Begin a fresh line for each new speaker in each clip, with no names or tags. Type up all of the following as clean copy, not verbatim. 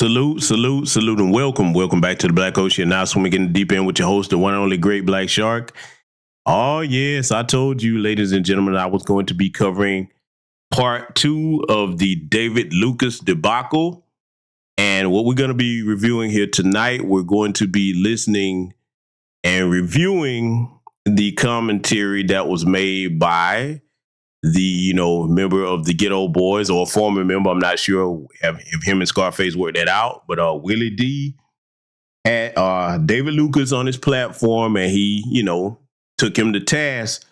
Salute, and welcome. Welcome back to the Black Ocean. Now, swimming in the deep end with your host, the one and only Great Black Shark. Oh, yes, I told you, ladies and gentlemen, I was going to be covering part 2 of the David Lucas debacle. And what we're going to be reviewing here tonight, we're going to be listening and reviewing the commentary that was made by the, member of the Ghetto Boys, or a former member. I'm not sure if him and Scarface worked that out, but Willie D had David Lucas on his platform, and he, took him to task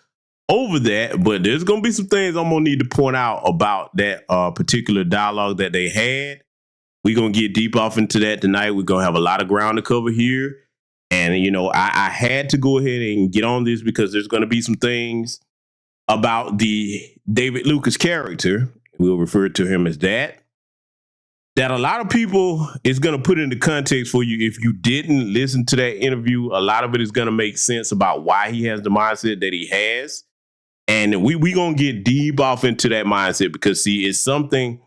over that. But there's going to be some things I'm going to need to point out about that particular dialogue that they had. We're going to get deep off into that tonight. We're going to have a lot of ground to cover here. And, I had to go ahead and get on this because there's going to be some things about the David Lucas character, we'll refer to him as that a lot of people is going to put into context for you. If you didn't listen to that interview, a lot of it is going to make sense about why he has the mindset that he has. And we going to get deep off into that mindset because, see, it's something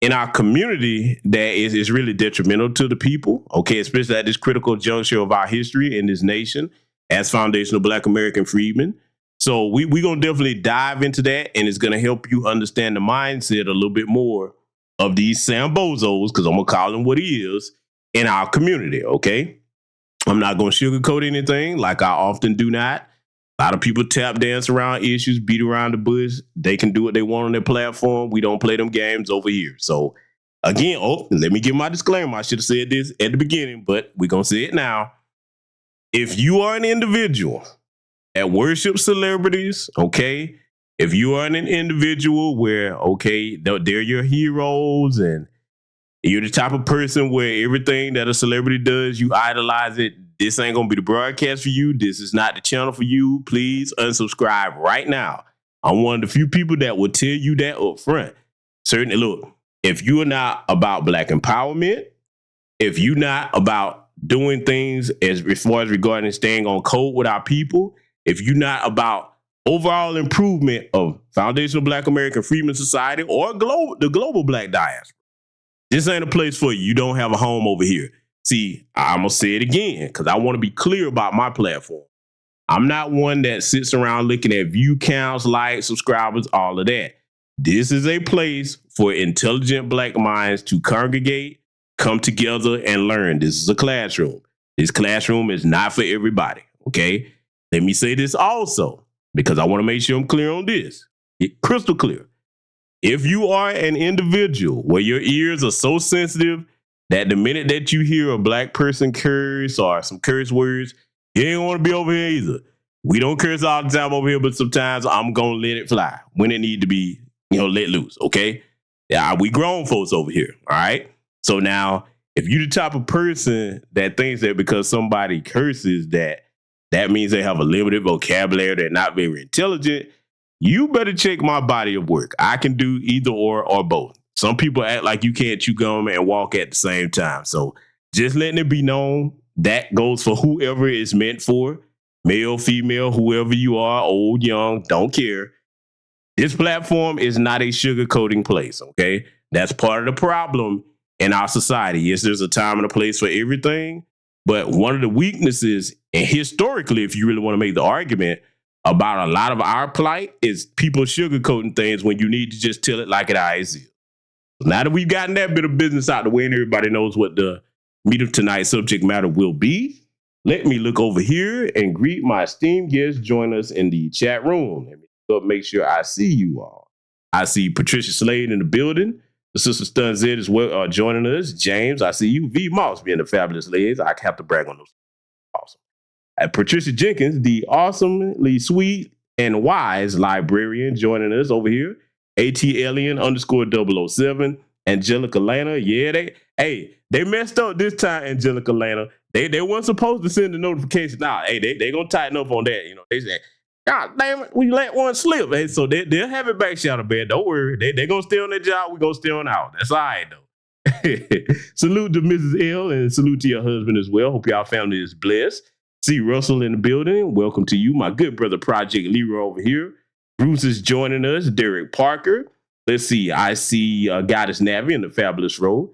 in our community that is really detrimental to the people, okay, especially at this critical juncture of our history in this nation as foundational Black American freedmen. So we're going to definitely dive into that, and it's going to help you understand the mindset a little bit more of these sambozos, because I'm going to call him what he is, in our community, okay? I'm not going to sugarcoat anything like I often do not. A lot of people tap dance around issues, beat around the bush. They can do what they want on their platform. We don't play them games over here. So, again, let me give my disclaimer. I should have said this at the beginning, but we're going to say it now. If you are an individual that worship celebrities, okay, if you are an individual where, okay, they're your heroes and you're the type of person where everything that a celebrity does, you idolize it, this ain't going to be the broadcast for you. This is not the channel for you. Please unsubscribe right now. I'm one of the few people that will tell you that up front. Certainly, look, if you are not about Black empowerment, if you're not about doing things as far as regarding staying on code with our people, if you're not about overall improvement of foundational Black American Freedmen Society or the global Black diaspora, this ain't a place for you. You don't have a home over here. See, I'm going to say it again because I want to be clear about my platform. I'm not one that sits around looking at view counts, likes, subscribers, all of that. This is a place for intelligent Black minds to congregate, come together, and learn. This is a classroom. This classroom is not for everybody, okay? Let me say this also, because I want to make sure I'm clear on this. Crystal clear. If you are an individual where your ears are so sensitive that the minute that you hear a Black person curse or some curse words, you ain't want to be over here either. We don't curse all the time over here, but sometimes I'm going to let it fly when it need to be, let loose, okay? Yeah, we grown folks over here, all right? So now, if you're the type of person that thinks that because somebody curses that means they have a limited vocabulary, they're not very intelligent, you better check my body of work. I can do either or both. Some people act like you can't chew gum and walk at the same time. So just letting it be known, that goes for whoever it's meant for, male, female, whoever you are, old, young, don't care. This platform is not a sugarcoating place, okay? That's part of the problem in our society. Yes, there's a time and a place for everything, but one of the weaknesses, and historically, if you really want to make the argument about a lot of our plight, is people sugarcoating things when you need to just tell it like it is. So now that we've gotten that bit of business out the way and everybody knows what the meat of tonight's subject matter will be, let me look over here and greet my esteemed guests join us in the chat room. Let me make sure I see you all. I see Patricia Slade in the building. The Sister Stun Z as well joining us. James, I see you. V Moss being the fabulous ladies. I have to brag on those. Awesome. Patricia Jenkins, the awesomely sweet and wise librarian, joining us over here. AT-Alien _007. Angelica Lana. Yeah, they messed up this time, Angelica Lana. They weren't supposed to send the notification. Nah, they gonna tighten up on that. They said, God damn it, we let one slip. Hey, so they'll have it back, Shadow Bed. Don't worry. They gonna stay on their job. We gonna stay on ours. That's all right, though. Salute to Mrs. L and salute to your husband as well. Hope y'all family is blessed. See Russell in the building. Welcome to you, my good brother Project Leroy over here. Bruce is joining us. Derek Parker. Let's see. I see Goddess Navi in the fabulous role.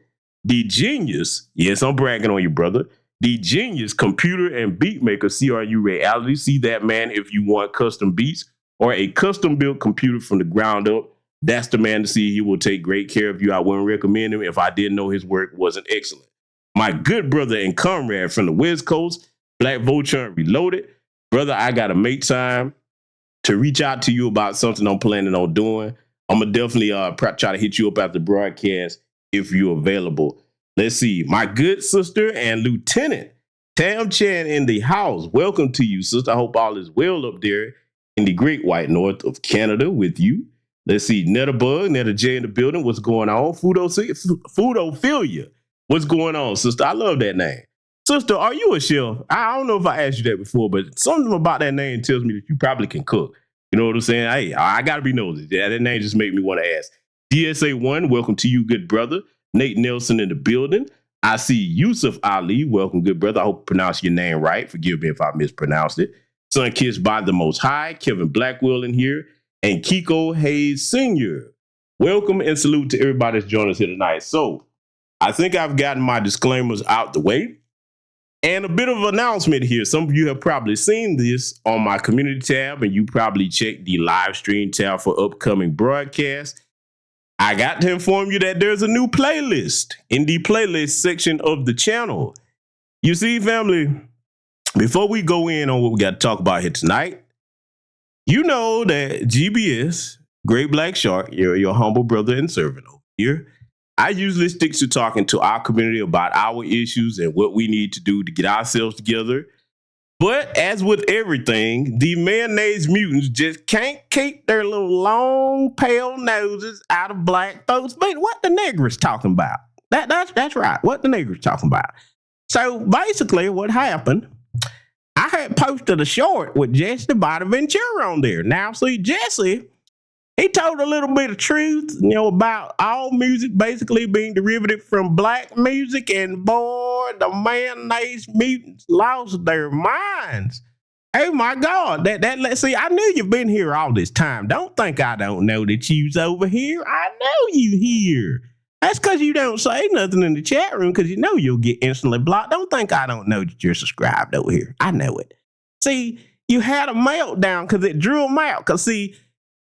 the genius, yes, I'm bragging on you, brother, the genius computer and beat maker CRU Reality. See that man if you want custom beats or a custom built computer from the ground up. That's the man to see. He will take great care of you. I wouldn't recommend him if I didn't know his work wasn't excellent. My good brother and comrade from the West Coast, Black Voltron Reloaded. Brother, I got to make time to reach out to you about something I'm planning on doing. I'm going to definitely try to hit you up after the broadcast if you're available. Let's see. My good sister and Lieutenant Tam Chan in the house. Welcome to you, sister. I hope all is well up there in the great white north of Canada with you. Let's see. Netterbug, Netta J in the building. What's going on? Foodophilia. What's going on, sister? I love that name. Sister, are you a chef? I don't know if I asked you that before, but something about that name tells me that you probably can cook. You know what I'm saying? Hey, I got to be nosy. Yeah, that name just made me want to ask. DSA1, welcome to you, good brother. Nate Nelson in the building. I see Yusuf Ali. Welcome, good brother. I hope I pronounced your name right. Forgive me if I mispronounced it. Son kissed by the Most High. Kevin Blackwell in here. And Kiko Hayes Sr. Welcome and salute to everybody that's joining us here tonight. So I think I've gotten my disclaimers out the way. And a bit of an announcement here. Some of you have probably seen this on my community tab, and you probably checked the live stream tab for upcoming broadcasts. I got to inform you that there's a new playlist in the playlist section of the channel. You see, family, before we go in on what we got to talk about here tonight, you know that GBS, Great Black Shark, your humble brother and servant over here, I usually stick to talking to our community about our issues and what we need to do to get ourselves together. But as with everything, the mayonnaise mutants just can't keep their little long, pale noses out of black folks. But what the nigger's talking about? That's right. What the nigger's talking about. So basically what happened, I had posted a short with Jesse Bonaventura on there. Now, see, Jesse, he told a little bit of truth, you know, about all music basically being derivative from black music, and boy, the mayonnaise mutants lost their minds. Oh my God! See, I knew you've been here all this time. Don't think I don't know that you's over here. I know you here. That's because you don't say nothing in the chat room because you know you'll get instantly blocked. Don't think I don't know that you're subscribed over here. I know it. See, you had a meltdown because it drew them out. Because see,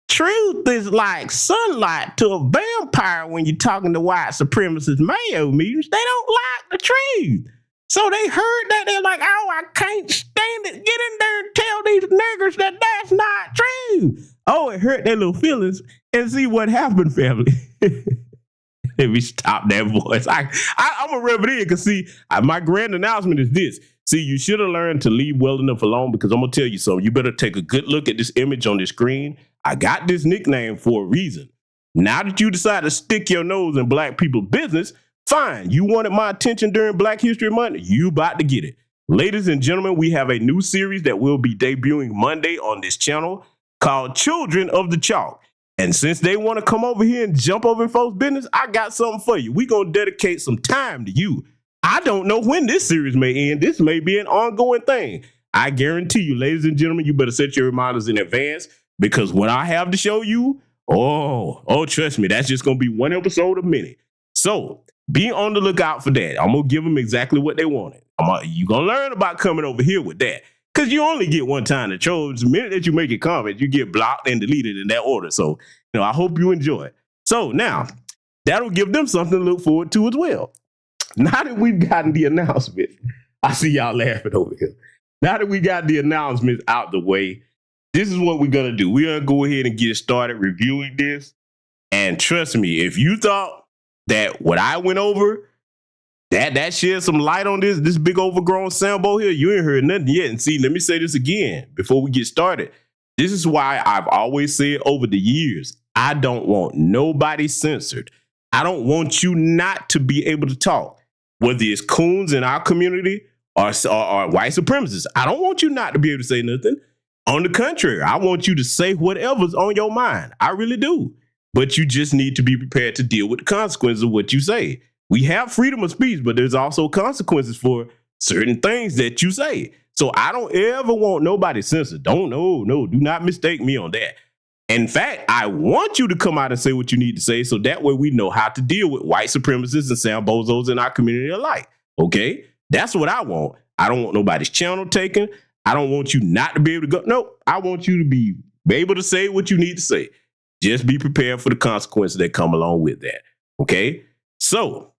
truth is like sunlight to a vampire when you're talking to white supremacist mayo mutants. They don't like the truth. So they heard that. They're like, oh, I can't stand it. Get in there and tell these niggers that that's not true. Oh, it hurt their little feelings. And see what happened, family. Let me stop that voice. I'm going to rub it in because, see, my grand announcement is this. See, you should have learned to leave well enough alone because I'm going to tell you something. You better take a good look at this image on the screen. I got this nickname for a reason. Now that you decide to stick your nose in black people's business, fine. You wanted my attention during Black History Month. You about to get it. Ladies and gentlemen, we have a new series that will be debuting Monday on this channel called Children of the Chalk. And since they want to come over here and jump over in folks' business, I got something for you. We're going to dedicate some time to you. I don't know when this series may end. This may be an ongoing thing. I guarantee you, ladies and gentlemen, you better set your reminders in advance because what I have to show you, trust me, that's just going to be one episode of many. So be on the lookout for that. I'm going to give them exactly what they wanted. You're going to learn about coming over here with that. Because you only get one time to troll. The minute that you make a comment, you get blocked and deleted in that order. So, I hope you enjoy it. So now, that'll give them something to look forward to as well. Now that we've gotten the announcement, I see y'all laughing over here. Now that we got the announcements out the way, this is what we're going to do. We're going to go ahead and get started reviewing this. And trust me, if you thought that what I went over, that shed some light on this big overgrown Sambo here, you ain't heard nothing yet. And see, let me say this again before we get started. This is why I've always said over the years, I don't want nobody censored. I don't want you not to be able to talk, whether it's coons in our community or white supremacists. I don't want you not to be able to say nothing. On the contrary, I want you to say whatever's on your mind. I really do. But you just need to be prepared to deal with the consequences of what you say. We have freedom of speech, but there's also consequences for certain things that you say. So I don't ever want nobody censored. Do not mistake me on that. In fact, I want you to come out and say what you need to say so that way we know how to deal with white supremacists and sambozos in our community alike. Okay? That's what I want. I don't want nobody's channel taken. I don't want you not to be able to go. Nope. I want you to be able to say what you need to say. Just be prepared for the consequences that come along with that. Okay? So,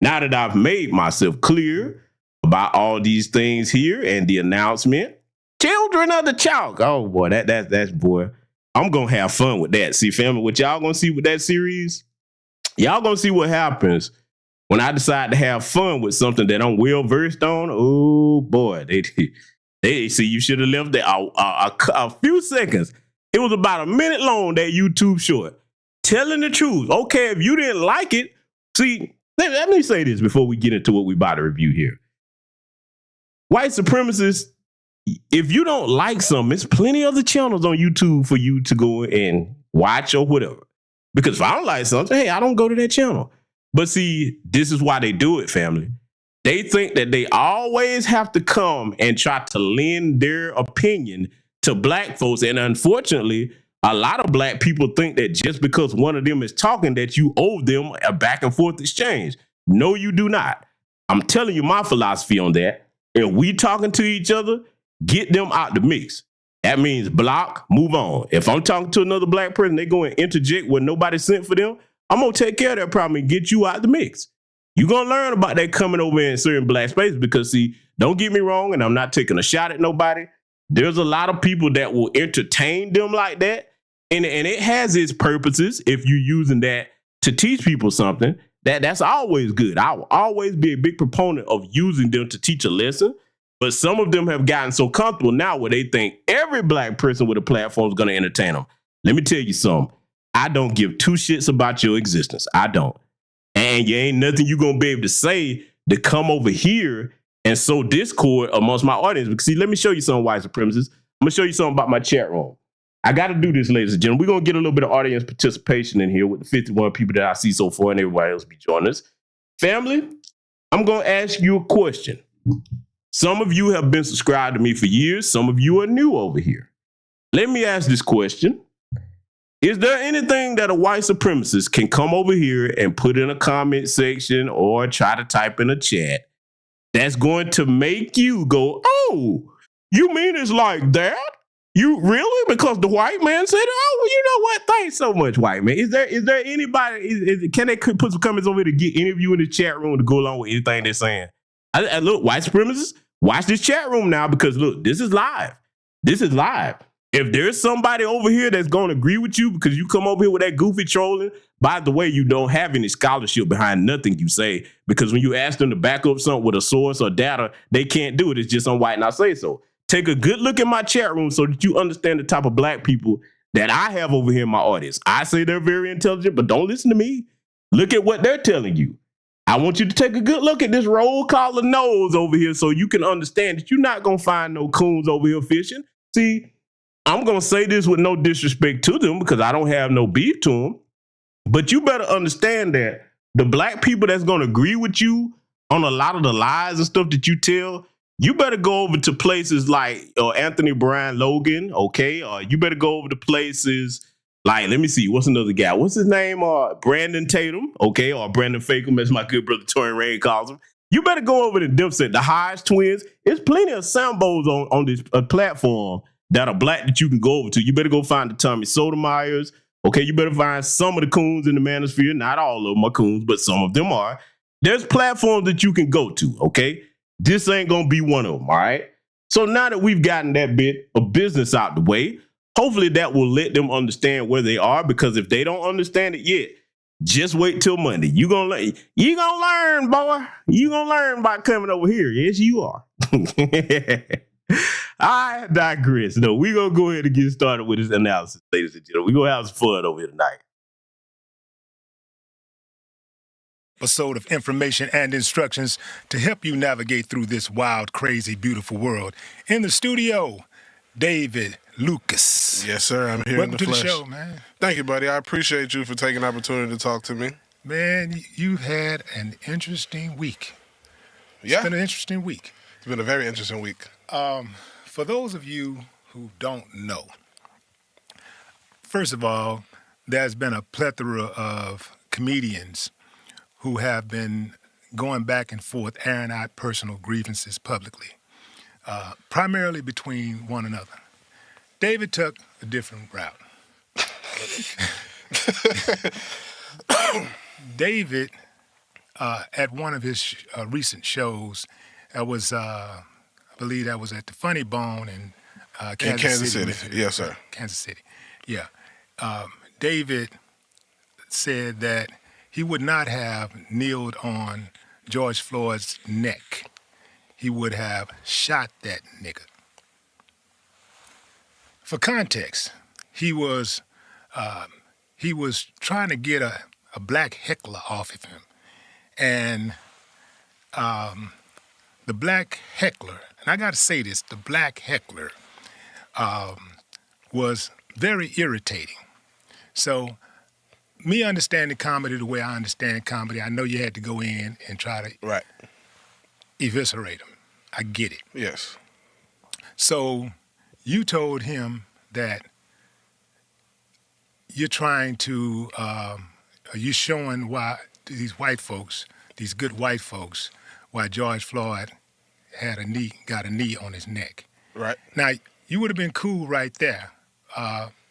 now that I've made myself clear about all these things here and the announcement, Children of the Chalk. Oh boy, that's boy. I'm gonna have fun with that. See, family, what y'all gonna see with that series? Y'all gonna see what happens when I decide to have fun with something that I'm well versed on. Oh boy, they see. You should have left there a few seconds. It was about a minute long, that YouTube short. Telling the truth. Okay, if you didn't like it, see. Let me say this before we get into what we about to review here. White supremacists, if you don't like something, there's plenty of other channels on YouTube for you to go and watch or whatever. Because if I don't like something, hey, I don't go to that channel. But see, this is why they do it, family. They think that they always have to come and try to lend their opinion to black folks. And unfortunately, a lot of black people think that just because one of them is talking that you owe them a back and forth exchange. No, you do not. I'm telling you my philosophy on that. If we talking to each other, get them out the mix. That means block, move on. If I'm talking to another black person, they go and interject when nobody sent for them, I'm going to take care of that problem and get you out the mix. You're going to learn about that coming over in certain black spaces because, see, don't get me wrong, and I'm not taking a shot at nobody. There's a lot of people that will entertain them like that. And it has its purposes if you're using that to teach people something. That's always good. I will always be a big proponent of using them to teach a lesson. But some of them have gotten so comfortable now where they think every black person with a platform is going to entertain them. Let me tell you something. I don't give two shits about your existence. I don't. And you ain't nothing you're going to be able to say to come over here and sow discord amongst my audience. Because see, let me show you some white supremacists. I'm going to show you something about my chat room. I got to do this, ladies and gentlemen. We're going to get a little bit of audience participation in here with the 51 people that I see so far and everybody else be joining us. Family, I'm going to ask you a question. Some of you have been subscribed to me for years. Some of you are new over here. Let me ask this question. Is there anything that a white supremacist can come over here and put in a comment section or try to type in a chat that's going to make you go, oh, you mean it's like that? You really? Because the white man said, oh, well, you know what? Thanks so much, white man. Is there anybody, can they put some comments over here to get any of you in the chat room to go along with anything they're saying? I look, white supremacists, watch this chat room now because, look, this is live. This is live. If there's somebody over here that's going to agree with you because you come over here with that goofy trolling, by the way, you don't have any scholarship behind nothing you say because when you ask them to back up something with a source or data, they can't do it. It's just on white and I say so. Take a good look at my chat room so that you understand the type of black people that I have over here in my audience. I say they're very intelligent, but don't listen to me. Look at what they're telling you. I want you to take a good look at this roll collar nose over here so you can understand that you're not going to find no coons over here fishing. See, I'm going to say this with no disrespect to them because I don't have no beef to them, but you better understand that the black people that's going to agree with you on a lot of the lies and stuff that you tell, you better go over to places like Anthony Brian Logan, okay? Or you better go over to places like, let me see, what's another guy? What's his name? Brandon Tatum, okay? Or Brandon Fakum, as my good brother Torian Ray calls him. You better go over to them, the Hodge twins. There's plenty of sambos on this platform that are black that you can go over to. You better go find the Tommy Sotomayers, okay? You better find some of the coons in the manosphere. Not all of them are coons, but some of them are. There's platforms that you can go to, okay? This ain't going to be one of them, all right? So now that we've gotten that bit of business out the way, hopefully that will let them understand where they are, because if they don't understand it yet, just wait till Monday. You're going to learn, boy. You're going to learn by coming over here. Yes, you are. I digress. No, we're going to go ahead and get started with this analysis, ladies and gentlemen. We're going to have some fun over here tonight.
Episode of information and instructions to help you navigate through this wild, crazy, beautiful world. In the studio, David Lucas.
Yes, sir. I'm here in the flesh.
Welcome to the show, man.
Thank you, buddy. I appreciate you for taking the opportunity to talk to me.
Man, you've had an interesting week.
Yeah.
It's been an interesting week.
It's been a very interesting week.
For those of you who don't know, First of all, there's been a plethora of comedians who have been going back and forth, airing out personal grievances publicly, primarily between one another. David took a different route. David, at one of his recent shows, I believe that was at the Funny Bone in Kansas City.
Yes, sir.
Kansas City, yeah. David said that he would not have kneeled on George Floyd's neck. He would have shot that nigga. For context, he was trying to get a black heckler off of him. And the black heckler, and I got to say this, the black heckler was very irritating. So me understanding comedy the way I understand comedy, I know you had to go in and try to eviscerate him. I get it.
Yes.
So you told him that you're trying to, you're showing why these white folks, these good white folks, why George Floyd got a knee on his neck.
Right.
Now, you would have been cool right there,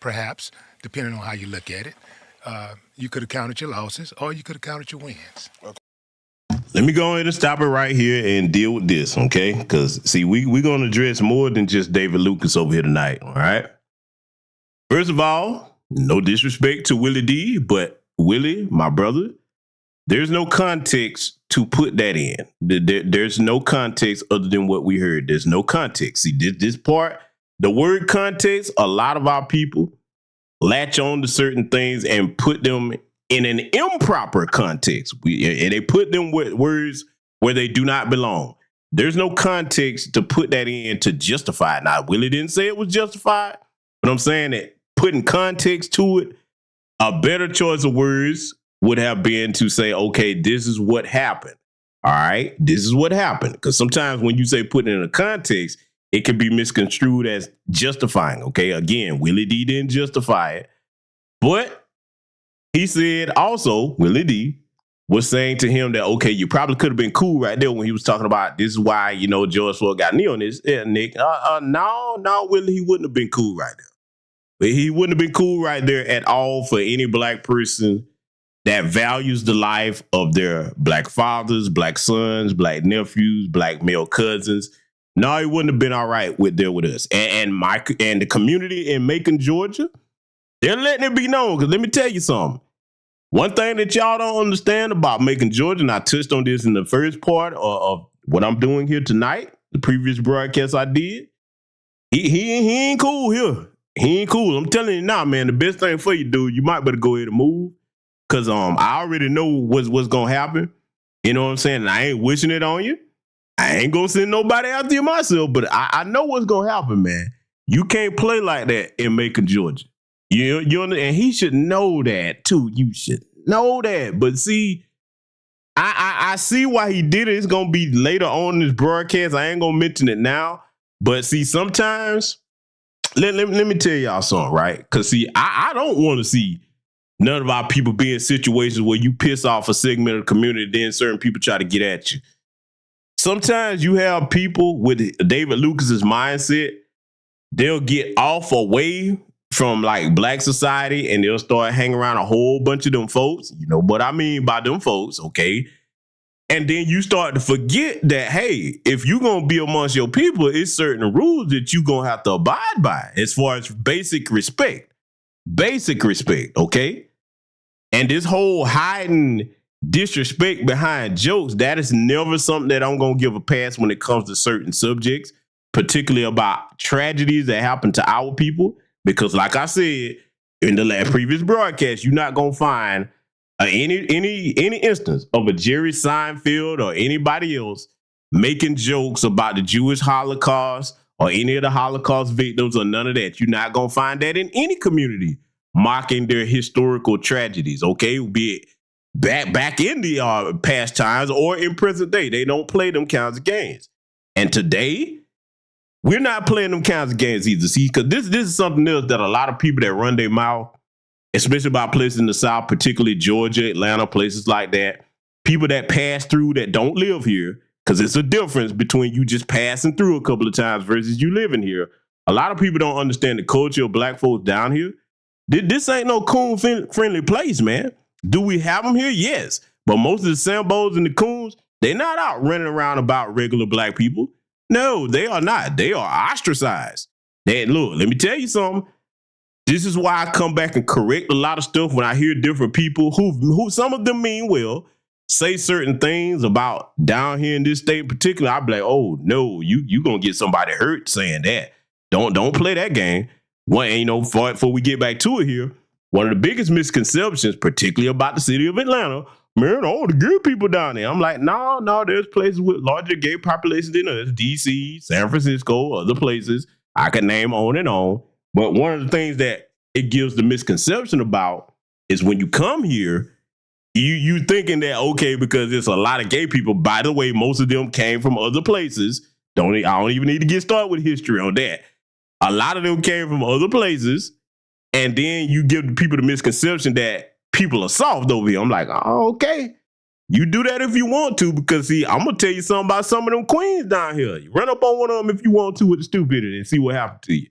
perhaps, depending on how you look at it. You could have counted your losses, or you could have counted your wins.
Okay.
Let me go ahead and stop it right here and deal with this, okay? Because, see, we're going to address more than just David Lucas over here tonight, all right? First of all, no disrespect to Willie D, but Willie, my brother, there's no context to put that in. There's no context other than what we heard. There's no context. See, this part, the word context, a lot of our people latch on to certain things and put them in an improper context. And they put them with words where they do not belong. There's no context to put that in to justify it. Now, Willie didn't say it was justified, but I'm saying that putting context to it, a better choice of words would have been to say, okay, this is what happened. All right, this is what happened. Because sometimes when you say put it in a context, it can be misconstrued as justifying. Okay, again, Willie D didn't justify it. But he said also, Willie D was saying to him that, okay, you probably could have been cool right there when he was talking about this is why, George Floyd got a knee on his neck. No, Willie, he wouldn't have been cool right there. But he wouldn't have been cool right there at all for any black person that values the life of their black fathers, black sons, black nephews, black male cousins. No, he wouldn't have been all right with us. And the community in Macon, Georgia, they're letting it be known. Because let me tell you something. One thing that y'all don't understand about Macon, Georgia, and I touched on this in the first part of what I'm doing here tonight, the previous broadcast I did, he ain't cool here. He ain't cool. I'm telling you now, man, the best thing for you, dude, you might better go ahead and move. Because I already know what's going to happen. You know what I'm saying? And I ain't wishing it on you. I ain't going to send nobody after you myself, but I know what's going to happen, man. You can't play like that in Macon, Georgia. You and he should know that, too. You should know that. But see, I see why he did it. It's going to be later on in this broadcast. I ain't going to mention it now. But see, sometimes, let me tell y'all something, right? Because see, I don't want to see none of our people be in situations where you piss off a segment of the community, then certain people try to get at you. Sometimes you have people with David Lucas's mindset, they'll get off away from like black society and they'll start hanging around a whole bunch of them folks. You know what I mean by them folks, okay? And then you start to forget that, hey, if you're going to be amongst your people, it's certain rules that you're going to have to abide by as far as basic respect. Basic respect, okay? And this whole hiding disrespect behind jokes, that is never something that I'm going to give a pass when it comes to certain subjects, particularly about tragedies that happen to our people. Because like I said in the previous broadcast, you're not going to find any instance of a Jerry Seinfeld or anybody else making jokes about the Jewish Holocaust or any of the Holocaust victims or none of that. You're not going to find that in any community mocking their historical tragedies, okay? Be it back in the past times or in present day. They don't play them kinds of games. And today, We're not playing them kinds of games either. See, because this is something else that a lot of people that run their mouth, especially about places in the South, particularly Georgia, Atlanta, places like that, people that pass through that don't live here, because it's a difference between you just passing through a couple of times versus you living here. A lot of people don't understand the culture of black folks down here. This ain't no coon-friendly place, man. Do we have them here? Yes. But most of the sambos and the coons, they're not out running around about regular black people. No, they are not. They are ostracized. Look, let me tell you something. This is why I come back and correct a lot of stuff when I hear different people who some of them mean well, say certain things about down here in this state in particular. I'll be like, oh, no, you going to get somebody hurt saying that. Don't play that game. Before we get back to it here, one of the biggest misconceptions, particularly about the city of Atlanta, man, all the gay people down there. I'm like, no, there's places with larger gay populations than us. DC, San Francisco, other places. I can name on and on. But one of the things that it gives the misconception about is when you come here, you thinking that, okay, because there's a lot of gay people, by the way, most of them came from other places. I don't even need to get started with history on that. A lot of them came from other places. And then you give people the misconception that people are soft over here. I'm like, oh, okay. You do that if you want to, because see, I'm gonna tell you something about some of them queens down here. You run up on one of them if you want to with the stupidity and see what happens to you.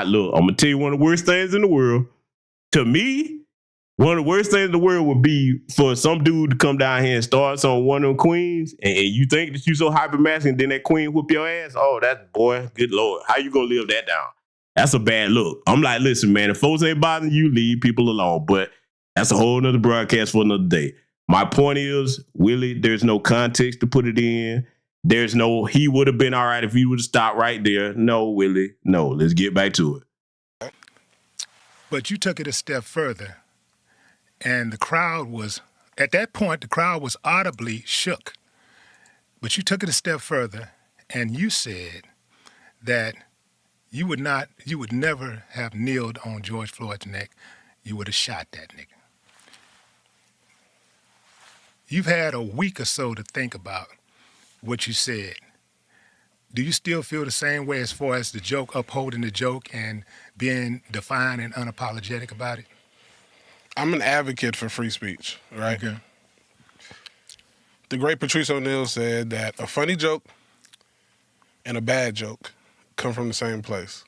Look, I'm gonna tell you one of the worst things in the world. To me, one of the worst things in the world would be for some dude to come down here and start on one of them queens, and you think that you so hyper masculine, then that queen whoop your ass. Oh, good Lord, how you gonna live that down? That's a bad look. I'm like, listen, man, if folks ain't bothering you, leave people alone. But that's a whole nother broadcast for another day. My point is, Willie, there's no context to put it in. There's no, he would have been all right if he would have stopped right there. No, Willie, no. Let's get back to it.
But you took it a step further, and the crowd was, at that point, the crowd was audibly shook. But you took it a step further, and you said that you would never have kneeled on George Floyd's neck. You would have shot that nigga. You've had a week or so to think about what you said. Do you still feel the same way as far as the joke, upholding the joke and being defiant and unapologetic about it?
I'm an advocate for free speech, right?
Okay.
The great Patrice O'Neal said that a funny joke and a bad joke come from the same place.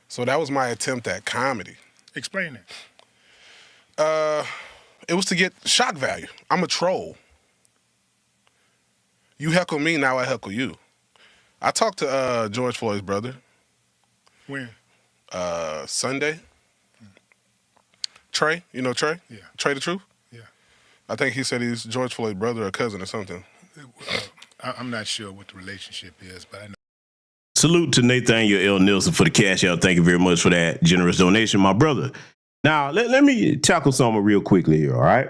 So that was my attempt at comedy.
Explain that.
It was to get shock value. I'm a troll. You heckle me, now I heckle you. I talked to George Floyd's brother.
When?
Sunday. Trey, you know Trey?
Yeah.
Trey the Truth?
Yeah.
I think he said he's George Floyd's brother or cousin or something.
I'm not sure what the relationship is, but I know.
Salute to Nathaniel L. Nielsen for the cash out. Thank you very much for that generous donation, my brother. Now, let me tackle something real quickly here, all right?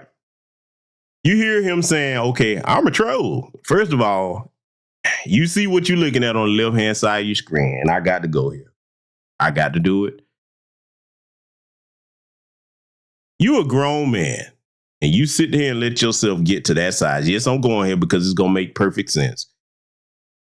You hear him saying, okay, I'm a troll. First of all, you see what you're looking at on the left-hand side of your screen, and I got to go here. I got to do it. You a grown man, and you sit here and let yourself get to that size. Yes, I'm going here because it's going to make perfect sense.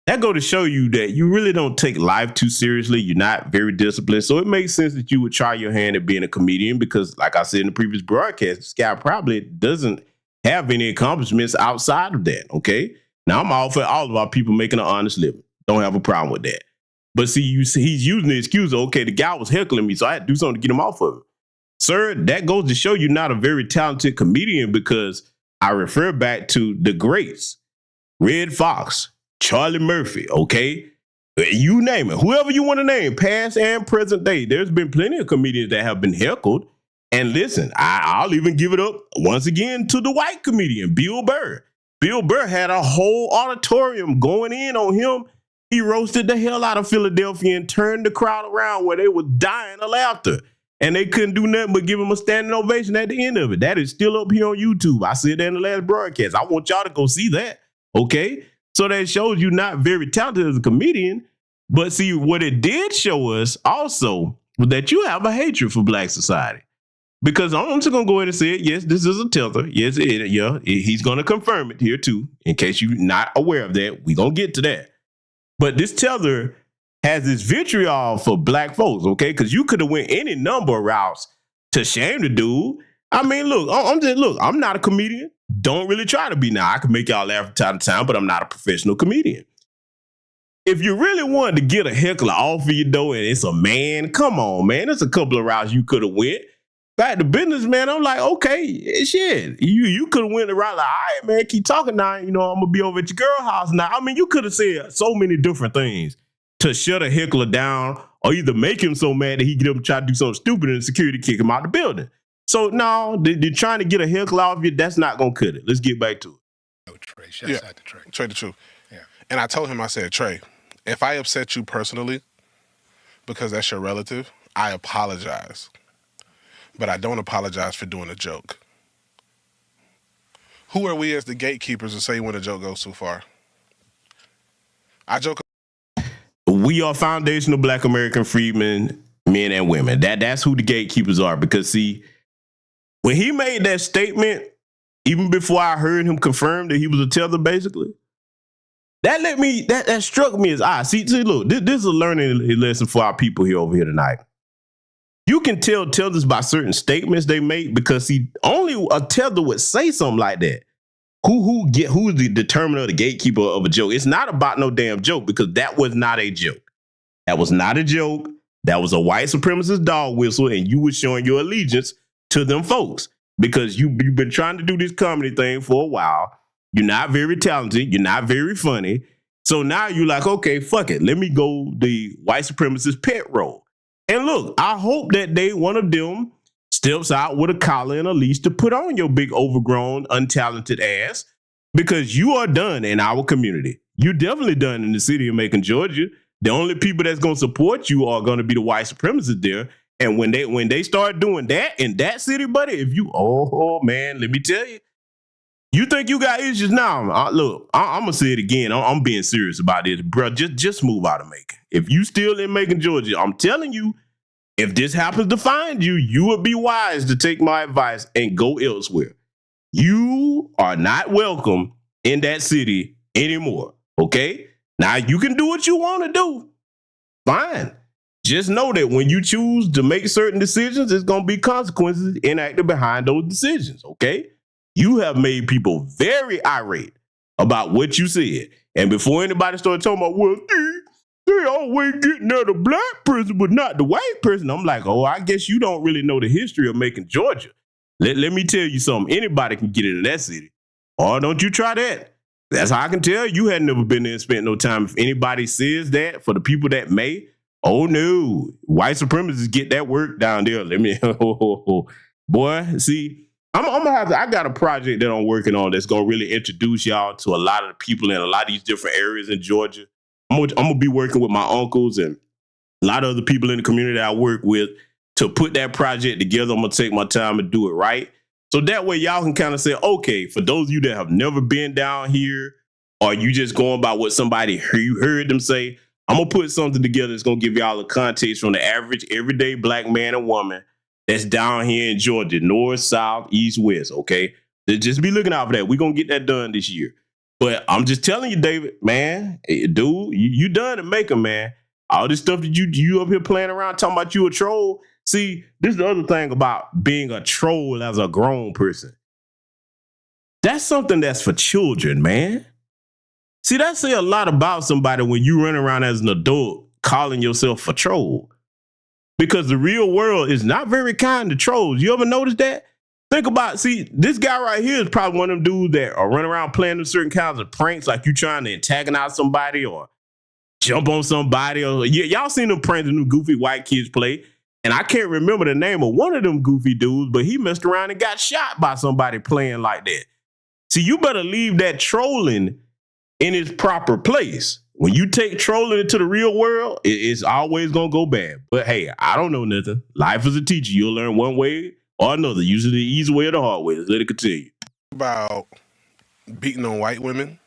That go to show you that you really don't take life too seriously. You're not very disciplined. So it makes sense that you would try your hand at being a comedian because, like I said in the previous broadcast, this guy probably doesn't have any accomplishments outside of that, okay? Now, I'm all for all of our people making an honest living. Don't have a problem with that. But see, he's using the excuse, okay, the guy was heckling me, so I had to do something to get him off of it. Sir, that goes to show you're not a very talented comedian because I refer back to the greats, Red Fox, Charlie Murphy, okay? You name it. Whoever you want to name, past and present day. There's been plenty of comedians that have been heckled. And listen, I'll even give it up once again to the white comedian, Bill Burr. Bill Burr had a whole auditorium going in on him. He roasted the hell out of Philadelphia and turned the crowd around where they were dying of laughter. And they couldn't do nothing but give him a standing ovation at the end of it. That is still up here on YouTube. I said that in the last broadcast. I want y'all to go see that, okay? So that shows you not very talented as a comedian. But see, what it did show us also was that you have a hatred for black society. Because I'm just going to go ahead and say it. Yes, this is a tether. Yes, he's going to confirm it here too. In case you're not aware of that, we're going to get to that. But this tether has this vitriol for black folks, okay? Because you could have went any number of routes to shame the dude. I mean, look, I'm not a comedian. Don't really try to be now. I can make y'all laugh from time to time, but I'm not a professional comedian. If you really wanted to get a heckler off of your door and it's a man, come on, man. There's a couple of routes you could have went. Back to business, man. I'm like, okay, shit. You could have went the route like, all right, man, keep talking now. You know, I'm going to be over at your girl house now. I mean, you could have said so many different things to shut a heckler down or either make him so mad that he get up and try to do something stupid and the security kick him out the building. So, no, they're trying to get a heckler off you. That's not going to cut it. Let's get back to it.
No, Trey. Shouts out to Trey.
Trey the truth.
Yeah.
And I told him, I said, Trey, if I upset you personally, because that's your relative, I apologize. But I don't apologize for doing a joke. Who are we as the gatekeepers to say when a joke goes too far? I joke.
We are foundational Black American freedmen, men and women. That's who the gatekeepers are. Because, see, when he made that statement, even before I heard him confirm that he was a tether, basically, that struck me as odd. See, look, this is a learning lesson for our people over here tonight. You can tell tethers by certain statements they make because, see, only a tether would say something like that. Who's the determiner, the gatekeeper of a joke? It's not about no damn joke because that was not a joke. That was not a joke. That was a white supremacist dog whistle, and you were showing your allegiance to them folks because you've been trying to do this comedy thing for a while. You're not very talented. You're not very funny. So now you're like, okay, fuck it. Let me go the white supremacist pet role. And look, I hope that one of them steps out with a collar and a leash to put on your big overgrown, untalented ass because you are done in our community. You're definitely done in the city of Macon, Georgia. The only people that's going to support you are going to be the white supremacists there. And when they start doing that in that city, buddy, if you, oh man, let me tell you, you think you got issues now? Look, I'm gonna say it again. I'm being serious about this, bro. Just move out of Macon. If you still in Macon, Georgia, I'm telling you, if this happens to find you, you would be wise to take my advice and go elsewhere. You are not welcome in that city anymore. Okay? Now you can do what you want to do. Fine. Just know that when you choose to make certain decisions, there's gonna be consequences enacted behind those decisions. Okay? You have made people very irate about what you said. And before anybody started talking about, well, they always getting at a black person, but not the white person. I'm like, oh, I guess you don't really know the history of Macon, Georgia. Let me tell you something. Anybody can get into that city. Or don't you try that. That's how I can tell you hadn't never been there and spent no time. If anybody says that, for the people that may, oh no, white supremacists get that work down there. Let me, boy, see, I'm gonna have to. I got a project that I'm working on that's gonna really introduce y'all to a lot of the people in a lot of these different areas in Georgia. I'm gonna be working with my uncles and a lot of other people in the community that I work with to put that project together. I'm gonna take my time and do it right, so that way y'all can kind of say, okay, for those of you that have never been down here, or you just going by what somebody you heard them say, I'm gonna put something together that's gonna give y'all a context from the average everyday black man and woman that's down here in Georgia, north, south, east, west, okay? Just be looking out for that. We're going to get that done this year. But I'm just telling you, David, man, dude, you done to make them, man. All this stuff that you up here playing around talking about you a troll. See, this is the other thing about being a troll as a grown person. That's something that's for children, man. See, that say a lot about somebody when you run around as an adult calling yourself a troll. Because the real world is not very kind to trolls. You ever notice that? Think about, see, this guy right here is probably one of them dudes that are running around playing with certain kinds of pranks, like you trying to antagonize somebody or jump on somebody. Or y'all seen them pranks that new goofy white kids play. And I can't remember the name of one of them goofy dudes, but he messed around and got shot by somebody playing like that. See, you better leave that trolling in its proper place. When you take trolling into the real world, it's always going to go bad. But hey, I don't know nothing. Life is a teacher. You'll learn one way or another. Usually the easy way or the hard way. Let's let it continue.
About beating on white women.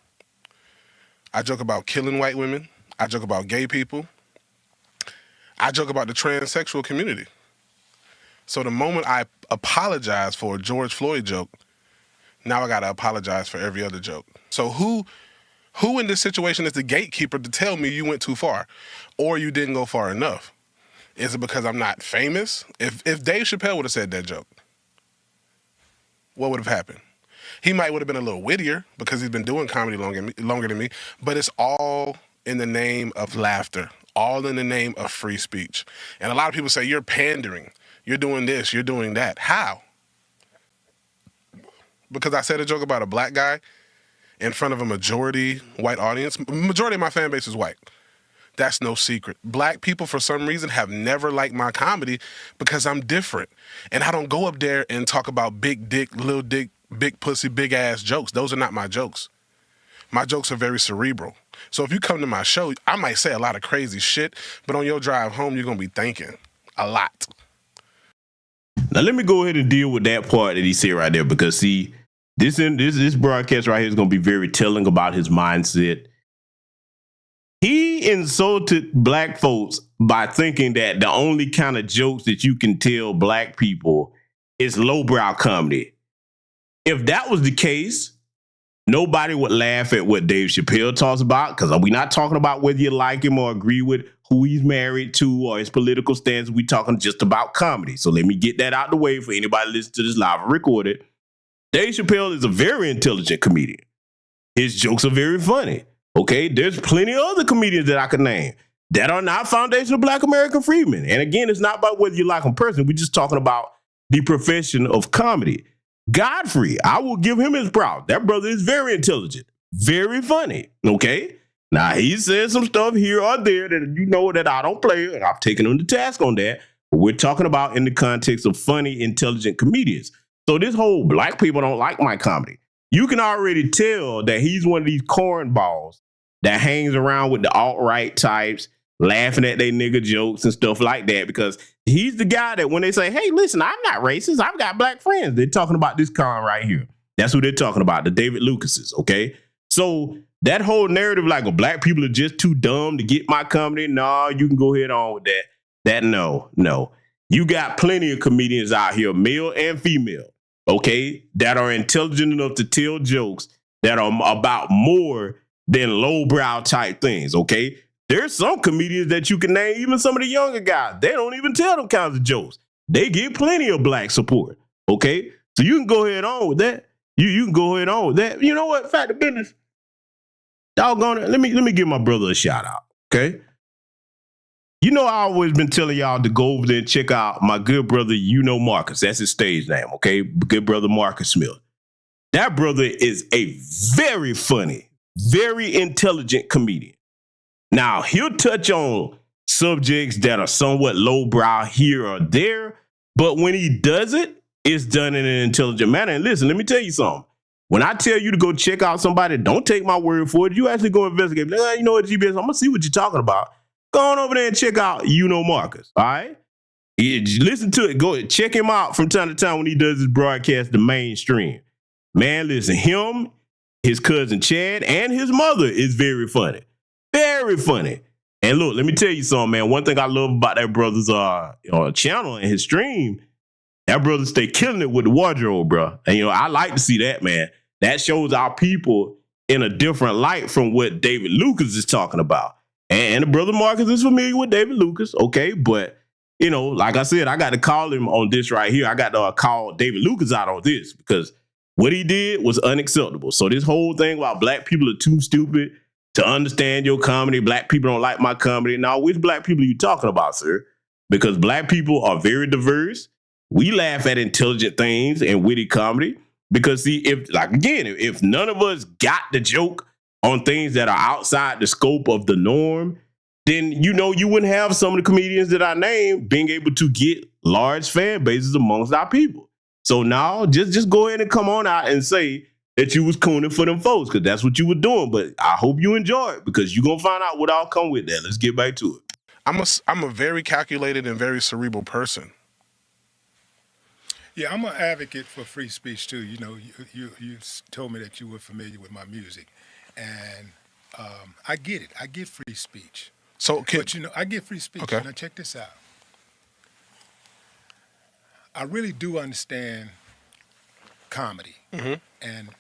I joke about killing white women. I joke about gay people. I joke about the transsexual community. So the moment I apologize for a George Floyd joke, now I got to apologize for every other joke. So who Who in this situation is the gatekeeper to tell me you went too far or you didn't go far enough? Is it because I'm not famous? If Dave Chappelle would have said that joke, what would have happened? He might would have been a little wittier because he's been doing comedy longer than me, but it's all in the name of laughter, all in the name of free speech. And a lot of people say, you're pandering, you're doing this, you're doing that. How? Because I said a joke about a black guy in front of a majority white audience. Majority of my fan base is white. That's no secret. Black people, for some reason, have never liked my comedy because I'm different. And I don't go up there and talk about big dick, little dick, big pussy, big ass jokes. Those are not my jokes. My jokes are very cerebral. So if you come to my show, I might say a lot of crazy shit, but on your drive home, you're going to be thinking a lot.
Now, let me go ahead and deal with that part that he said right there, because see, this broadcast right here is going to be very telling about his mindset. He insulted black folks by thinking that the only kind of jokes that you can tell black people is lowbrow comedy. If that was the case, nobody would laugh at what Dave Chappelle talks about, because we're not talking about whether you like him or agree with who he's married to or his political stance. We're talking just about comedy. So let me get that out the way for anybody listening to this live or recorded. Dave Chappelle is a very intelligent comedian. His jokes are very funny. Okay, there's plenty of other comedians that I could name that are not foundational Black American freedmen. And again, it's not about whether you like them personally. We're just talking about the profession of comedy. Godfrey, I will give him his props. That brother is very intelligent, very funny. Okay, now he said some stuff here or there that you know that I don't play, and I've taken him to task on that. But we're talking about in the context of funny, intelligent comedians. So this whole black people don't like my comedy. You can already tell that he's one of these cornballs that hangs around with the alt-right types, laughing at their nigga jokes and stuff like that, because he's the guy that when they say, hey, listen, I'm not racist, I've got black friends, they're talking about this con right here. That's who they're talking about, the David Lucases, okay? So that whole narrative like, well, black people are just too dumb to get my comedy, no, you can go ahead on with that. No. You got plenty of comedians out here, male and female, okay, that are intelligent enough to tell jokes that are about more than lowbrow type things, okay? There's some comedians that you can name, even some of the younger guys. They don't even tell them kinds of jokes. They get plenty of black support, okay? So you can go ahead on with that. You can go ahead on with that. You know what? Fact of business. Doggone it. Let me give my brother a shout out, okay? You know, I always been telling y'all to go over there and check out my good brother, Marcus. That's his stage name, okay? Good brother Marcus Smith. That brother is a very funny, very intelligent comedian. Now, he'll touch on subjects that are somewhat lowbrow here or there, but when he does it, it's done in an intelligent manner. And listen, let me tell you something. When I tell you to go check out somebody, don't take my word for it. You actually go investigate. You know what, GBS, I'm going to see what you're talking about. Go on over there and check out Marcus, all right? Listen to it. Go check him out from time to time when he does his broadcast, the mainstream. Man, listen, him, his cousin Chad, and his mother is very funny. Very funny. And look, let me tell you something, man. One thing I love about that brother's channel and his stream, that brother stay killing it with the wardrobe, bro. And, I like to see that, man. That shows our people in a different light from what David Lucas is talking about. And the brother Marcus is familiar with David Lucas, okay? But, like I said, I got to call him on this right here. I got to call David Lucas out on this because what he did was unacceptable. So this whole thing about black people are too stupid to understand your comedy, black people don't like my comedy. Now, which black people are you talking about, sir? Because black people are very diverse. We laugh at intelligent things and witty comedy because, see, if none of us got the joke on things that are outside the scope of the norm, then, you wouldn't have some of the comedians that I named being able to get large fan bases amongst our people. So now just go ahead and come on out and say that you was cooning for them folks, because that's what you were doing. But I hope you enjoy it, because you're going to find out what all come with that. Let's get back to it.
I'm a very calculated and very cerebral person.
Yeah, I'm an advocate for free speech, too. You told me that you were familiar with my music. And I get it. I get free speech. But I get free speech.
Okay.
Now, check this out. I really do understand comedy. Mm-hmm. And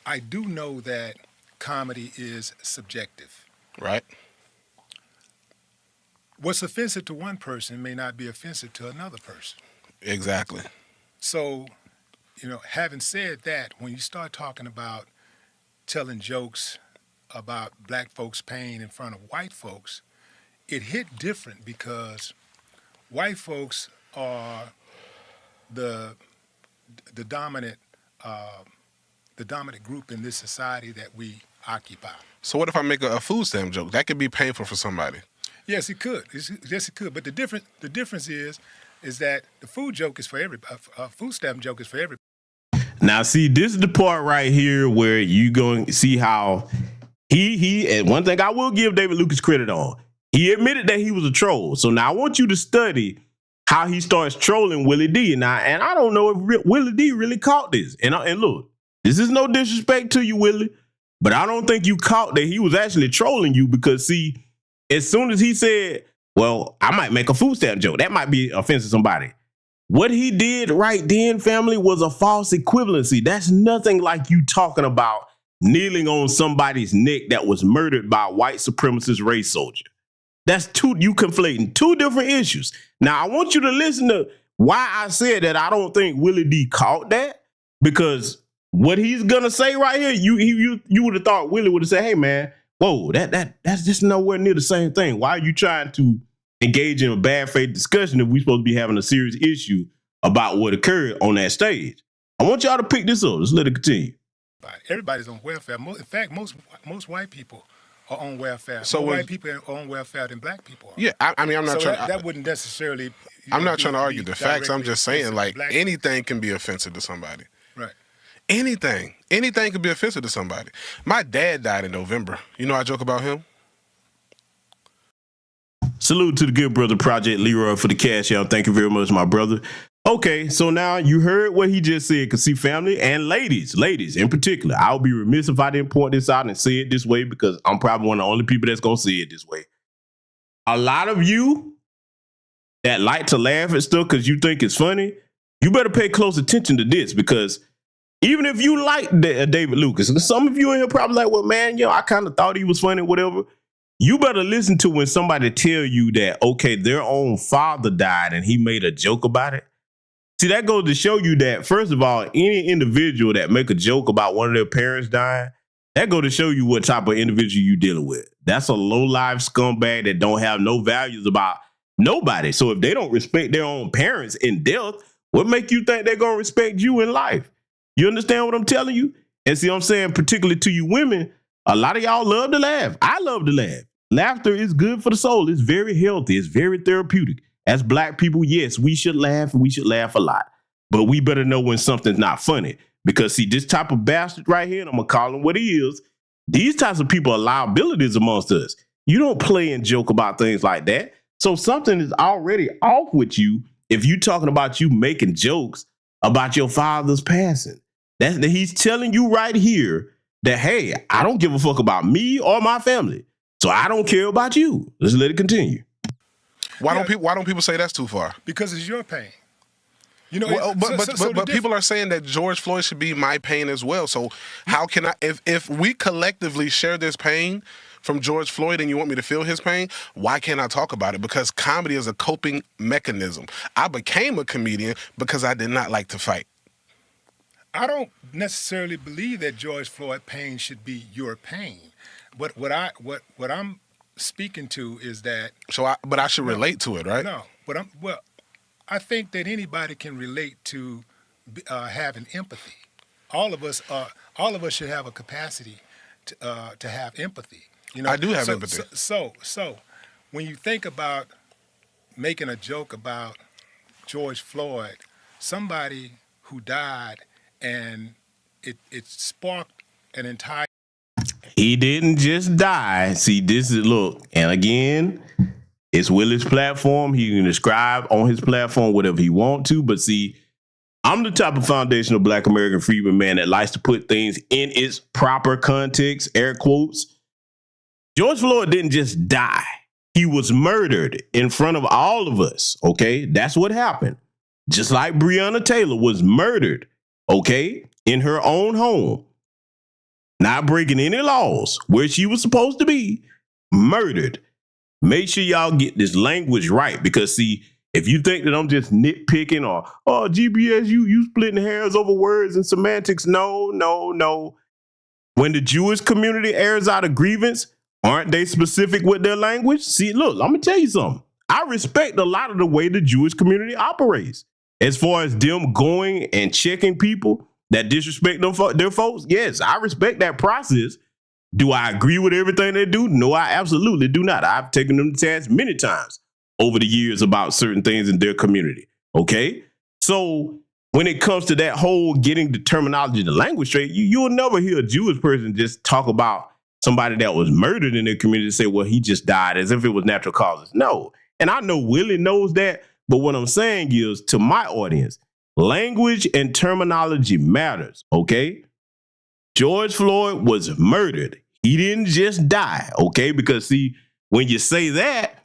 I do know that comedy is subjective.
Right.
What's offensive to one person may not be offensive to another person.
Exactly.
So, having said that, when you start talking about telling jokes about black folks' pain in front of white folks, it hit different because white folks are the dominant group in this society that we occupy.
So what if I make a food stamp joke? That could be painful for somebody.
Yes, it could. Yes, it could. But the difference is that the food joke is for everybody. Food stamp joke is for everybody.
Now, see, this is the part right here where you going to see how he and one thing I will give David Lucas credit on, he admitted that he was a troll. So now I want you to study how he starts trolling Willie D. And I don't know if Willie D really caught this. And look, this is no disrespect to you, Willie, but I don't think you caught that he was actually trolling you because, see, as soon as he said, well, I might make a food stamp joke, that might be offensive to somebody. What he did right then, family, was a false equivalency. That's nothing like you talking about kneeling on somebody's neck that was murdered by a white supremacist race soldier. That's you conflating two different issues. Now, I want you to listen to why I said that I don't think Willie D caught that, because what he's gonna say right here, you would have thought Willie would have said, hey man, whoa, that's just nowhere near the same thing. Why are you trying to engage in a bad faith discussion if we're supposed to be having a serious issue about what occurred on that stage? I want y'all to pick this up. Let's let it continue.
Everybody's on welfare. In fact, most white people are on welfare.
So
more white people are on welfare than black people are.
Yeah, I mean, I'm not trying.
That wouldn't necessarily.
I'm not trying to argue the facts. I'm just saying, like,
black
anything can be offensive to somebody.
Right.
Anything can be offensive to somebody. My dad died in November. You know, I joke about him.
Salute to the Good Brother Project, Leroy, for the cash out. Thank you very much, my brother. Okay, so now you heard what he just said. Because see, family and ladies in particular, I would be remiss if I didn't point this out and say it this way, because I'm probably one of the only people that's going to say it this way. A lot of you that like to laugh at stuff because you think it's funny, you better pay close attention to this, because even if you like David Lucas, and some of you in here probably like, well, man, I kind of thought he was funny, whatever. You better listen to when somebody tell you that, okay, their own father died and he made a joke about it. See, that goes to show you that, first of all, any individual that make a joke about one of their parents dying, that goes to show you what type of individual you dealing with. That's a low-life scumbag that don't have no values about nobody. So if they don't respect their own parents in death, what make you think they're going to respect you in life? You understand what I'm telling you? And see what I'm saying, particularly to you women, a lot of y'all love to laugh. I love to laugh. Laughter is good for the soul. It's very healthy. It's very therapeutic. As black people, yes, we should laugh, and we should laugh a lot. But we better know when something's not funny. Because, see, this type of bastard right here, and I'm going to call him what he is, these types of people are liabilities amongst us. You don't play and joke about things like that. So something is already off with you if you talking about you making jokes about your father's passing. He's telling you right here that, hey, I don't give a fuck about me or my family. So I don't care about you. Let's let it continue.
Why don't people say that's too far?
Because it's your pain.
But people are saying that George Floyd should be my pain as well. So how can I, if we collectively share this pain from George Floyd and you want me to feel his pain, why can't I talk about it? Because comedy is a coping mechanism. I became a comedian because I did not like to fight.
I don't necessarily believe that George Floyd pain should be your pain. But what I'm speaking to is that.
But I should relate to it, right?
No, but I think that anybody can relate to having empathy. All of us should have a capacity to have empathy.
I do have empathy.
So when you think about making a joke about George Floyd, somebody who died, and it sparked an entire.
He didn't just die. See, this is, look, and again, it's Willie's platform. He can describe on his platform whatever he want to. But see, I'm the type of foundational Black American freedman man that likes to put things in its proper context, air quotes. George Floyd didn't just die. He was murdered in front of all of us, okay? That's what happened. Just like Breonna Taylor was murdered, okay, in her own home. not breaking any laws, where she was supposed to be, murdered. Make sure y'all get this language right, because see, if you think that I'm just nitpicking or, oh, GBS, you splitting hairs over words and semantics, no. When the Jewish community airs out a grievance, aren't they specific with their language? See, look, I'm gonna tell you something. I respect a lot of the way the Jewish community operates. As far as them going and checking people that disrespect their folks, yes, I respect that process. Do I agree with everything they do? No, I absolutely do not. I've taken them to task many times over the years about certain things in their community. Okay? So when it comes to that whole getting the terminology and the language straight, you'll never hear a Jewish person just talk about somebody that was murdered in their community and say, well, he just died, as if it was natural causes. No. And I know Willie knows that, but what I'm saying is, to my audience, language and terminology matters, okay? George Floyd was murdered. He didn't just die, okay? Because see, when you say that,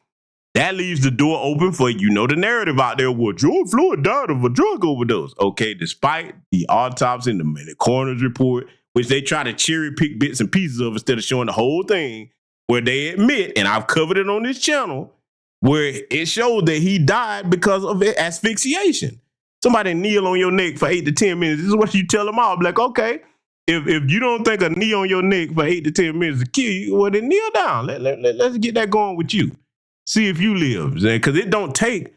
that leaves the door open for, the narrative out there, well, George Floyd died of a drug overdose. Okay, despite the autopsy and the coroner's report, which they try to cherry pick bits and pieces of instead of showing the whole thing, where they admit, and I've covered it on this channel, where it showed that he died because of asphyxiation. Somebody kneel on your neck for 8 to 10 minutes. This is what you tell them all. Like, okay, if you don't think a knee on your neck for 8 to 10 minutes to kill you, well, then kneel down. Let's get that going with you. See if you live, because it don't take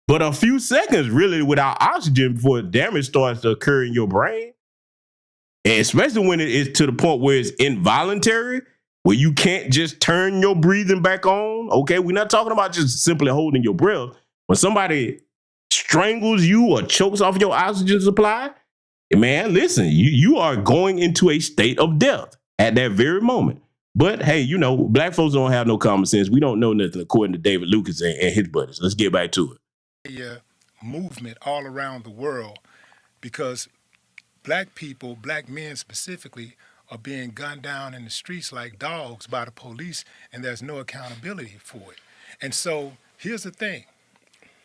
but a few seconds really without oxygen before damage starts to occur in your brain. And especially when it is to the point where it's involuntary, where you can't just turn your breathing back on. Okay, we're not talking about just simply holding your breath. When somebody strangles you or chokes off your oxygen supply, man, listen, you are going into a state of death at that very moment. But hey, black folks don't have no common sense. We don't know nothing, according to David Lucas and his buddies. Let's get back to it.
A movement all around the world, because black people, black men specifically, are being gunned down in the streets like dogs by the police, and there's no accountability for it. And so here's the thing.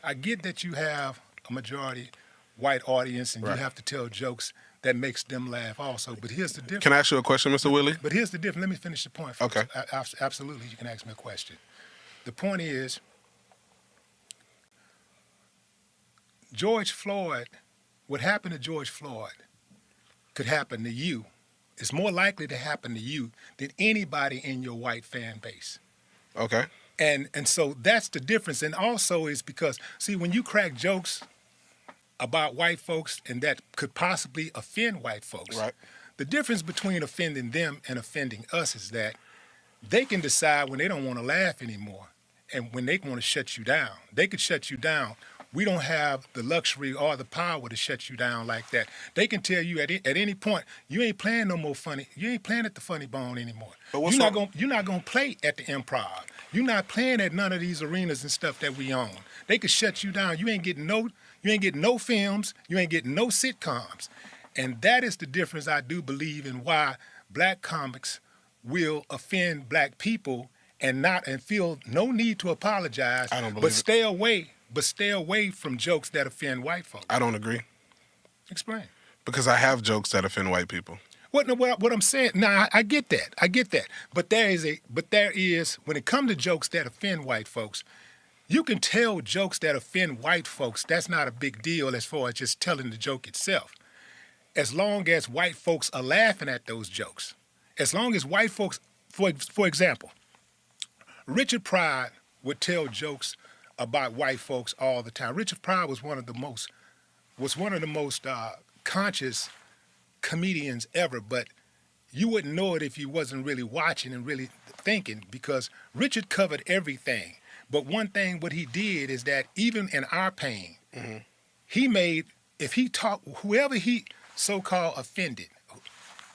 I get that you have a majority white audience and you have to tell jokes that makes them laugh also. But here's the difference.
Can I ask you a question, Mr. Willie?
But here's the difference. Let me finish the point first.
Okay.
Absolutely, you can ask me a question. The point is, George Floyd, what happened to George Floyd could happen to you. It's more likely to happen to you than anybody in your white fan base.
Okay.
And so that's the difference. And also is because, see, when you crack jokes about white folks and that could possibly offend white folks,
right,
the difference between offending them and offending us is that they can decide when they don't want to laugh anymore and when they want to shut you down. They could shut you down. We don't have the luxury or the power to shut you down like that. They can tell you at any point, you ain't playing no more funny. You ain't playing at the Funny Bone anymore. You're not gonna play at the Improv. You're not playing at none of these arenas and stuff that we own. They could shut you down. You ain't getting no films. You ain't getting no sitcoms. And that is the difference, I do believe, in why black comics will offend black people and feel no need to apologize.
I don't believe
but stay away. But stay away from jokes that offend white folks.
I don't agree.
Explain.
Because I have jokes that offend white people.
What I'm saying? Now I get that. But there is when it comes to jokes that offend white folks, you can tell jokes that offend white folks. That's not a big deal as far as just telling the joke itself. As long as white folks are laughing at those jokes. As long as white folks, for example, Richard Pryor would tell jokes about white folks all the time. Richard Pryor was one of the most conscious comedians ever, but you wouldn't know it if you wasn't really watching and really thinking, because Richard covered everything. But one thing what he did is that even in our pain, he made, if he talked, whoever he so-called offended,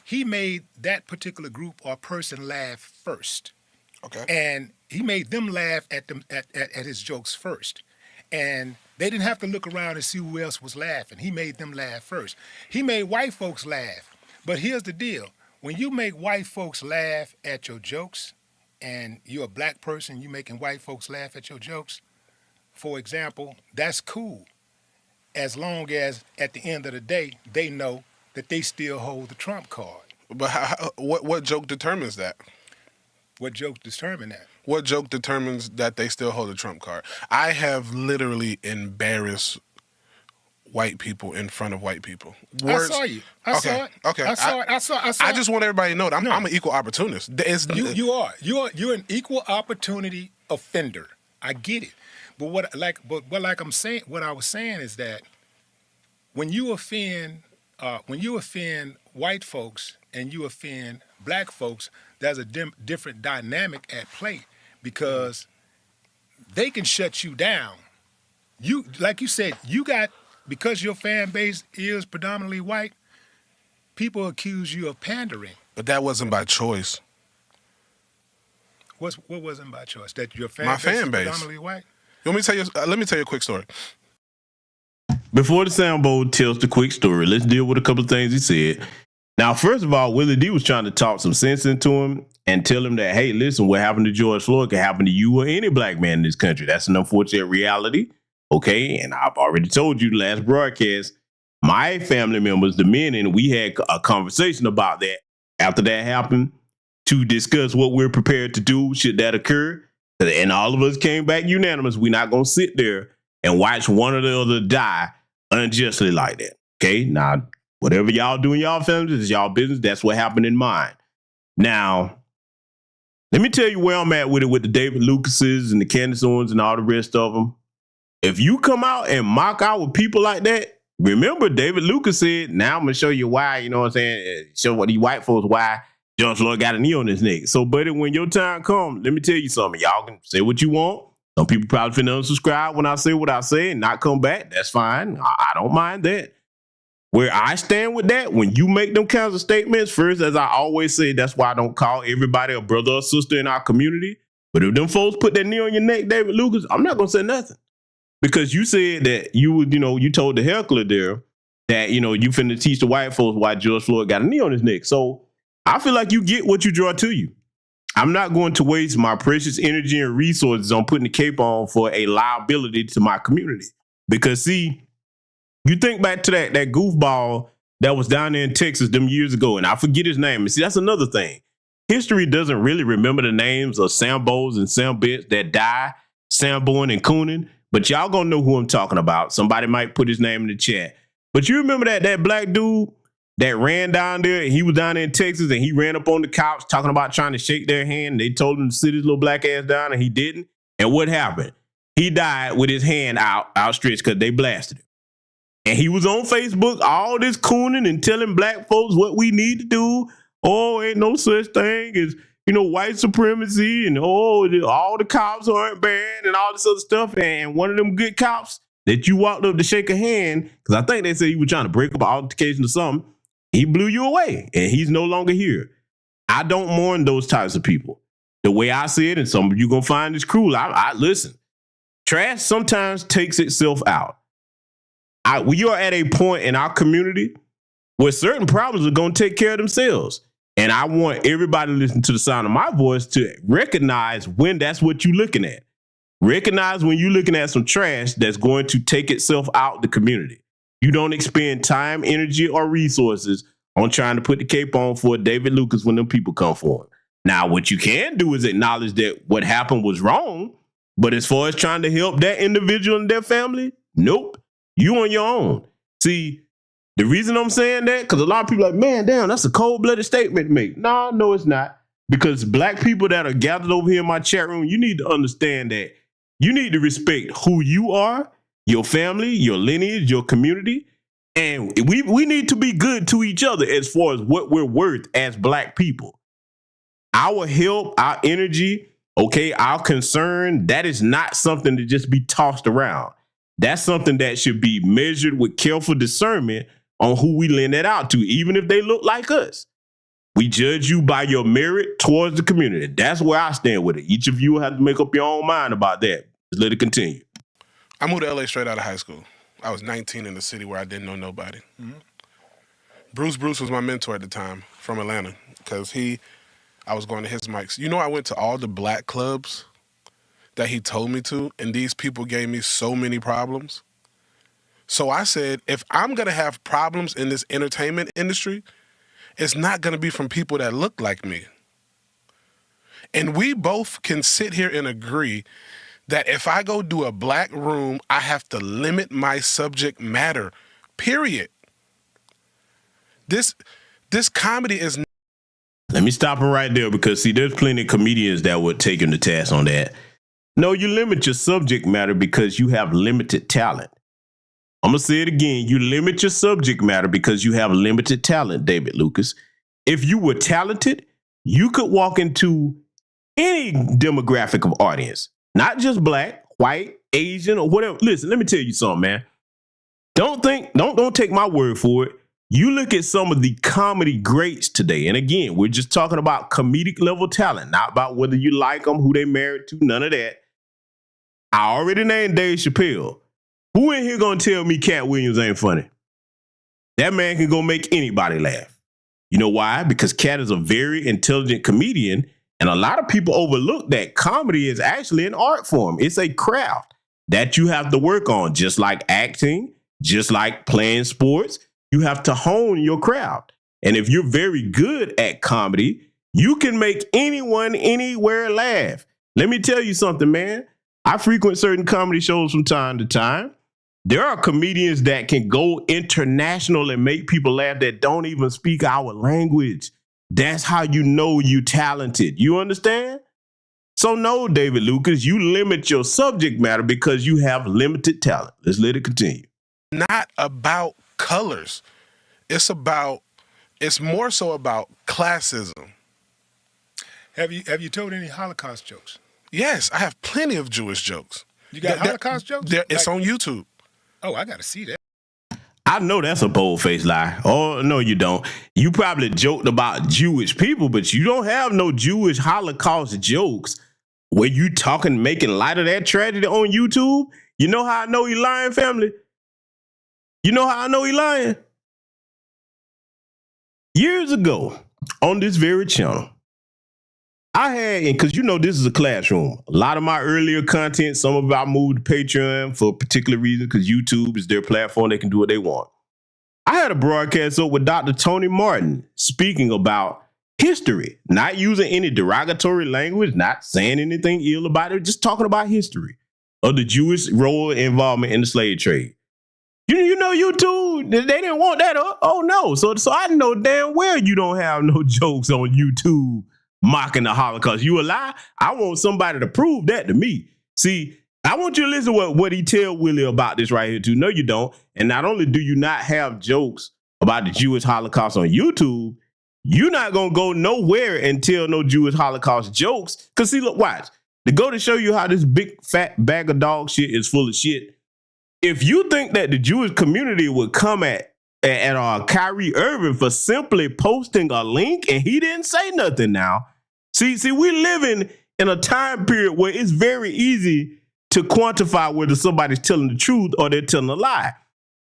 he made that particular group or person laugh first.
Okay.
And he made them laugh at his jokes first. And they didn't have to look around and see who else was laughing. He made them laugh first. He made white folks laugh. But here's the deal. When you make white folks laugh at your jokes, and you're a black person, you making white folks laugh at your jokes, for example, that's cool. As long as at the end of the day, they know that they still hold the trump card.
But what joke determines that?
What joke determine that?
What joke determines that they still hold a trump card? I have literally embarrassed white people in front of white people.
Words. I saw you. I saw it.
Okay.
I saw it. I saw it.
I just want everybody to know that I'm an equal opportunist.
You are. You're an equal opportunity offender. I get it. But what I'm saying, what I was saying is that when you offend white folks and you offend black folks, there's a different dynamic at play because they can shut you down. You, like you said, because your fan base is predominantly white, people accuse you of pandering.
But that wasn't by choice.
What wasn't by choice? That your fan base is predominantly white?
Let me tell you a quick story.
Before the Sambo tells the quick story, let's deal with a couple of things he said. Now, first of all, Willie D was trying to talk some sense into him and tell him that, hey, listen, what happened to George Floyd can happen to you or any black man in this country. That's an unfortunate reality. Okay. And I've already told you the last broadcast, my family members, the men, and we had a conversation about that after that happened to discuss what we're prepared to do should that occur. And all of us came back unanimous. We're not going to sit there and watch one or the other die unjustly like that. Okay. Now, whatever y'all do in y'all families is y'all business. That's what happened in mine. Now, let me tell you where I'm at with it with the David Lucases and the Candace Owens and all the rest of them. If you come out and mock out with people like that, remember David Lucas said, now I'm going to show you why, you know what I'm saying? Show what these white folks why George Floyd got a knee on his neck. So, buddy, when your time comes, let me tell you something. Y'all can say what you want. Some people probably finna unsubscribe when I say what I say and not come back. That's fine. I don't mind that. Where I stand with that, when you make them kinds of statements, first, as I always say, that's why I don't call everybody a brother or sister in our community. But if them folks put that knee on your neck, David Lucas, I'm not going to say nothing. Because you said that you told the heckler there that, you finna teach the white folks why George Floyd got a knee on his neck. So I feel like you get what you draw to you. I'm not going to waste my precious energy and resources on putting the cape on for a liability to my community. Because, see, you think back to that goofball that was down there in Texas them years ago, and I forget his name. And see, that's another thing. History doesn't really remember the names of Sambos and Sambits that die, Samboing and Cooning, but y'all gonna know who I'm talking about. Somebody might put his name in the chat. But you remember that black dude that ran down there, and he was down there in Texas, and he ran up on the cops talking about trying to shake their hand. They told him to sit his little black ass down, and he didn't. And what happened? He died with his hand outstretched because they blasted him. And he was on Facebook, all this cooning and telling black folks what we need to do. Oh, ain't no such thing as, white supremacy, and all the cops aren't bad and all this other stuff. And one of them good cops that you walked up to shake a hand, because I think they said you were trying to break up an altercation or something, he blew you away, and he's no longer here. I don't mourn those types of people. The way I see it, and some of you going to find this cruel, I listen. Trash sometimes takes itself out. We are at a point in our community where certain problems are going to take care of themselves. And I want everybody to listen to the sound of my voice to recognize when that's what you're looking at. Recognize when you're looking at some trash that's going to take itself out the community. You don't expend time, energy, or resources on trying to put the cape on for David Lucas when them people come for him. Now, what you can do is acknowledge that what happened was wrong. But as far as trying to help that individual and their family, nope. You on your own. See, the reason I'm saying that, because a lot of people are like, man, damn, that's a cold-blooded statement to make. No, it's not. Because black people that are gathered over here in my chat room, you need to understand that you need to respect who you are, your family, your lineage, your community. And we need to be good to each other as far as what we're worth as black people. Our help, our energy, okay, our concern, that is not something to just be tossed around. That's something that should be measured with careful discernment on who we lend that out to, even if they look like us. We judge you by your merit towards the community. That's where I stand with it. Each of you have to make up your own mind about that. Just let it continue.
I moved to LA straight out of high school. I was 19 in a city where I didn't know nobody. Mm-hmm. Bruce was my mentor at the time from Atlanta because I was going to his mics. I went to all the black clubs that he told me to, and these people gave me so many problems. So I said, if I'm going to have problems in this entertainment industry, it's not going to be from people that look like me. And we both can sit here and agree that if I go do a black room, I have to limit my subject matter, period. This comedy is...
Let me stop him right there because, see, there's plenty of comedians that would take him to task on that. No, you limit your subject matter because you have limited talent. I'm going to say it again. You limit your subject matter because you have limited talent, David Lucas. If you were talented, you could walk into any demographic of audience, not just black, white, Asian, or whatever. Listen, let me tell you something, man. Don't take my word for it. You look at some of the comedy greats today, and again, we're just talking about comedic level talent, not about whether you like them, who they married to, none of that. I already named Dave Chappelle. Who in here gonna tell me Cat Williams ain't funny? That man can go make anybody laugh. You know why? Because Cat is a very intelligent comedian, and a lot of people overlook that comedy is actually an art form. It's a craft that you have to work on, just like acting, just like playing sports. You have to hone your craft. And if you're very good at comedy, you can make anyone anywhere laugh. Let me tell you something, man. I frequent certain comedy shows from time to time. There are comedians that can go international and make people laugh that don't even speak our language. That's how you know you talented. You understand? So no, David Lucas, you limit your subject matter because you have limited talent. Let's let it continue.
Not about colors. It's more so about classism.
Have you told any Holocaust jokes?
Yes, I have plenty of Jewish jokes.
You got Holocaust jokes?
It's on YouTube.
Oh, I got to see that.
I know that's a bold-faced lie. Oh, no, you don't. You probably joked about Jewish people, but you don't have no Jewish Holocaust jokes where you talking, making light of that tragedy on YouTube. You know how I know he lying, family? You know how I know he lying? Years ago, on this very channel, I had, because you know this is a classroom, a lot of my earlier content, some of it I moved to Patreon for a particular reason because YouTube is their platform. They can do what they want. I had a broadcast up with Dr. Tony Martin speaking about history, not using any derogatory language, not saying anything ill about it, just talking about history of the Jewish role and involvement in the slave trade. You know YouTube, they didn't want that up. Oh, no. So I know damn well you don't have no jokes on YouTube mocking the Holocaust. You a lie? I want somebody to prove that to me. See, I want you to listen to what he tell Willie about this right here too. No, you don't. And not only do you not have jokes about the Jewish Holocaust on YouTube, you're not going to go nowhere and tell no Jewish Holocaust jokes. Because see, look, watch. To go to show you how this big fat bag of dog shit is full of shit. If you think that the Jewish community would come at Kyrie Irving for simply posting a link and he didn't say nothing now. See, we living in a time period where it's very easy to quantify whether somebody's telling the truth or they're telling a lie.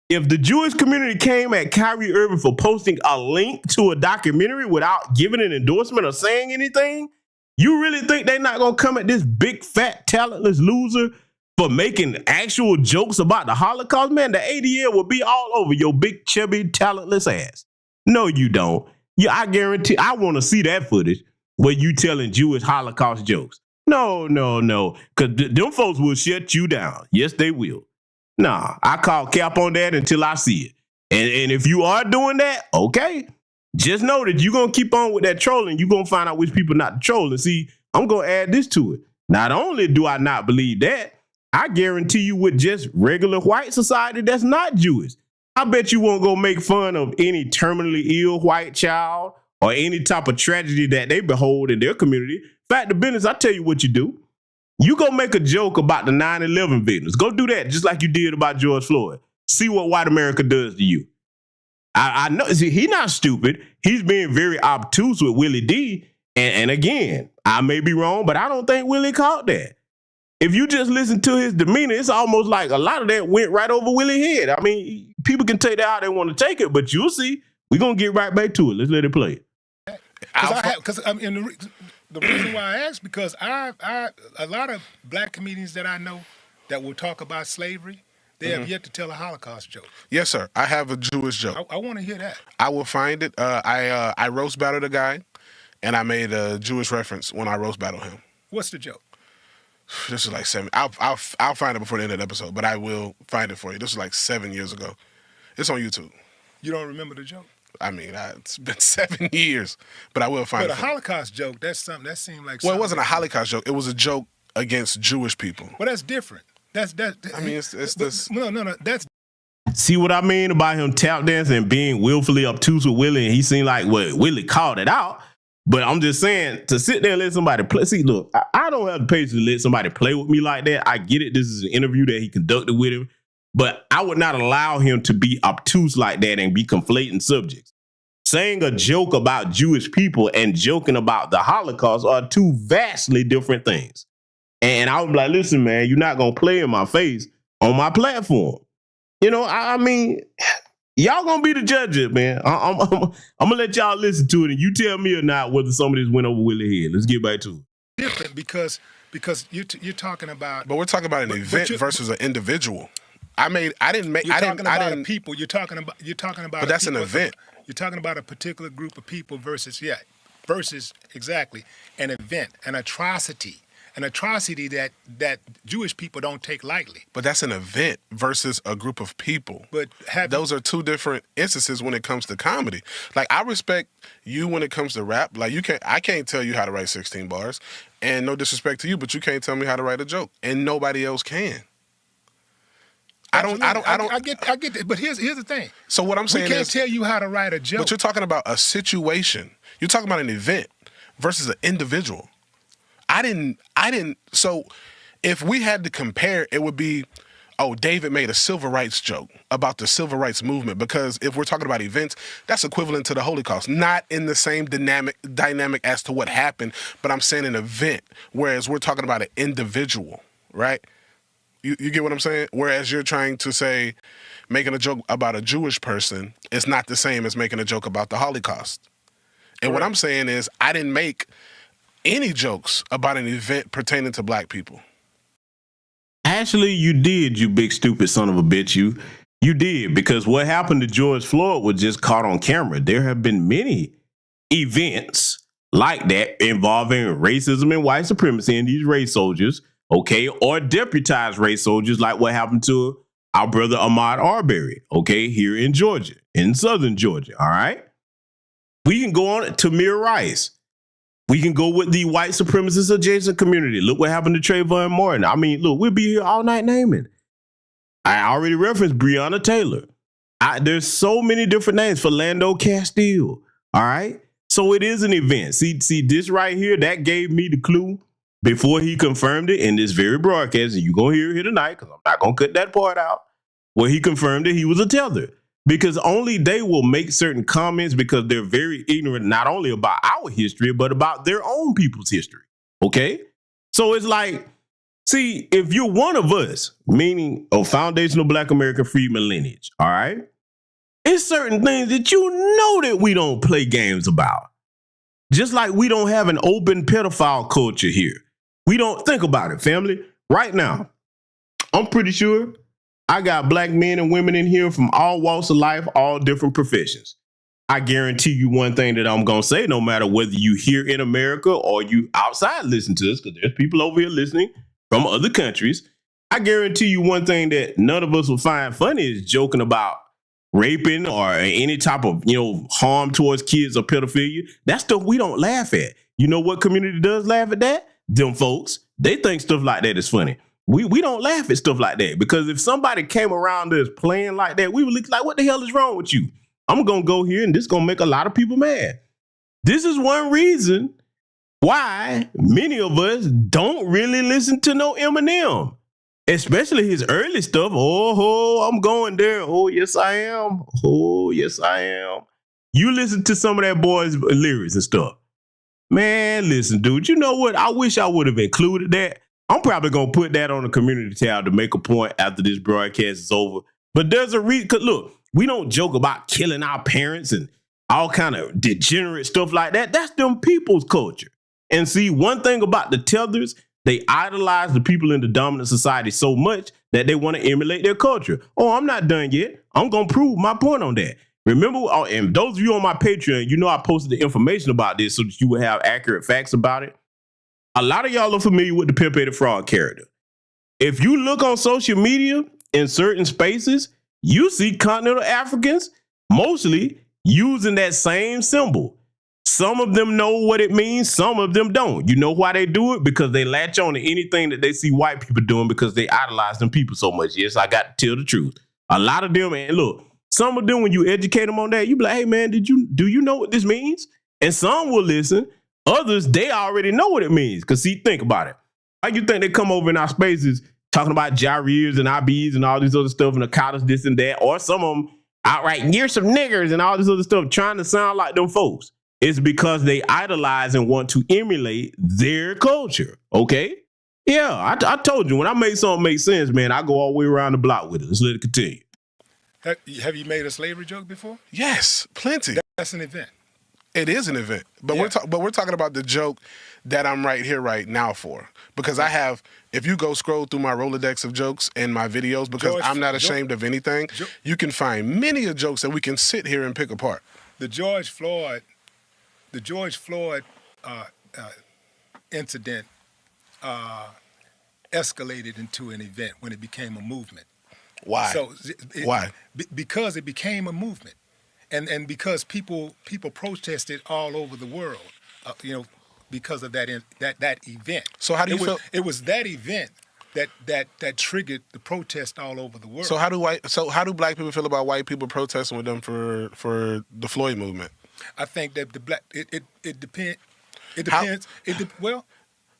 If the Jewish community came at Kyrie Irving for posting a link to a documentary without giving an endorsement or saying anything, you really think they're not going to come at this big, fat, talentless loser for making actual jokes about the Holocaust? Man, the ADL will be all over your big, chubby, talentless ass. No, you don't. Yeah, I guarantee I want to see that footage where you telling Jewish Holocaust jokes. No. Because them folks will shut you down. Yes, they will. Nah, I call cap on that until I see it. And if you are doing that, okay, just know that you're going to keep on with that trolling. You're going to find out which people not to troll. And see, I'm going to add this to it. Not only do I not believe that, I guarantee you with just regular white society that's not Jewish, I bet you won't go make fun of any terminally ill white child or any type of tragedy that they behold in their community. Fact of business, I tell you what you do. You go make a joke about the 9/11 victims. Go do that just like you did about George Floyd. See what white America does to you. I know, see, he's not stupid. He's being very obtuse with Willie D. And again, I may be wrong, but I don't think Willie caught that. If you just listen to his demeanor, it's almost like a lot of that went right over Willie's head. I mean, people can take that how they want to take it, but you'll see. We're going to get right back to it. Let's let it play.
The reason why I asked, because a lot of black comedians that I know that will talk about slavery, They have yet to tell a Holocaust joke.
Yes, sir. I have a Jewish joke.
I want to hear that.
I will find it. I roast battled a guy, and I made a Jewish reference when I roast battled him.
What's the joke?
This is like 7. I'll find it before the end of the episode, but I will find it for you. This was like 7 years ago. It's on YouTube.
You don't remember the joke?
I mean, it's been 7 years, but I will find it.
But a Holocaust joke, that's something that seemed like.
Well, it wasn't a Holocaust joke. It was a joke against Jewish people.
Well, that's different. That's.
I mean, it's this.
No. That's.
See what I mean about him tap dancing and being willfully obtuse with Willie, and he seemed like Willie called it out. But I'm just saying, to sit there and let somebody play. See, look, I don't have the patience to let somebody play with me like that. I get it. This is an interview that he conducted with him. But I would not allow him to be obtuse like that and be conflating subjects. Saying a joke about Jewish people and joking about the Holocaust are two vastly different things. And I was like, listen, man, you're not going to play in my face on my platform. You know, I mean, y'all going to be the judges, man. I'm going to let y'all listen to it, and you tell me or not whether some of this went over Willie's head. Let's get back to it.
Different because you're talking about.
But we're talking about an event versus an individual. I didn't make.
You're
I
talking
didn't.
about
I didn't.
people. You're talking about.
But that's an event.
You're talking about a particular group of people versus exactly an event, an atrocity that Jewish people don't take lightly.
But that's an event versus a group of people.
But
those are two different instances when it comes to comedy. Like, I respect you when it comes to rap. Like, I can't tell you how to write 16 bars, and no disrespect to you, but you can't tell me how to write a joke, and nobody else can. I
get that. But here's the thing.
So what I'm saying is,
we can't tell you how to write a joke.
But you're talking about a situation. You're talking about an event versus an individual. I didn't. So if we had to compare, it would be, David made a civil rights joke about the civil rights movement, because if we're talking about events, that's equivalent to the Holocaust. Not in the same dynamic as to what happened, but I'm saying an event, whereas we're talking about an individual, right? You get what I'm saying? Whereas you're trying to say making a joke about a Jewish person is not the same as making a joke about the Holocaust. And what I'm saying is, I didn't make any jokes about an event pertaining to black people.
Actually, you did, you big stupid son of a bitch. You did, because what happened to George Floyd was just caught on camera. There have been many events like that involving racism and white supremacy and these race soldiers, okay, or deputized race soldiers, like what happened to our brother Ahmaud Arbery, okay, here in Georgia, in southern Georgia, all right? We can go on to Tamir Rice. We can go with the white supremacist adjacent community. Look what happened to Trayvon Martin. I mean, look, we'll be here all night naming. I already referenced Breonna Taylor. There's so many different names. Philando Castile, all right? So it is an event. See this right here, that gave me the clue before he confirmed it in this very broadcast, and you're going to hear it here tonight, because I'm not going to cut that part out, where he confirmed that he was a tether. Because only they will make certain comments, because they're very ignorant, not only about our history, but about their own people's history, okay? So it's like, see, if you're one of us, meaning a foundational Black American freedman lineage, all right? It's certain things that you know that we don't play games about. Just like we don't have an open pedophile culture here. We don't think about it, family. Right now, I'm pretty sure I got black men and women in here from all walks of life, all different professions. I guarantee you one thing that I'm going to say, no matter whether you here in America or you outside listen to us, because there's people over here listening from other countries. I guarantee you one thing that none of us will find funny is joking about raping or any type of, harm towards kids or pedophilia. That's stuff we don't laugh at. You know what community does laugh at that? Them folks. They think stuff like that is funny. We don't laugh at stuff like that, because if somebody came around us playing like that, we would look like, what the hell is wrong with you? I'm going to go here, and this is going to make a lot of people mad. This is one reason why many of us don't really listen to no Eminem, especially his early stuff. Oh, I'm going there. Oh, yes, I am. Oh, yes, I am. You listen to some of that boy's lyrics and stuff. Man, listen, dude, you know what? I wish I would have included that. I'm probably going to put that on the community tab to make a point after this broadcast is over. But there's a reason. Look, we don't joke about killing our parents and all kind of degenerate stuff like that. That's them people's culture. And see, one thing about the tethers, they idolize the people in the dominant society so much that they want to emulate their culture. Oh, I'm not done yet. I'm going to prove my point on that. Remember, and those of you on my Patreon, you know I posted the information about this so that you would have accurate facts about it. A lot of y'all are familiar with the Pimp A the Fraud character. If you look on social media in certain spaces, you see continental Africans mostly using that same symbol. Some of them know what it means. Some of them don't. You know why they do it? Because they latch on to anything that they see white people doing because they idolize them people so much. Yes, I got to tell the truth. A lot of them, and look, some of them, when you educate them on that, you be like, hey, man, do you know what this means? And some will listen. Others, they already know what it means. Because see, think about it. Why you think they come over in our spaces talking about gyreers and IBs and all this other stuff and the college, this and that, or some of them outright, you're some niggers and all this other stuff, trying to sound like them folks? It's because they idolize and want to emulate their culture. Okay? Yeah, I told you, when I make something make sense, man, I go all the way around the block with it. Let's let it continue.
Have you made a slavery joke before?
Yes, plenty.
That's an event.
It is an event, but
Yeah.
we're talking about the joke that I'm right here right now for, because I have. If you go scroll through my Rolodex of jokes and my videos, because I'm not ashamed of anything, you can find many of jokes that we can sit here and pick apart.
The George Floyd incident escalated into an event when it became a movement.
Why?
So
Why?
Because it became a movement, and because people protested all over the world, because of that event.
So how do you feel?
It was that event that triggered the protest all over the world.
So how do black people feel about white people protesting with them for the Floyd movement?
I think that it depends. It depends.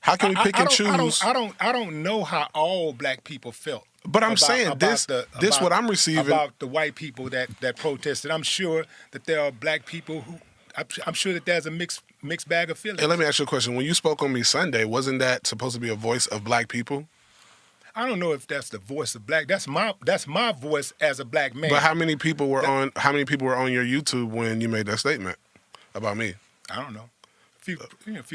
How can we pick and choose?
I don't know how all black people felt.
But I'm saying this what I'm receiving
about the white people that protested. I'm sure that there are black people who. I'm sure that there's a mixed bag of feelings.
And let me ask you a question. When you spoke on me Sunday, wasn't that supposed to be a voice of black people?
I don't know if that's the voice of black. That's my voice as a black man.
But how many people were on your YouTube when you made that statement about me?
I don't know.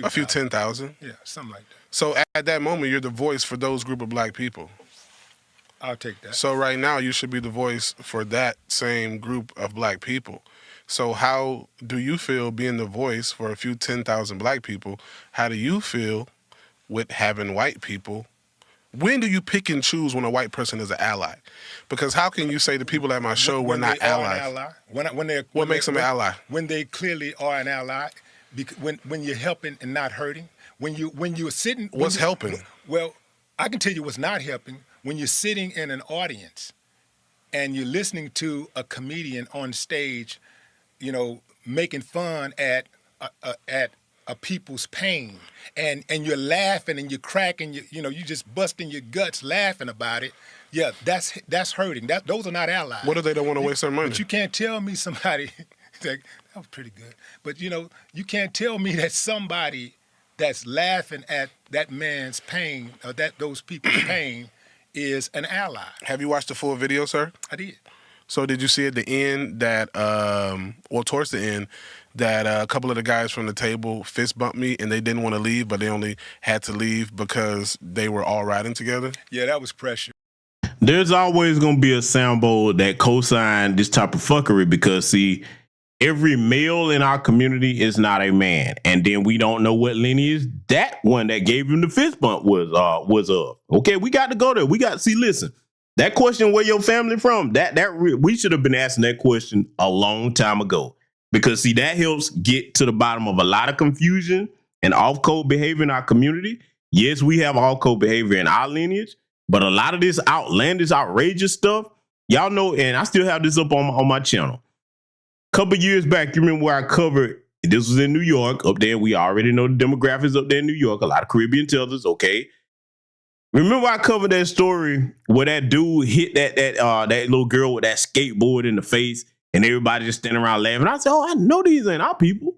A few 10,000.
Yeah, something like that.
So at that moment, you're the voice for those group of black people.
I'll take that.
So right now, you should be the voice for that same group of black people. So how do you feel being the voice for a few 10,000 black people? How do you feel with having white people? When do you pick and choose when a white person is an ally? Because how can you say the people at my show were not allies?
What
makes them an ally?
When they clearly are an ally, when you're helping and not hurting, when you're sitting.
What's helping?
Well, I can tell you what's not helping. When you're sitting in an audience and you're listening to a comedian on stage, making fun at a people's pain, and you're laughing and you're cracking, you just busting your guts laughing about it. Yeah, that's hurting. Those are not allies.
What if they don't want to waste their money?
But you can't tell me somebody that was pretty good. But you can't tell me that somebody that's laughing at that man's pain or those people's pain is an ally.
Have you watched the full video, sir?
I did.
So did you see at the end that, towards the end, that a couple of the guys from the table fist bumped me and they didn't want to leave, but they only had to leave because they were all riding together?
Yeah, that was pressure.
There's always going to be a sambo that co-sign this type of fuckery because, see, every male in our community is not a man. And then we don't know what lineage that one that gave him the fist bump was of. Okay, we got to go there. Listen. That question, where your family from, we should have been asking that question a long time ago. Because, see, that helps get to the bottom of a lot of confusion and off-code behavior in our community. Yes, we have off-code behavior in our lineage, but a lot of this outlandish, outrageous stuff, y'all know, and I still have this up on my channel. A couple years back, you remember where I covered, this was in New York, up there, we already know the demographics up there in New York, a lot of Caribbean tellers, okay. Remember I covered that story where that dude hit that little girl with that skateboard in the face and everybody just standing around laughing. I said, oh, I know these ain't our people.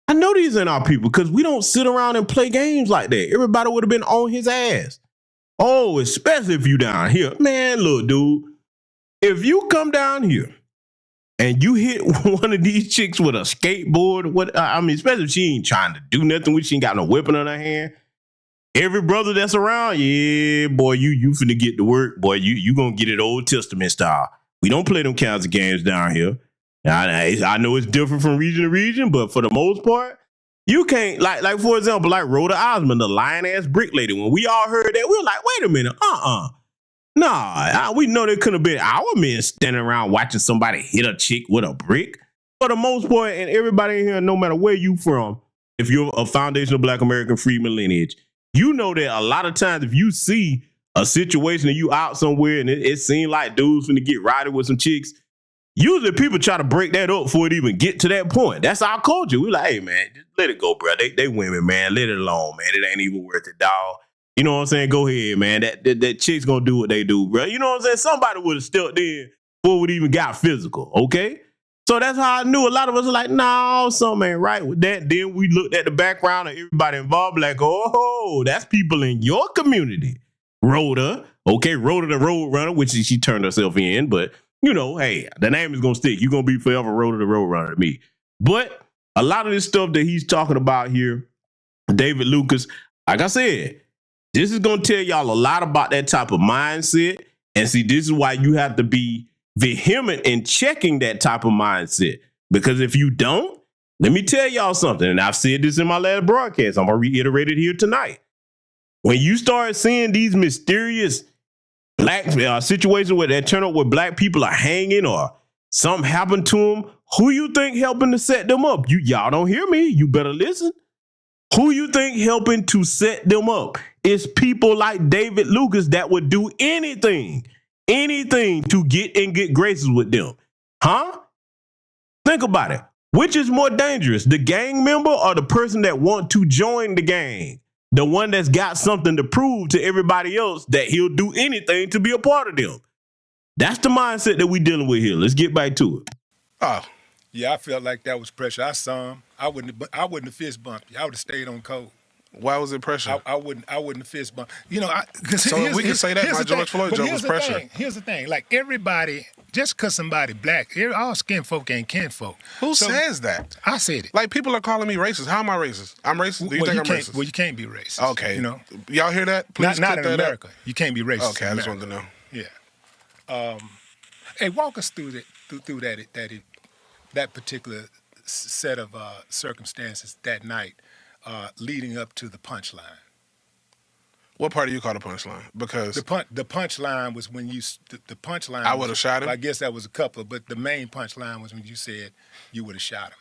Because we don't sit around and play games like that. Everybody would have been on his ass. Oh, especially if you down here. Man, look, dude, if you come down here and you hit one of these chicks with a skateboard, especially if she ain't trying to do nothing with, she ain't got no weapon in her hand, Every brother that's around, yeah, boy, you finna get to work, boy. You gonna get it Old Testament style. We don't play them kinds of games down here. Now, I know it's different from region to region, but for the most part, you can't like for example, like Rhoda Osmond, the lion ass brick lady. When we all heard that, we were like, wait a minute, nah, we know there couldn't have been our men standing around watching somebody hit a chick with a brick. For the most part, and everybody in here, no matter where you from, if you're a foundational Black American freedman lineage, you know that a lot of times if you see a situation and you out somewhere and it seems like dudes finna get riding with some chicks, usually people try to break that up before it even get to that point. That's our culture. We like, hey man, just let it go, bro. They women, man. Let it alone, man. It ain't even worth it, dog. You know what I'm saying? Go ahead, man. That chick's gonna do what they do, bro. You know what I'm saying? Somebody would have stepped in before it even got physical, okay? So that's how I knew a lot of us are like, no, something ain't right with that. Then we looked at the background of everybody involved, like, oh, that's people in your community. Rhoda, okay, Rhoda the Road Runner, which she turned herself in, but you know, hey, the name is gonna stick. You're gonna be forever Rhoda the Road Runner to me. But a lot of this stuff that he's talking about here, David Lucas, like I said, this is gonna tell y'all a lot about that type of mindset. And see, this is why you have to be vehement in checking that type of mindset. Because if you don't, let me tell y'all something, and I've said this in my last broadcast, I'm gonna reiterate it here tonight. When you start seeing these mysterious Black situations where they turn up where Black people are hanging or something happened to them, who you think helping to set them up? Y'all don't hear me. You better listen. Who you think helping to set them up? It's people like David Lucas that would do anything to get graces with them. Huh? Think about it. Which is more dangerous, the gang member or the person that want to join the gang? The one that's got something to prove to everybody else that he'll do anything to be a part of them. That's the mindset that we dealing with here. Let's get back to it.
Oh, yeah, I felt like that was pressure. I saw him. I wouldn't have fist bumped you. I would have stayed on code.
Why was it pressure?
I wouldn't have fist bumped. You know,
so we can say that my George Floyd joke was pressure.
Here's the thing. Like everybody, just because somebody Black, all skin folk ain't kin folk.
Who says that?
I said it.
Like people are calling me racist. How am I racist? I'm racist. Do you think I'm racist?
Well, you can't be racist.
Okay.
You know,
y'all hear that? Please
not in America.
Up.
You can't be racist.
Okay, I just wanted to know.
Yeah. Hey, walk us through that particular set of circumstances that night leading up to the punchline.
What part do you call the punchline? Because
the punchline was when you the punchline.
I would have shot him.
I guess that was a couple, but the main punchline was when you said you would have shot him.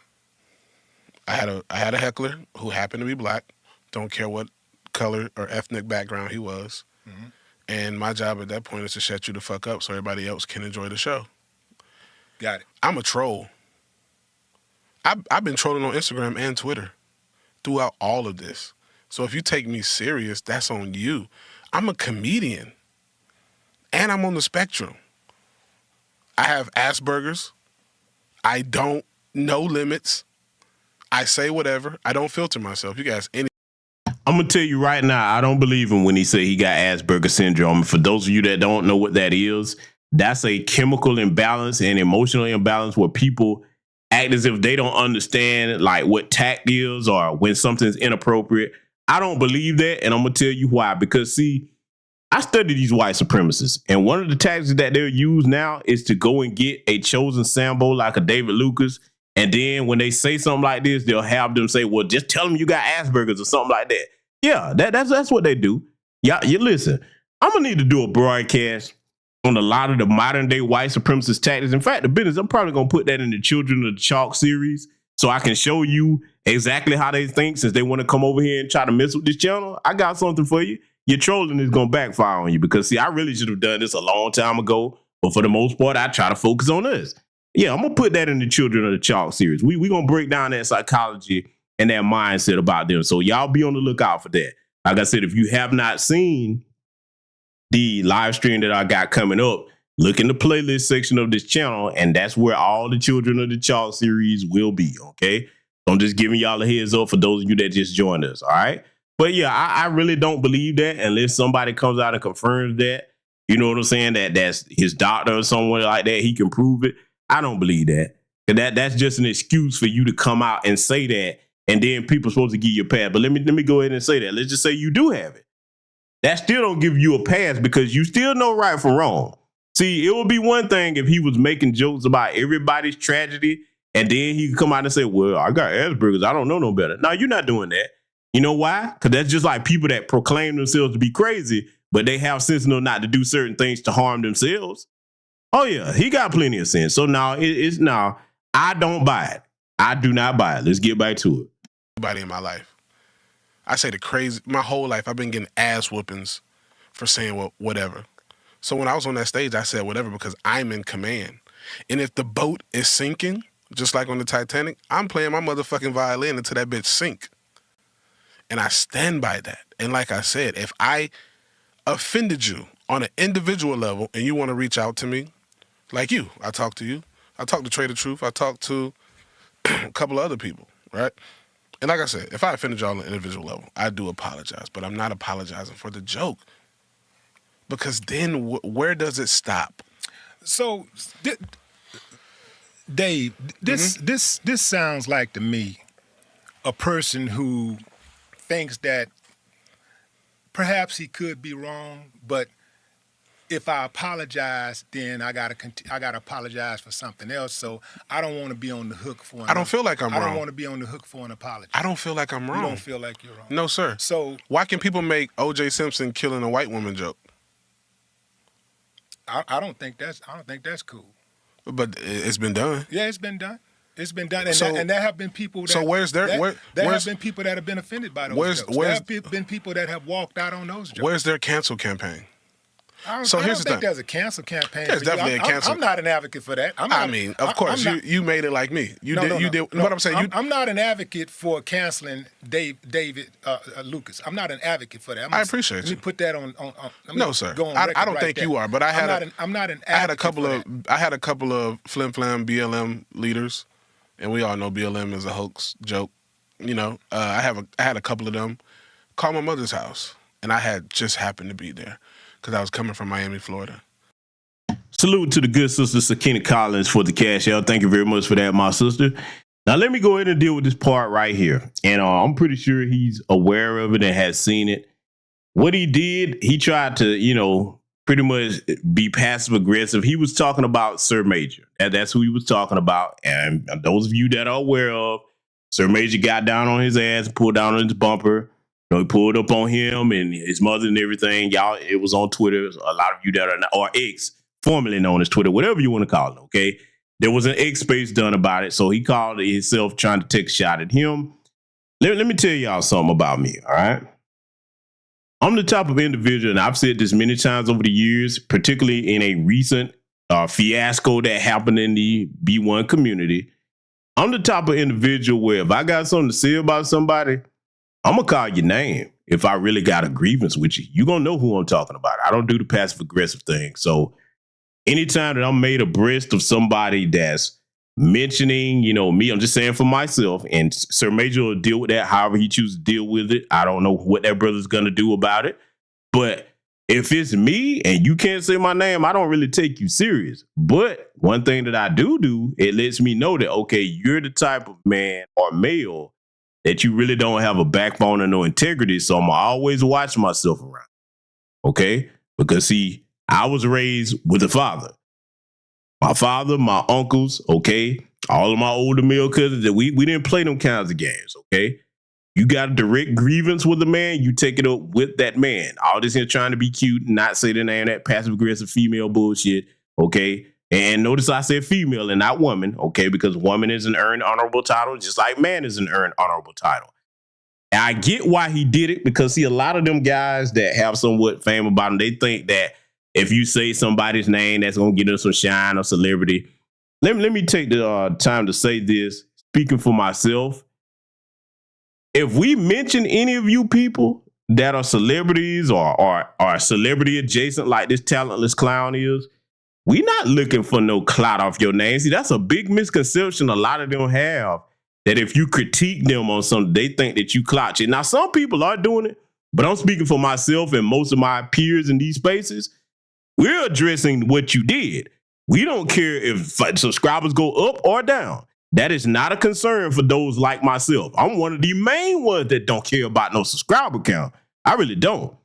I had a heckler who happened to be Black. Don't care what color or ethnic background he was. Mm-hmm. And my job at that point is to shut you the fuck up so everybody else can enjoy the show.
Got it.
I'm a troll. I've been trolling on Instagram and Twitter throughout all of this. So if you take me serious, that's on you. I'm a comedian. And I'm on the spectrum. I have Asperger's. I don't know limits. I say whatever. I don't filter myself. You guys,
I'm going to tell you right now, I don't believe him when he say he got Asperger's syndrome. For those of you that don't know what that is, that's a chemical imbalance and emotional imbalance where people act as if they don't understand like what tact is or when something's inappropriate. I don't believe that, and I'm going to tell you why. Because, see, I study these white supremacists, and one of the tactics that they'll use now is to go and get a chosen sambo like a David Lucas, and then when they say something like this, they'll have them say, well, just tell them you got Asperger's or something like that. Yeah, that's what they do. Yeah, you listen, I'm going to need to do a broadcast on a lot of the modern day white supremacist tactics. In fact, the business, I'm probably going to put that in the Children of the Chalk series so I can show you exactly how they think since they want to come over here and try to mess with this channel. I got something for you. Your trolling is going to backfire on you because, see, I really should have done this a long time ago. But for the most part, I try to focus on us. Yeah, I'm going to put that in the Children of the Chalk series. We're going to break down that psychology and that mindset about them. So y'all be on the lookout for that. Like I said, if you have not seen the live stream that I got coming up, look in the playlist section of this channel, and that's where all the Children of the Chalk series will be, okay? So I'm just giving y'all a heads up for those of you that just joined us, all right? But yeah, I really don't believe that unless somebody comes out and confirms that, you know what I'm saying, that's his doctor or someone like that, he can prove it. I don't believe that. That's just an excuse for you to come out and say that, and then people are supposed to give you a pass. But let me go ahead and say that. Let's just say you do have it. that still don't give you a pass because you still know right from wrong. See, it would be one thing if he was making jokes about everybody's tragedy and then he could come out and say, well, I got Asperger's. I don't know no better. No, you're not doing that. You know why? Because that's just like people that proclaim themselves to be crazy, but they have sense enough not to do certain things to harm themselves. Oh, yeah, he got plenty of sense. So now I don't buy it. I do not buy it. Let's get back to it.
Everybody in my life. I say my whole life, I've been getting ass whoopings for saying whatever. So when I was on that stage, I said whatever because I'm in command. And if the boat is sinking, just like on the Titanic, I'm playing my motherfucking violin until that bitch sink. And I stand by that. And like I said, if I offended you on an individual level and you want to reach out to me, like you, I talk to you. I talk to Trader Truth. I talk to a couple of other people, right? And like I said, if I offended y'all on an individual level, I do apologize. But I'm not apologizing for the joke. Because then where does it stop?
So, Dave, this sounds like to me a person who thinks that perhaps he could be wrong, but if I apologize, then I gotta apologize for something else. So I don't want to be on the hook for.
I don't feel like I'm wrong.
I don't want to be on the hook for an apology.
I don't feel like I'm wrong.
You don't feel like you're wrong.
No, sir.
So
why can people make O.J. Simpson killing a white woman joke?
I don't think that's cool.
But it's been done.
Yeah, it's been done. It's been done, and there have been people. That,
so where's there?
There have been people that have been offended by those jokes. There have been people that have walked out on those jokes.
Where's their cancel campaign?
I don't think there's a cancel campaign.
There's definitely a cancel.
I'm not an advocate for that.
Of course, you made it like me. You did. What I'm saying,
I'm not an advocate for canceling David Lucas. I'm not an advocate for that.
I appreciate you.
Let me put that on.
No, sir. I don't think you are. But I'm not an advocate. I had a couple of flim flam BLM leaders, and we all know BLM is a hoax joke. You know, I had a couple of them call my mother's house, and I had just happened to be there. Because I was coming from Miami, Florida.
Salute to the good sister Sakina Collins for the cash out. Thank you very much for that, my sister. Now, let me go ahead and deal with this part right here. And I'm pretty sure he's aware of it and has seen it. What he did, he tried to, pretty much be passive aggressive. He was talking about Sir Major. And that's who he was talking about. And those of you that are aware of, Sir Major got down on his ass, pulled down on his bumper. He pulled up on him and his mother and everything. Y'all, it was on Twitter. A lot of you that are, or X, formerly known as Twitter, whatever you want to call it, okay? There was an X space done about it, so he called it himself trying to take a shot at him. Let me tell y'all something about me, all right? I'm the type of individual, and I've said this many times over the years, particularly in a recent fiasco that happened in the B1 community. I'm the type of individual where if I got something to say about somebody, I'm going to call your name. If I really got a grievance with you, you're going to know who I'm talking about. I don't do the passive aggressive thing. So anytime that I'm made abreast of somebody that's mentioning, me, I'm just saying for myself, and Sir Major will deal with that however he chooses to deal with it. I don't know what that brother's going to do about it. But if it's me and you can't say my name, I don't really take you serious. But one thing that I do, it lets me know that, okay, you're the type of man or male that you really don't have a backbone and no integrity. So I'm always watch myself around. Okay? Because see, I was raised with a father. My father, my uncles, okay? All of my older male cousins, that we didn't play them kinds of games, okay? You got a direct grievance with a man, you take it up with that man. All this here trying to be cute and not say the name, that passive-aggressive female bullshit, okay? And notice I said female and not woman, okay? Because woman is an earned honorable title, just like man is an earned honorable title. And I get why he did it, because see, a lot of them guys that have somewhat fame about them, they think that if you say somebody's name, that's going to get them some shine or celebrity. Let me take the time to say this, speaking for myself. If we mention any of you people that are celebrities or celebrity adjacent like this talentless clown is, we not looking for no clout off your name. See, that's a big misconception a lot of them have, that if you critique them on something, they think that you clout you. Now, some people are doing it, but I'm speaking for myself and most of my peers in these spaces. We're addressing what you did. We don't care if subscribers go up or down. That is not a concern for those like myself. I'm one of the main ones that don't care about no subscriber count. I really don't.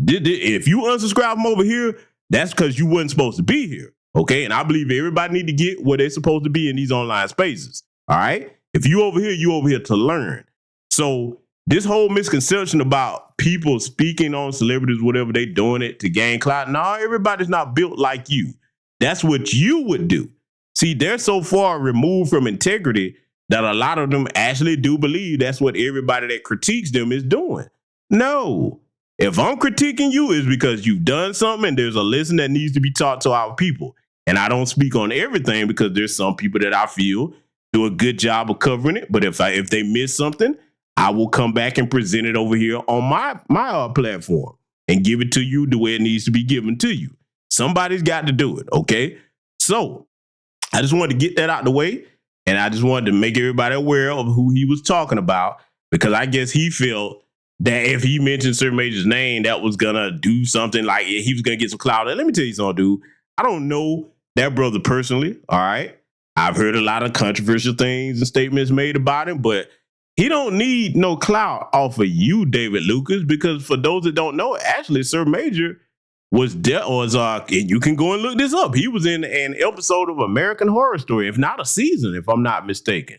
If you unsubscribe from over here, that's because you wasn't supposed to be here. Okay. And I believe everybody need to get where they're supposed to be in these online spaces. All right. If you over here to learn. So this whole misconception about people speaking on celebrities, whatever they doing it to gain clout. No, everybody's not built like you. That's what you would do. See, they're so far removed from integrity that a lot of them actually do believe that's what everybody that critiques them is doing. No. If I'm critiquing you, it's because you've done something and there's a lesson that needs to be taught to our people. And I don't speak on everything because there's some people that I feel do a good job of covering it. But if they miss something, I will come back and present it over here on my platform and give it to you the way it needs to be given to you. Somebody's got to do it, okay? So I just wanted to get that out the way, and I just wanted to make everybody aware of who he was talking about, because I guess he felt that if he mentioned Sir Major's name, that was going to do something, like he was going to get some clout. And let me tell you something, dude. I don't know that brother personally, all right? I've heard a lot of controversial things and statements made about him, but he don't need no clout off of you, David Lucas, because for those that don't know, actually, Sir Major was and you can go and look this up. He was in an episode of American Horror Story, if not a season, if I'm not mistaken.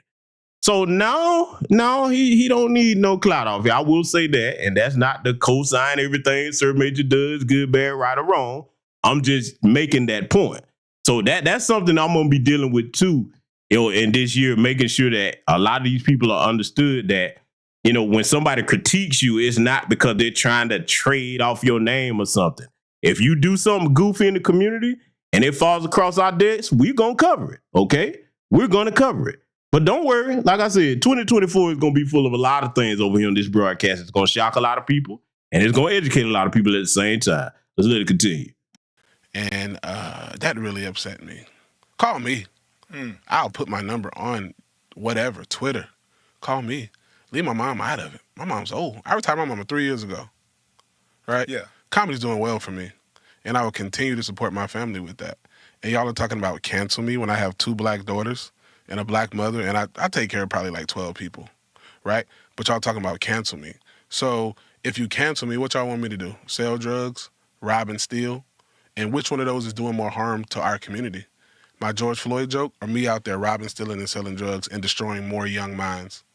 So no, he don't need no clout off you. I will say that, and that's not to co-sign everything Sir Major does, good, bad, right, or wrong. I'm just making that point. So that's something I'm gonna be dealing with too, in this year, making sure that a lot of these people are understood that, when somebody critiques you, it's not because they're trying to trade off your name or something. If you do something goofy in the community and it falls across our decks, we're gonna cover it. Okay, we're gonna cover it. But don't worry, like I said, 2024 is going to be full of a lot of things over here on this broadcast. It's going to shock a lot of people, and it's going to educate a lot of people at the same time. Let's let it continue.
And that really upset me. Call me. I'll put my number on whatever, Twitter. Call me. Leave my mom out of it. My mom's old. I retired my mama 3 years ago. Right?
Yeah.
Comedy's doing well for me, and I will continue to support my family with that. And y'all are talking about cancel me when I have 2 black daughters and a black mother, and I take care of probably like 12 people, right? But y'all talking about cancel me. So if you cancel me, what y'all want me to do? Sell drugs, rob and steal? And which one of those is doing more harm to our community? My George Floyd joke, or me out there robbing, stealing, and selling drugs and destroying more young minds?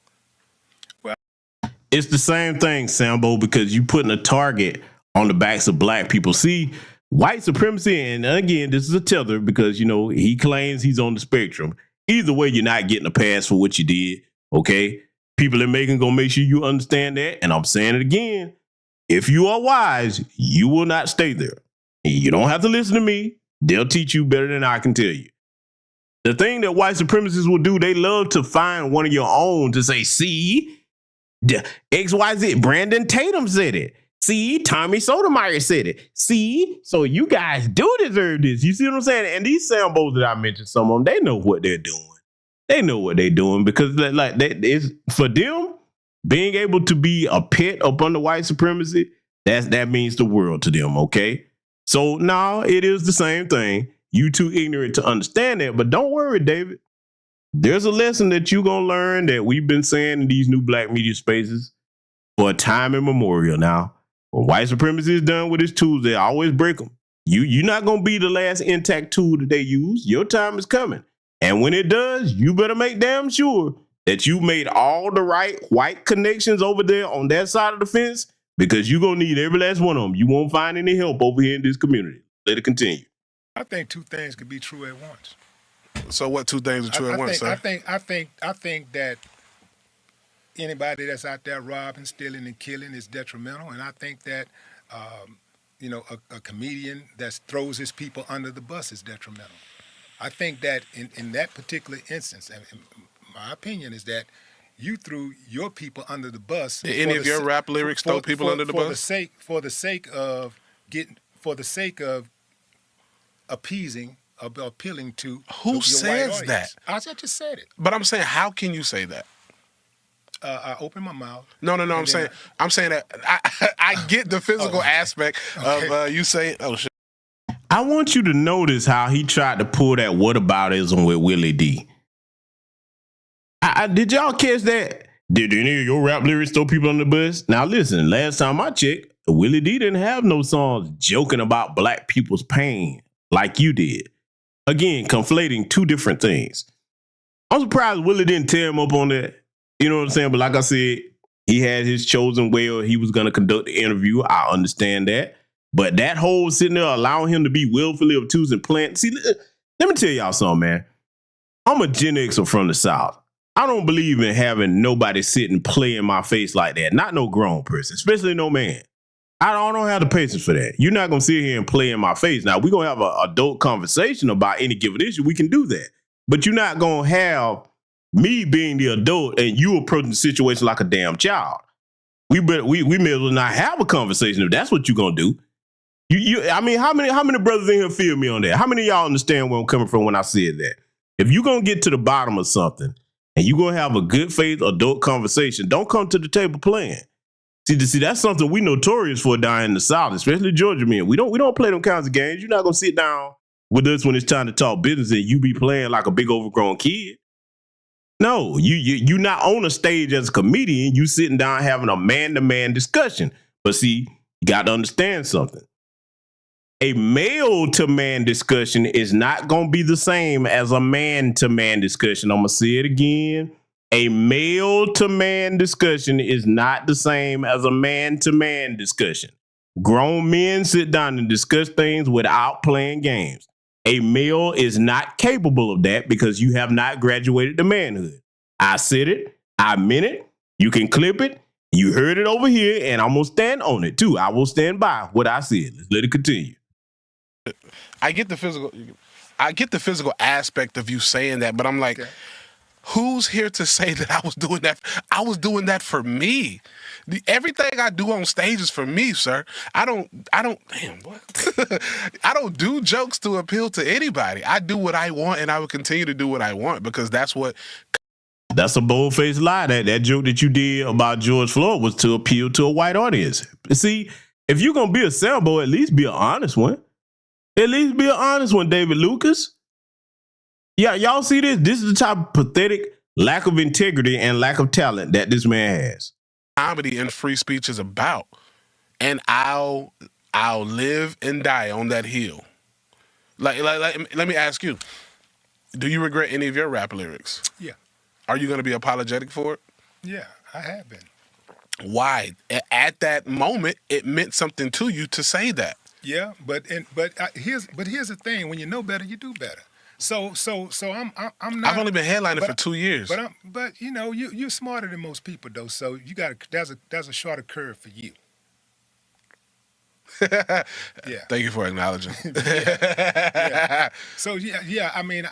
It's the same thing, Sambo, because you putting a target on the backs of black people. See, white supremacy, and again, this is a tether because, he claims he's on the spectrum. Either way, you're not getting a pass for what you did, okay? People in Macon gonna make sure you understand that, and I'm saying it again. If you are wise, you will not stay there. You don't have to listen to me. They'll teach you better than I can tell you. The thing that white supremacists will do, they love to find one of your own to say, see, XYZ, Brandon Tatum said it. See, Tommy Sotomayor said it. See, so you guys do deserve this. You see what I'm saying? And these Sambos that I mentioned, some of them, they know what they're doing. They know what they're doing because that is for them, being able to be a pet up under white supremacy, that means the world to them, okay? So now it is the same thing. You too ignorant to understand that, but don't worry, David. There's a lesson that you're going to learn that we've been saying in these new black media spaces for a time immemorial now. When white supremacy is done with its tools, they always break them. You're not going to be the last intact tool that they use. Your time is coming. And when it does, you better make damn sure that you made all the right white connections over there on that side of the fence, because you're going to need every last one of them. You won't find any help over here in this community. Let it continue.
I think 2 things could be true at once.
So what 2 things are true at once, sir?
I think that anybody that's out there robbing, stealing, and killing is detrimental, and I think that a comedian that throws his people under the bus is detrimental. I think that in that particular instance, and my opinion is that you threw your people under the bus.
Did any of your rap lyrics throw people under the bus?
For the sake of appeasing, appealing to
who
your
says
white
that?
I just said it.
But I'm saying, how can you say that?
I opened my mouth.
No. I'm saying that I get the physical aspect of you saying, oh shit.
I want you to notice how he tried to pull that whataboutism with Willie D. Did y'all catch that? Did any of your rap lyrics throw people on the bus? Now listen, last time I checked, Willie D didn't have no songs joking about black people's pain like you did. Again, conflating two different things. I'm surprised Willie didn't tear him up on that. You know what I'm saying? But like I said, he had his chosen way or he was going to conduct the interview. I understand that. But that whole sitting there allowing him to be willfully obtuse and plant. See, let me tell y'all something, man. I'm a Gen Xer from the South. I don't believe in having nobody sit and play in my face like that. Not no grown person, especially no man. I don't have the patience for that. You're not going to sit here and play in my face. Now, we're going to have an adult conversation about any given issue. We can do that. But you're not going to have me being the adult and you approaching the situation like a damn child. We may as well not have a conversation if that's what you're going to do. I mean, how many brothers in here feel me on that? How many of y'all understand where I'm coming from when I said that? If you're going to get to the bottom of something and you're going to have a good faith adult conversation, don't come to the table playing. See, that's something we notorious for down in the South, especially Georgia men. We don't play them kinds of games. You're not going to sit down with us when it's time to talk business and you be playing like a big overgrown kid. No, you're not on a stage as a comedian. You sitting down having a man-to-man discussion. But see, you got to understand something. A male-to-man discussion is not going to be the same as a man-to-man discussion. I'm going to say it again. A male-to-man discussion is not the same as a man-to-man discussion. Grown men sit down and discuss things without playing games. A male is not capable of that because you have not graduated to manhood. I said it. I meant it. You can clip it. You heard it over here, and I'm going to stand on it, too. I will stand by what I said. Let's let it continue.
I get the physical aspect of you saying that, but I'm like, who's here to say that I was doing that? I was doing that for me. Everything I do on stage is for me, sir. I don't do jokes to appeal to anybody. I do what I want, and I will continue to do what I want because that's
a bold-faced lie. That joke that you did about George Floyd was to appeal to a white audience. See, if you're going to be a sambo, at least be an honest one. At least be an honest one, David Lucas. Yeah, y'all see this? This is the type of pathetic lack of integrity and lack of talent that this man has.
Comedy and free speech is about. And I'll live and die on that hill. Like, let me ask you, do you regret any of your rap lyrics?
Yeah.
Are you going to be apologetic for it?
Yeah, I have been.
Why? At that moment, it meant something to you to say that.
Yeah, but here's the thing: when you know better, you do better. So I'm not.
I've only been headlining for 2 years.
But you know you're smarter than most people though. So you got there's a shorter curve for you. Yeah.
Thank you for acknowledging.
Yeah. So yeah. I mean,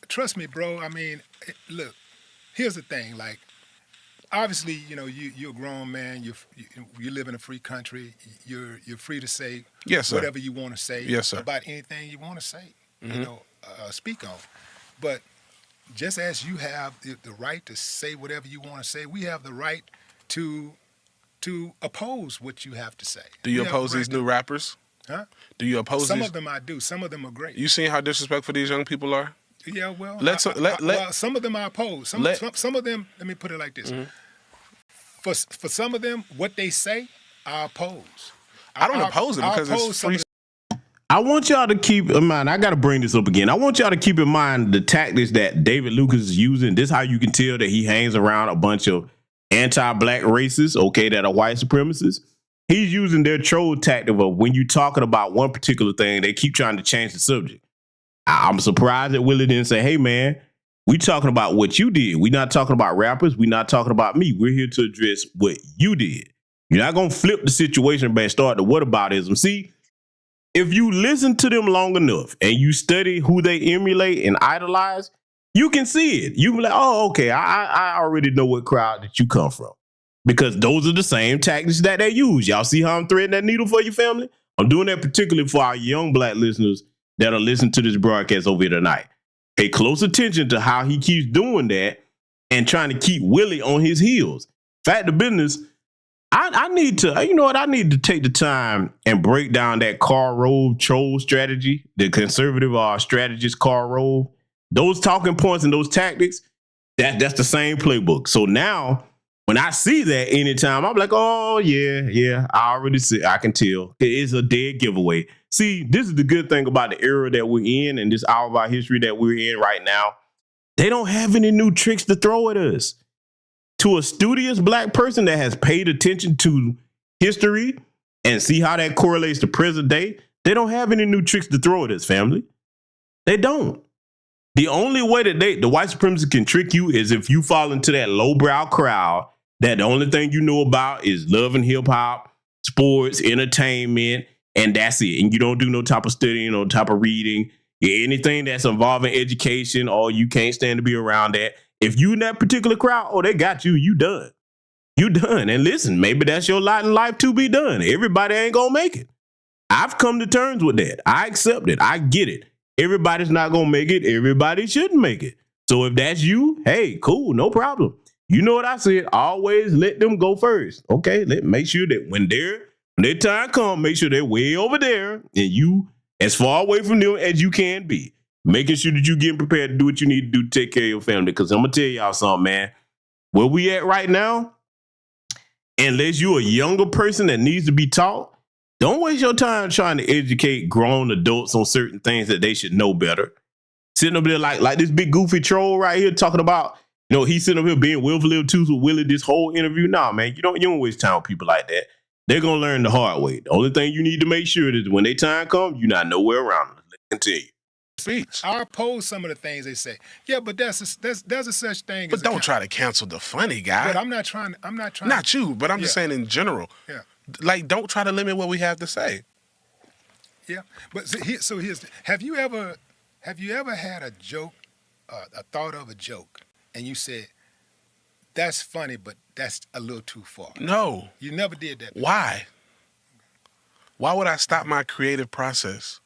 trust me, bro. I mean, look. Here's the thing. Like, obviously, you know, you're a grown man. You live in a free country. You're free to say
yes, sir.
Whatever you want to say
yes, sir.
About anything you want to say. Mm-hmm. You know, speak on. But just as you have the right to say whatever you want to say, we have the right to oppose what you have to say.
Do you oppose these new rappers?
Huh?
Do you oppose
some
these?
of them I do. Some of them are great.
You seen how disrespectful these young people are?
Yeah, well, some of them I oppose. Some of them, let me put it like this. Mm-hmm. For some of them, what they say, I oppose.
I don't oppose it because it's free.
I want y'all to keep in mind, I got to bring this up again. I want y'all to keep in mind the tactics that David Lucas is using. This is how you can tell that he hangs around a bunch of anti-black racists, okay, that are white supremacists. He's using their troll tactic of when you're talking about one particular thing, they keep trying to change the subject. I'm surprised that Willie didn't say, hey, man, we talking about what you did. We're not talking about rappers. We're not talking about me. We're here to address what you did. You're not going to flip the situation and start the whataboutism. See, if you listen to them long enough and you study who they emulate and idolize, you can see it. You can be like, oh, okay, I already know what crowd that you come from. Because those are the same tactics that they use. Y'all see how I'm threading that needle for your family? I'm doing that particularly for our young black listeners that are listening to this broadcast over here tonight. Pay close attention to how he keeps doing that and trying to keep Willie on his heels. Fact of business, I need to, you know what? I need to take the time and break down that Karl Rove troll strategy, the conservative strategist Karl Rove. Those talking points and those tactics, that's the same playbook. So now When I see that anytime, I'm like, oh yeah, I already see, I can tell. It's a dead giveaway. See, this is the good thing about the era that we're in and this hour of our history that we're in right now. They don't have any new tricks to throw at us. To a studious black person that has paid attention to history and see how that correlates to present day, they don't have any new tricks to throw at us, family. They don't. The only way that the white supremacists can trick you is if you fall into that lowbrow crowd that the only thing you know about is love and hip hop, sports, entertainment, and that's it. And you don't do no type of studying, no type of reading. Anything that's involving education, or you can't stand to be around that. If you in that particular crowd, oh, they got you. You done. You done. And listen, maybe that's your lot in life to be done. Everybody ain't gonna make it. I've come to terms with that. I accept it. I get it. Everybody's not gonna make it. Everybody shouldn't make it. So if that's you, hey, cool, no problem. You know what I said? Always let them go first. Okay, make sure that when their time comes, make sure they're way over there and you as far away from them as you can be. Making sure that you getting prepared to do what you need to do to take care of your family. Because I'm gonna tell y'all something, man. Where we at right now, unless you're a younger person that needs to be taught, don't waste your time trying to educate grown adults on certain things that they should know better. Sitting up there like this big goofy troll right here talking about, he's sitting up here being willfully obtuse with Willie this whole interview. Nah, man, you don't waste time with people like that. They're gonna learn the hard way. The only thing you need to make sure is when their time comes, you're not nowhere around them. Let's continue.
Speech.
I oppose some of the things they say. Yeah, but there's a such thing.
But don't try to cancel the funny guy.
But I'm not trying.
Not you, but I'm just saying in general.
Yeah.
Like, don't try to limit what we have to say.
Yeah, but so here's. Have you ever had a joke, a thought of a joke, and you said, "That's funny, but that's a little too far"?
No.
You never did that.
Why? Why would I stop my creative process?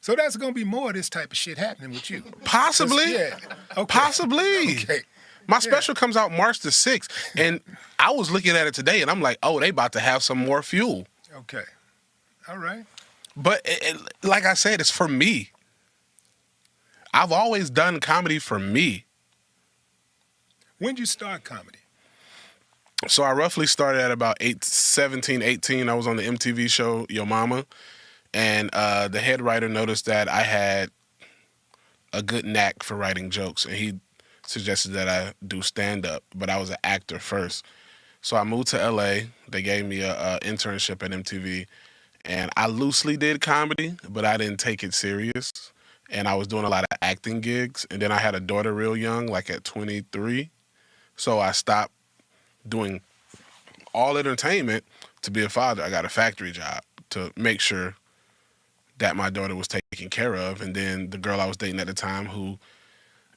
So that's gonna be more of this type of shit happening with you.
Possibly.
Yeah. Okay.
Possibly.
Okay.
My special comes out March the 6th, and I was looking at it today, and I'm like, oh, they about to have some more fuel.
Okay. All right.
But like I said, it's for me. I've always done comedy for me.
When did you start comedy?
So I roughly started at about 17, 18. I was on the MTV show Yo Mama, and the head writer noticed that I had a good knack for writing jokes, and he suggested that I do stand-up, but I was an actor first. So I moved to LA. They gave me an internship at MTV, and I loosely did comedy, but I didn't take it serious. And I was doing a lot of acting gigs, and then I had a daughter real young, like at 23. So I stopped doing all entertainment to be a father. I got a factory job to make sure that my daughter was taken care of. And then the girl I was dating at the time, who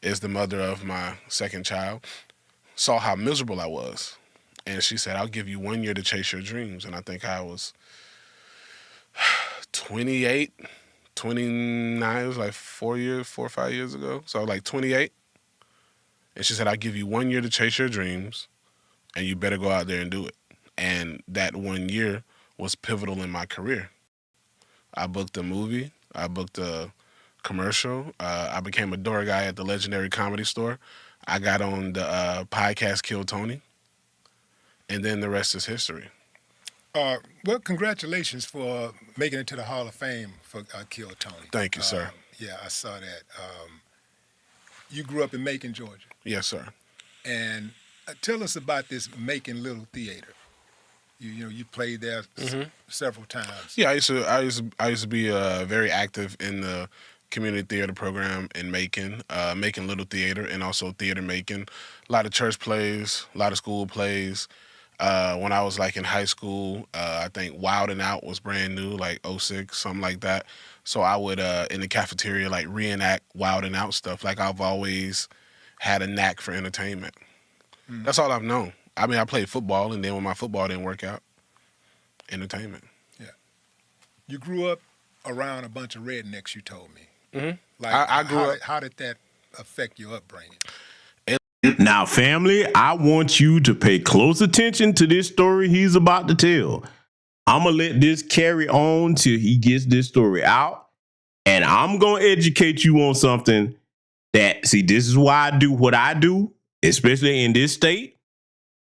is the mother of my second child, saw how miserable I was. And she said, I'll give you 1 year to chase your dreams. And I think I was 28, 29, it was like 4 or 5 years ago. So I was like 28. And she said, I'll give you 1 year to chase your dreams, and you better go out there and do it. And that 1 year was pivotal in my career. I booked a movie. I booked a commercial. I became a door guy at the legendary Comedy Store. I got on the podcast Kill Tony. And then the rest is history.
Well, congratulations for making it to the Hall of Fame for Kill Tony.
Thank you, sir.
Yeah, I saw that. You grew up in Macon, Georgia.
Yes, sir.
And tell us about this Macon Little Theater. You played there several times.
Yeah, I used to be very active in the community theater program in Macon, Macon Little Theater, and also Theater Macon. A lot of church plays, a lot of school plays. When I was like in high school, I think Wild 'N Out was brand new, like 06, something like that. So I would, in the cafeteria, like reenact Wild 'N Out stuff. Like I've always had a knack for entertainment. That's all I've known. I mean, I played football, and then when my football didn't work out, entertainment.
Yeah. You grew up around a bunch of rednecks, you told me.
Mm-hmm.
Like,
I grew up.
How did that affect your upbringing?
Now, family, I want you to pay close attention to this story he's about to tell. I'm going to let this carry on till he gets this story out. And I'm going to educate you on something that, see, this is why I do what I do, especially in this state.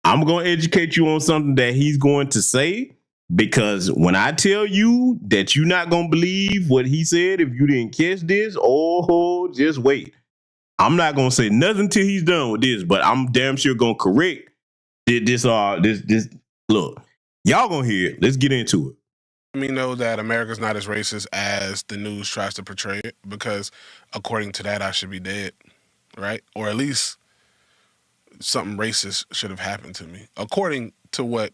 I'm going to educate you on something that he's going to say, because when I tell you that you're not going to believe what he said if you didn't catch this, oh, just wait. I'm not going to say nothing till he's done with this, but I'm damn sure going to correct this. Look, y'all going to hear it. Let's get into it.
Let me know that America's not as racist as the news tries to portray it, because according to that, I should be dead, right? Or at least something racist should have happened to me, according to what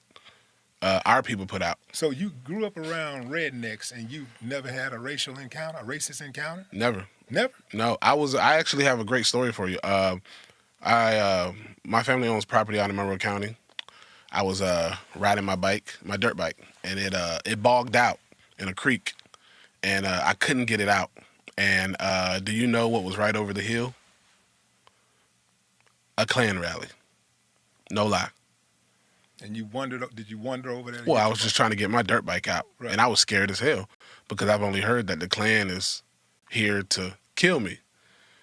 our people put out.
So you grew up around rednecks and you never had a racial encounter, a racist encounter?
Never.
Never?
No, I actually have a great story for you. My family owns property out in Monroe County. I was riding my dirt bike, and it bogged out in a creek, and I couldn't get it out. And do you know what was right over the hill? A Klan rally. No lie.
And did you wander over there?
Well, I was just trying to get my dirt bike out, right. And I was scared as hell because I've only heard that the Klan is here to kill me.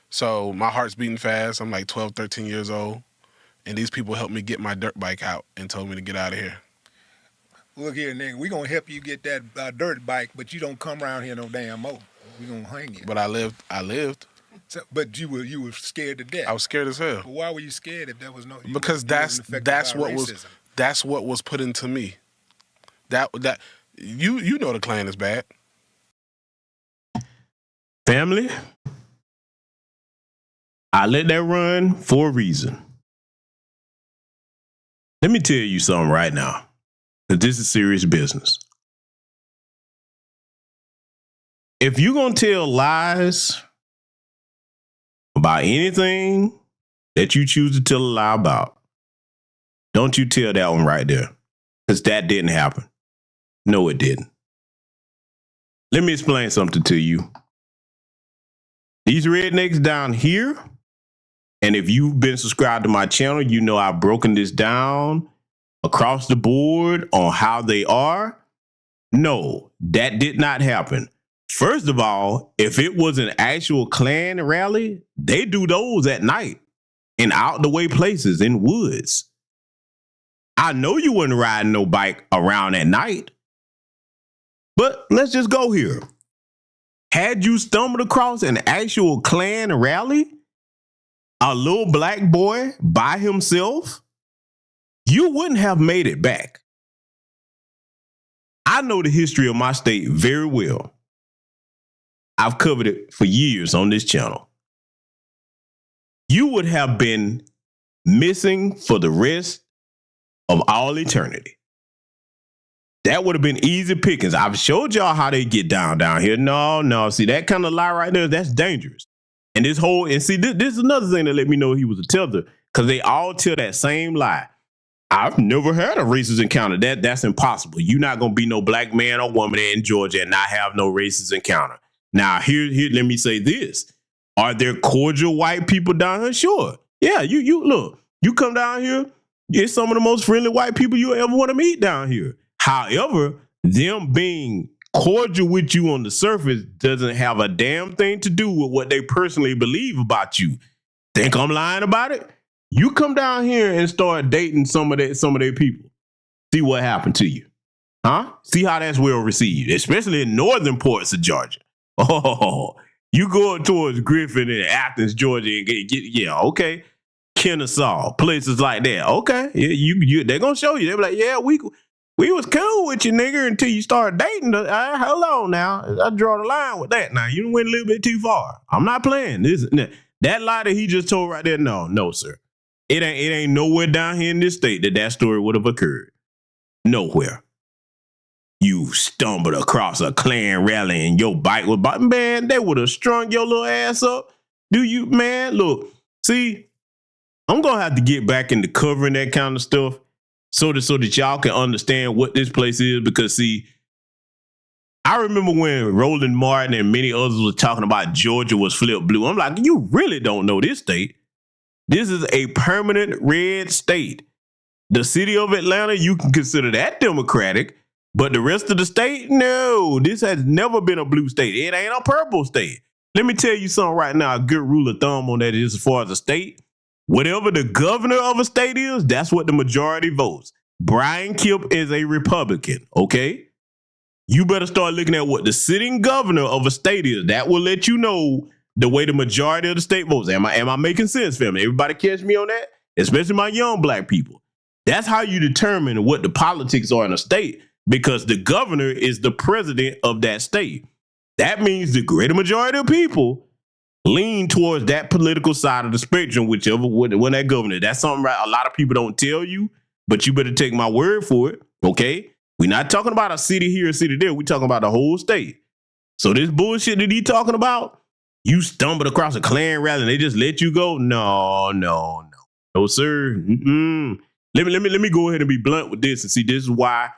So my heart's beating fast. I'm like 12, 13 years old. And these people helped me get my dirt bike out and told me to get out of here.
Look here, nigga, we gonna help you get that dirt bike, but you don't come around here no damn more. We gonna hang you.
But I lived.
So, but you were scared to death.
I was scared as hell.
But why were you scared if there was no?
Because that's what was put into me. That you know the Klan is bad.
Family, I let that run for a reason. Let me tell you something right now, because this is serious business. If you're going to tell lies about anything that you choose to tell a lie about, don't you tell that one right there, because that didn't happen. No, it didn't. Let me explain something to you. These rednecks down here, and if you've been subscribed to my channel, you know I've broken this down across the board on how they are. No, that did not happen. First of all, if it was an actual Klan rally, they do those at night in out the way places in woods. I know you wouldn't ride no bike around at night, but let's just go here. Had you stumbled across an actual Klan rally, a little black boy by himself, you wouldn't have made it back. I know the history of my state very well. I've covered it for years on this channel. You would have been missing for the rest of all eternity. That would have been easy pickings. I've showed y'all how they get down here. No. See, that kind of lie right there, that's dangerous. And this is another thing that let me know he was a tether, because they all tell that same lie. I've never had a racist encounter. That's impossible. You're not going to be no black man or woman in Georgia and not have no racist encounter. Now, here, let me say this. Are there cordial white people down here? Sure. Yeah, you look, you come down here, it's some of the most friendly white people you ever want to meet down here. However, them being cordial with you on the surface doesn't have a damn thing to do with what they personally believe about you. Think I'm lying about it? You come down here and start dating some of their people. See what happened to you. Huh? See how that's well received, especially in northern parts of Georgia. Oh, you go up towards Griffin and Athens, Georgia, and get okay. Kennesaw, places like that. Okay, yeah, they're gonna show you. They're like, yeah, we was cool with you, nigga, until you start dating. Hold on now, I draw the line with that. Now you went a little bit too far. I'm not playing this. That lie that he just told right there. No, sir. It ain't nowhere down here in this state that story would have occurred. Nowhere. You stumbled across a Klan rally and your bike was, man, they would have strung your little ass up. Do you, man? Look, see, I'm going to have to get back into covering that kind of stuff so that y'all can understand what this place is, because, see, I remember when Roland Martin and many others were talking about Georgia was flipped blue. I'm like, you really don't know this state. This is a permanent red state. The city of Atlanta, you can consider that Democratic. But the rest of the state, no, this has never been a blue state. It ain't a purple state. Let me tell you something right now, a good rule of thumb on that is, as far as a state, Whatever the governor of a state is, that's what the majority votes. Brian Kemp is a Republican, okay? You better start looking at what the sitting governor of a state is. That will let you know the way the majority of the state votes. Am I making sense, family? Everybody catch me on that? Especially my young black people. That's how you determine what the politics are in a state, because the governor is the president of that state. That means the greater majority of people lean towards that political side of the spectrum, whichever when that governor. That's something a lot of people don't tell you, but you better take my word for it, okay? We're not talking about a city here, a city there. We're talking about the whole state. So this bullshit that he talking about, you stumbled across a Klan rally and they just let you go? No, sir. Let me go ahead and be blunt with this and see. This is why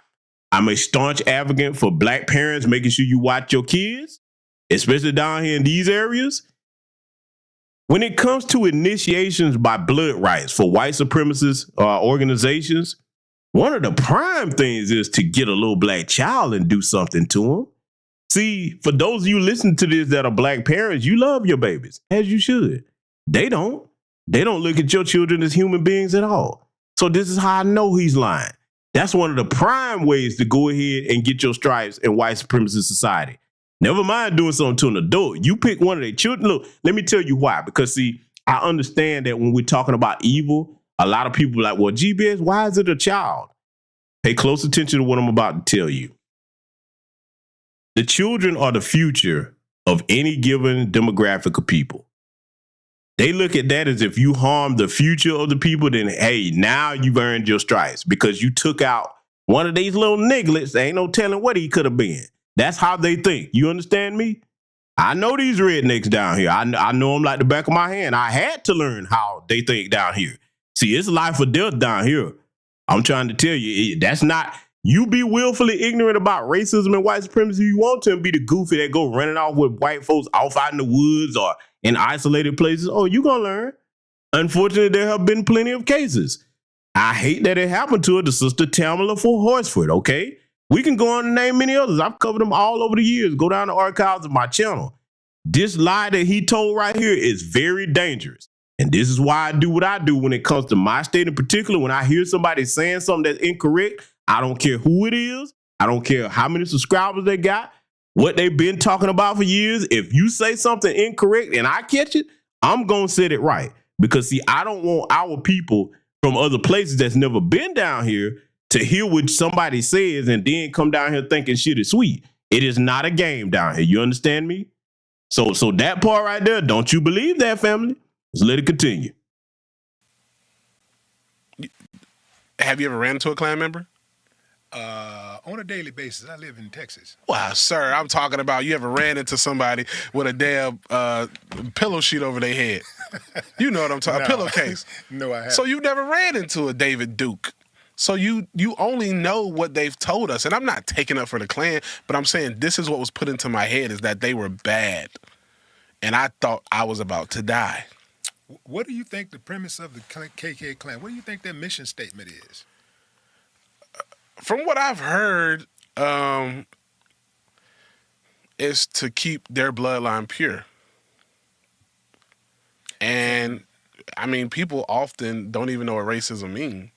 I'm a staunch advocate for black parents making sure you watch your kids, especially down here in these areas. When it comes to initiations by blood rights for white supremacist organizations, one of the prime things is to get a little black child and do something to them. See, for those of you listening to this that are black parents, you love your babies, as you should. They don't. They don't look at your children as human beings at all. So this is how I know he's lying. That's one of the prime ways to go ahead and get your stripes in white supremacist society. Never mind doing something to an adult. You pick one of their children. Look, let me tell you why. Because, see, I understand that when we're talking about evil, a lot of people are like, well, GBS, why is it a child? Pay close attention to what I'm about to tell you. The children are the future of any given demographic of people. They look at that as if you harm the future of the people, then, hey, now you've earned your stripes because you took out one of these little nigglets. There ain't no telling what he could have been. That's how they think. You understand me? I know these rednecks down here. I know them like the back of my hand. I had to learn how they think down here. See, it's life or death down here. I'm trying to tell you, that's not, you be willfully ignorant about racism and white supremacy. You want to be the goofy that go running off with white folks off out in the woods or in isolated places. Oh, you gonna learn. Unfortunately, there have been plenty of cases. I hate that it happened to her, the sister Tamala for Horsford, okay? We can go on and name many others. I've covered them all over the years. Go down the archives of my channel. This lie that he told right here is very dangerous. And this is why I do what I do when it comes to my state in particular. When I hear somebody saying something that's incorrect, I don't care who it is. I don't care how many subscribers they got, what they've been talking about for years. If you say something incorrect and I catch it, I'm going to set it right. Because, see, I don't want our people from other places that's never been down here to hear what somebody says and then come down here thinking shit is sweet. It is not a game down here. You understand me? So that part right there, don't you believe that, family? Let's let it continue.
Have you ever ran into a Klan member?
On a daily basis. I live in Texas.
Wow, sir, I'm talking about you ever ran into somebody with a damn pillow sheet over their head. You know what I'm talking about,
No.
a pillowcase.
No, I haven't.
So you never ran into a David Duke. So you only know what they've told us. And I'm not taking up for the Klan, but I'm saying this is what was put into my head is that they were bad. And I thought I was about to die.
What do you think the premise of the KK Klan, what do you think their mission statement is?
From what I've heard, is to keep their bloodline pure. And, I mean, people often don't even know what racism means.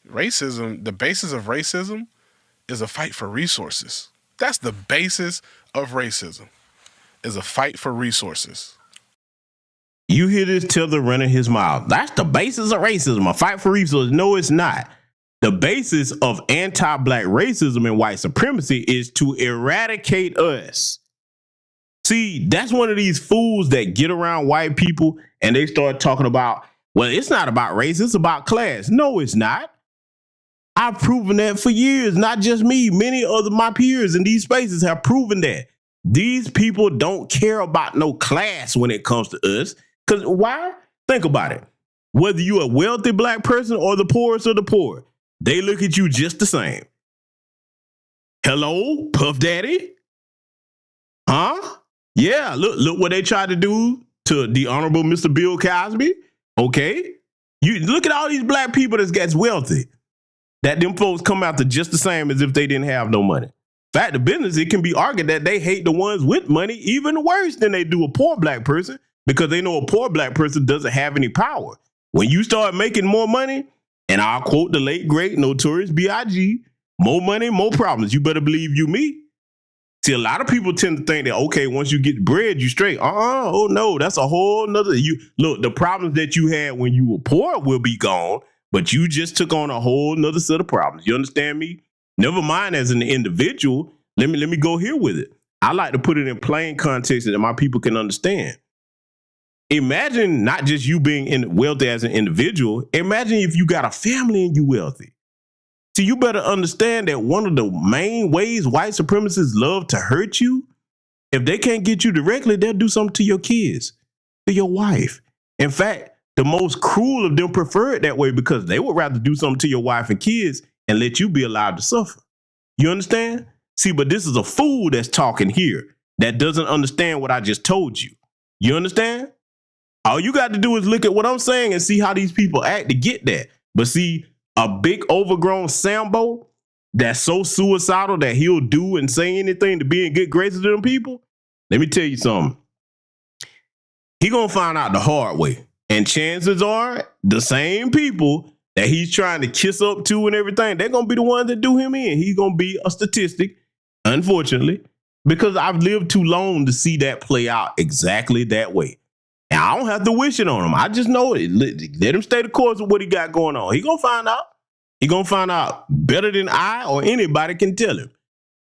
Racism, the basis of racism is a fight for resources. That's the basis of racism, is a fight for resources.
You hear this tether running his mouth. That's the basis of racism, a fight for resources. No, it's not. The basis of anti-black racism and white supremacy is to eradicate us. See, that's one of these fools that get around white people and they start talking about, well, it's not about race, it's about class. No, it's not. I've proven that for years, not just me. Many other my peers in these spaces have proven that. These people don't care about no class when it comes to us. Because why? Think about it. Whether you're a wealthy black person or the poorest of the poor, they look at you just the same. Hello, Puff Daddy? Huh? Yeah, look what they tried to do to the Honorable Mr. Bill Cosby. Okay? You look at all these black people that's wealthy. That them folks come after just the same as if they didn't have no money. Fact of business, it can be argued that they hate the ones with money even worse than they do a poor black person because they know a poor black person doesn't have any power. When you start making more money, and I'll quote the late, great, notorious B.I.G., more money, more problems. You better believe you me. See, a lot of people tend to think that, okay, once you get bread, you straight. Oh no, that's a whole nother. Look, the problems that you had when you were poor will be gone, but you just took on a whole nother set of problems. You understand me? Never mind as an individual. Let me go here with it. I like to put it in plain context that my people can understand. Imagine not just you being wealthy as an individual. Imagine if you got a family and you wealthy. See, you better understand that one of the main ways white supremacists love to hurt you, if they can't get you directly, they'll do something to your kids, to your wife. In fact, the most cruel of them prefer it that way because they would rather do something to your wife and kids and let you be allowed to suffer. You understand? See, but this is a fool that's talking here that doesn't understand what I just told you. You understand? All you got to do is look at what I'm saying and see how these people act to get that. But see, a big overgrown Sambo that's so suicidal that he'll do and say anything to be in good graces to them people, let me tell you something. He gonna find out the hard way. And chances are the same people that he's trying to kiss up to and everything, they're gonna be the ones that do him in. He's gonna be a statistic, unfortunately, because I've lived too long to see that play out exactly that way. And I don't have to wish it on him. I just know it. Let him stay the course with what he got going on. He gonna find out. He gonna find out better than I or anybody can tell him.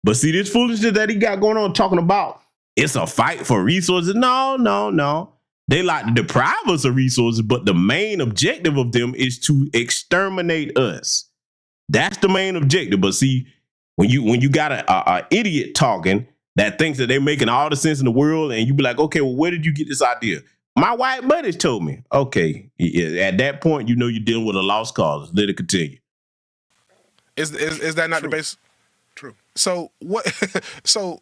But see, this foolishness that he got going on talking about, it's a fight for resources. No. They like to deprive us of resources, but the main objective of them is to exterminate us. That's the main objective. But see, when you got a idiot talking that thinks that they're making all the sense in the world, and you be like, okay, well, where did you get this idea? My white buddies told me. Okay, at that point, you know you're dealing with a lost cause. Let it continue.
Is that not
True.
the base?
True.
So what? So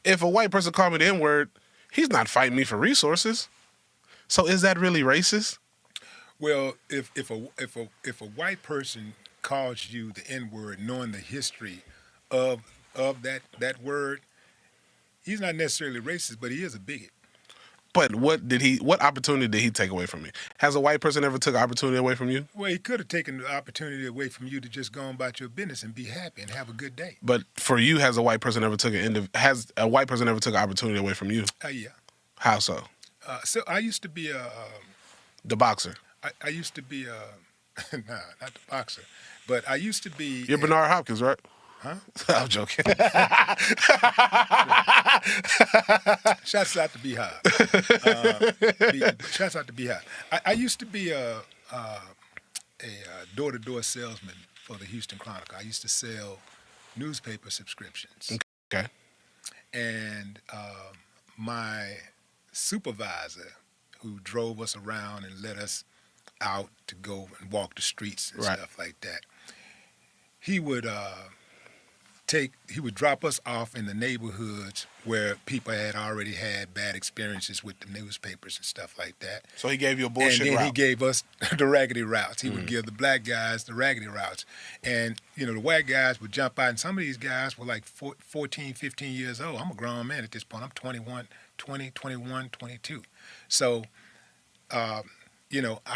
if a white person called me the N-word, he's not fighting me for resources. So is that really racist?
Well, if a white person calls you the N-word, knowing the history of that word, he's not necessarily racist, but he is a bigot.
But what opportunity did he take away from me? Has a white person ever took opportunity away from you?
Well, he could have taken the opportunity away from you to just go on about your business and be happy and have a good day.
But for you, has a white person ever took an opportunity away from you?
Yeah.
How so?
So I used to be
The boxer.
I used to be nah, not the boxer, but I used to be.
You're Bernard Hopkins, right?
Huh?
I'm joking.
Shouts out to Beehive. Shouts out to Beehive. I used to be a door-to-door salesman for the Houston Chronicle. I used to sell newspaper subscriptions.
Okay.
And my supervisor, who drove us around and let us out to go and walk the streets and stuff like that, he would drop us off in the neighborhoods where people had already had bad experiences with the newspapers and stuff like that.
So he gave you a bullshit
route. And then he gave us the raggedy routes. He would give the black guys the raggedy routes. And, the white guys would jump out. And some of these guys were like 14, 15 years old. I'm a grown man at this point. I'm 21, 22. So, I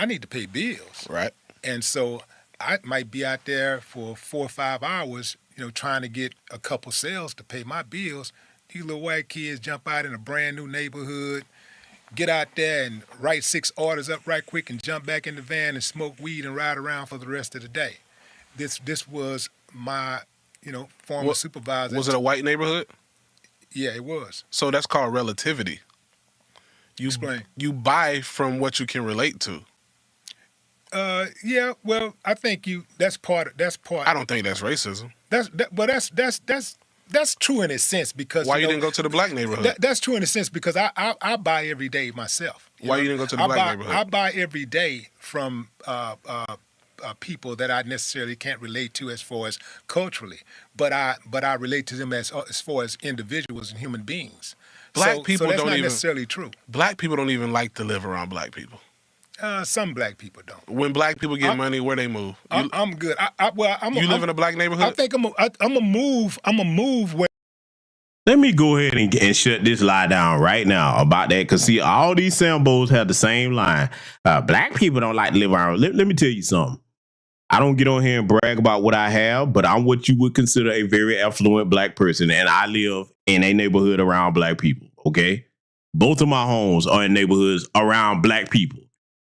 need to pay bills.
Right.
And so I might be out there for 4 or 5 hours, trying to get a couple sales to pay my bills. These little white kids jump out in a brand new neighborhood, get out there and write 6 orders up right quick and jump back in the van and smoke weed and ride around for the rest of the day. This was my, former supervisor.
Was it a white neighborhood?
Yeah, it was.
So that's called relativity.
Explain.
You buy from what you can relate to.
Yeah, well, I think that's part.
I don't think that's racism.
That's true in a sense because
why you didn't go to the black neighborhood?
That's true in a sense because I buy every day myself.
Why you didn't go to the black neighborhood?
I buy every day from people that I necessarily can't relate to as far as culturally, but I relate to them as far as individuals and human beings.
Black people
so that's
don't
not
even
necessarily true.
Black people don't even like to live around black people.
Some black people don't.
When black people get money, where they move?
I'm good.
You live in a black neighborhood?
I think I'm a move where
Let me go ahead and shut this lie down right now about that. Because, see, all these Sambos have the same line. Black people don't like to live around. Let me tell you something. I don't get on here and brag about what I have, but I'm what you would consider a very affluent black person. And I live in a neighborhood around black people, okay? Both of my homes are in neighborhoods around black people.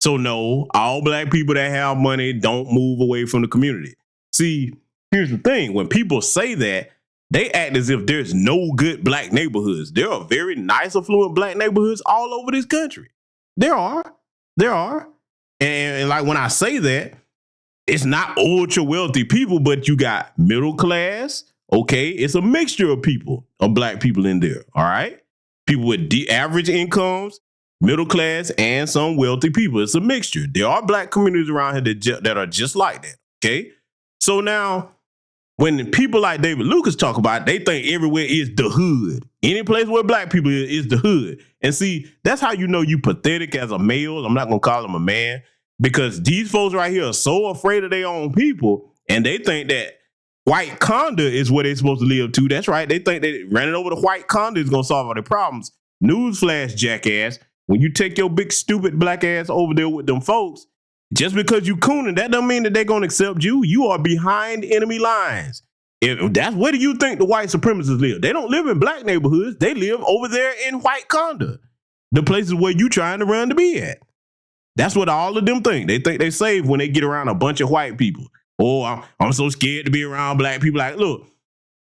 So, no, all black people that have money don't move away from the community. See, here's the thing. When people say that, they act as if there's no good black neighborhoods. There are very nice, affluent black neighborhoods all over this country. There are. And like when I say that, it's not ultra wealthy people, but you got middle class. Okay. It's a mixture of people, of black people in there. All right. People with average incomes, middle class, and some wealthy people. It's a mixture. There are black communities around here that are just like that. Okay. So now, when people like David Lucas talk about it, they think everywhere is the hood. Any place where black people is the hood. And see, that's how you know you pathetic as a male. I'm not going to call him a man, because these folks right here are so afraid of their own people, and they think that white conda is where they're supposed to live to. That's right. They think that running over the white conda is going to solve all their problems. Newsflash, jackass. When you take your big, stupid black ass over there with them folks, just because you cooning, that doesn't mean that they're going to accept you. You are behind enemy lines. If that's where do you think the white supremacists live? They don't live in black neighborhoods. They live over there in white conda, the places where you trying to run to be at. That's what all of them think. They think they safe when they get around a bunch of white people. Oh, I'm so scared to be around black people. Like, look,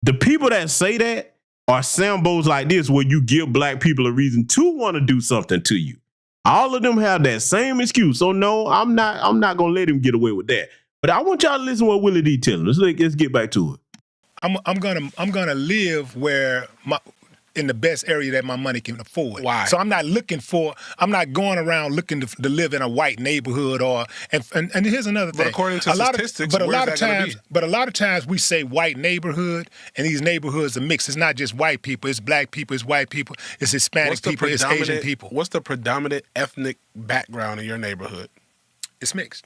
the people that say that are Sambos like this, where you give black people a reason to want to do something to you. All of them have that same excuse. So no, I'm not gonna let him get away with that. But I want y'all to listen to what Willie D telling. Let's get back to it.
I'm gonna live where in the best area that my money can afford.
Why?
So I'm not going around looking to live in a white neighborhood and here's another thing.
But according to statistics,
a lot of times we say white neighborhood, and these neighborhoods are mixed. It's not just white people, it's black people, it's white people, it's Hispanic people, it's Asian people.
What's the predominant ethnic background in your neighborhood?
It's mixed.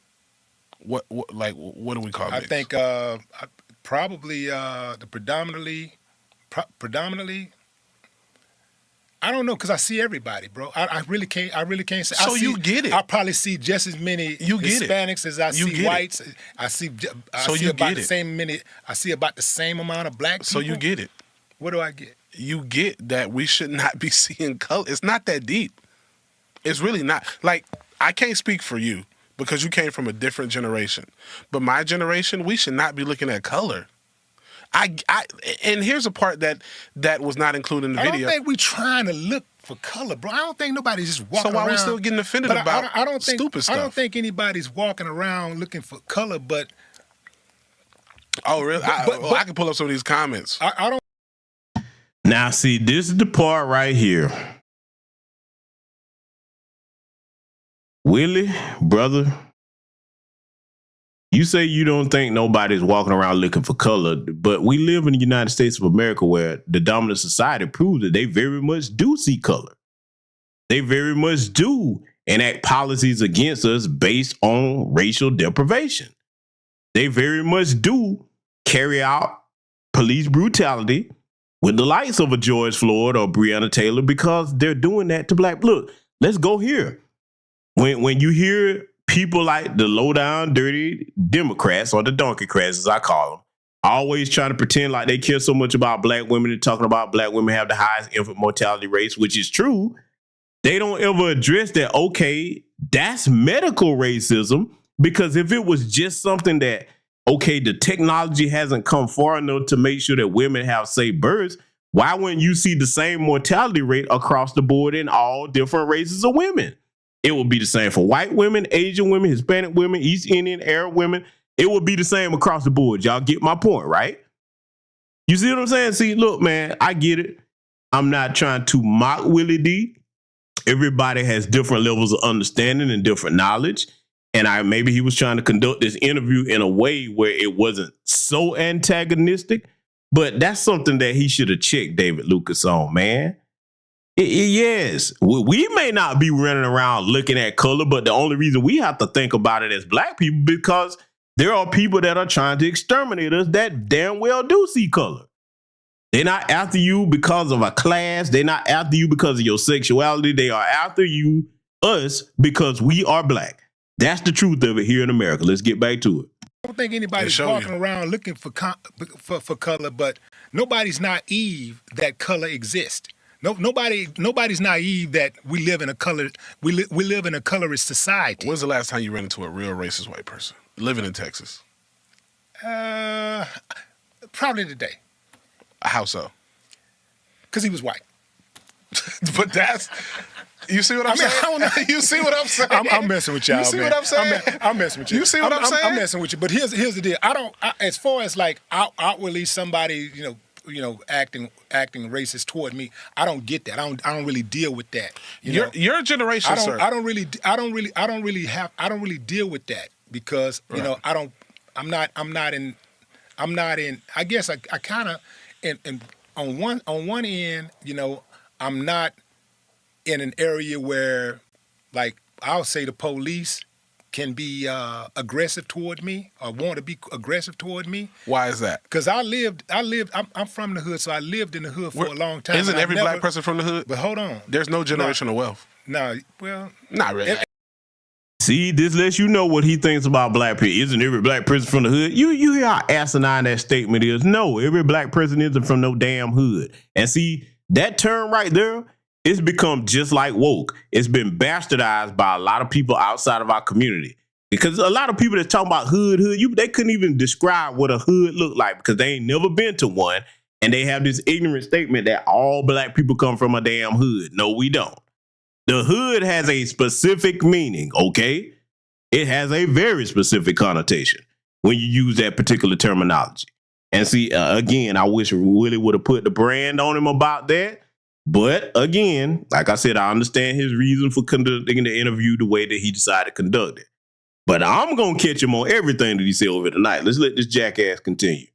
What do we call it?
I think probably the predominantly. I don't know, because I see everybody, bro. I really can't say.
So you get it.
I probably see just as many Hispanics as I see whites. I see about the same amount of black people.
So you get it.
What do I get?
You get that we should not be seeing color. It's not that deep. It's really not. Like, I can't speak for you because you came from a different generation. But my generation, we should not be looking at color. And here's a part that was not included in the video.
I don't think we're trying to look for color, bro. I don't think nobody's just walking around.
So why are we still getting offended about stupid stuff?
I don't think anybody's walking around looking for color, but...
Oh, really? I can pull up some of these comments.
I don't...
Now, see, this is the part right here. Willie, brother... You say you don't think nobody's walking around looking for color, but we live in the United States of America where the dominant society proves that they very much do see color. They very much do enact policies against us based on racial deprivation. They very much do carry out police brutality with the likes of a George Floyd or Breonna Taylor because they're doing that to black. Look, let's go here. When you hear people like the low down, dirty Democrats, or the Donkeycrats, as I call them, always trying to pretend like they care so much about black women and talking about black women have the highest infant mortality rates, which is true. They don't ever address that, okay, that's medical racism, because if it was just something that, okay, the technology hasn't come far enough to make sure that women have safe births, why wouldn't you see the same mortality rate across the board in all different races of women? It would be the same for white women, Asian women, Hispanic women, East Indian, Arab women. It would be the same across the board. Y'all get my point, right? You see what I'm saying? See, look, man, I get it. I'm not trying to mock Willie D. Everybody has different levels of understanding and different knowledge. And maybe he was trying to conduct this interview in a way where it wasn't so antagonistic. But that's something that he should have checked David Lucas on, man. Yes, we may not be running around looking at color, but the only reason we have to think about it as black people because there are people that are trying to exterminate us that damn well do see color. They're not after you because of a class. They're not after you because of your sexuality. They are after you, us, because we are black. That's the truth of it here in America. Let's get back to it.
I don't think anybody's walking around looking for color, but nobody's naive that color exists. Nobody's naive that we live in a color. We live in a colorist society.
When's the last time you ran into a real racist white person living in Texas?
Probably today.
How so?
Because he was white.
But that's, you see what I'm saying?
I don't know.
You see what I'm saying?
I'm messing with y'all.
You see
man.
what I'm saying?
I'm messing with you.
You see what I'm saying?
I'm messing with you. But here's the deal. As far as like outwardly somebody acting racist toward me, I don't get that. I don't really deal with that.
Your generation, sir.
I don't really deal with that because I'm not in. I guess I kind of. And on one end, I'm not in an area where, like, I'll say the police can be aggressive toward me or want to be aggressive toward me.
Why is that?
Because I'm from the hood, so I lived in the hood for a long time.
Isn't every black person from the hood?
But hold on.
There's no generational wealth.
No, well.
Not really.
See, this lets you know what he thinks about black people. Isn't every black person from the hood? You hear how asinine that statement is? No, every black person isn't from no damn hood. And see, that term right there, it's become just like woke. It's been bastardized by a lot of people outside of our community. Because a lot of people that talk about hood, they couldn't even describe what a hood looked like because they ain't never been to one. And they have this ignorant statement that all black people come from a damn hood. No, we don't. The hood has a specific meaning, okay? It has a very specific connotation when you use that particular terminology. And see, again, I wish Willie would have put the brand on him about that. But again, like I said, I understand his reason for conducting the interview the way that he decided to conduct it. But I'm going to catch him on everything that he said over tonight. Let's let this jackass continue.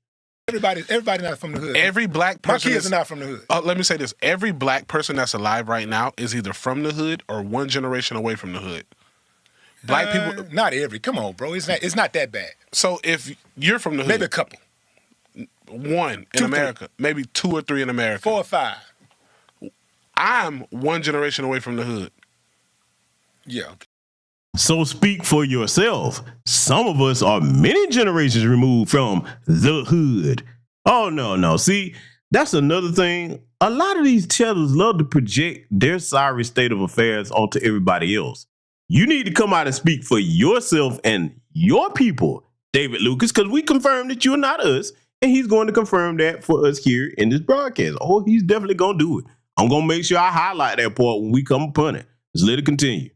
Everybody not from the hood.
Every black person.
My kids are not from the hood.
Let me say this. Every black person that's alive right now is either from the hood or one generation away from the hood. Black people.
Not every. Come on, bro. It's not that bad.
So if you're from the hood.
Maybe a couple.
One in America. Maybe 2 or 3 in America.
4 or 5.
I'm one generation away from the hood.
Yeah. Okay.
So speak for yourself. Some of us are many generations removed from the hood. Oh, no. See, that's another thing. A lot of these tellers love to project their sorry state of affairs onto everybody else. You need to come out and speak for yourself and your people, David Lucas, because we confirmed that you're not us, and he's going to confirm that for us here in this broadcast. Oh, he's definitely going to do it. I'm going to make sure I highlight that part when we come upon it. Let's let it continue.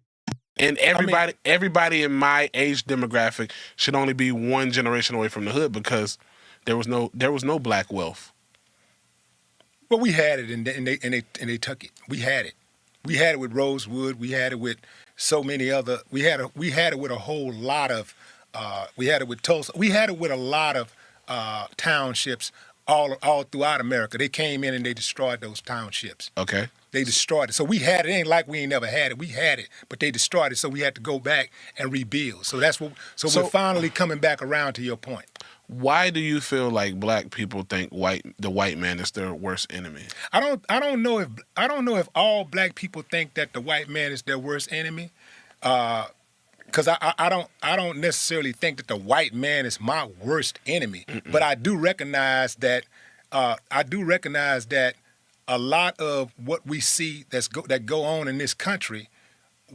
And everybody in my age demographic should only be one generation away from the hood because there was no black wealth.
Well, we had it, and they took it. We had it. We had it with Rosewood. We had it with so many other. We had it with a whole lot of. We had it with Tulsa. We had it with a lot of townships all throughout America. They came in and they destroyed those townships.
Okay.
They destroyed it. So we had it. It ain't like we ain't never had it. We had it, but they destroyed it. So we had to go back and rebuild. So that's what. So we're finally coming back around to your point.
Why do you feel like black people think the white man is their worst enemy?
I don't know if all black people think that the white man is their worst enemy. Because I don't necessarily think that the white man is my worst enemy. Mm-mm. But I do recognize that a lot of what we see that go on in this country,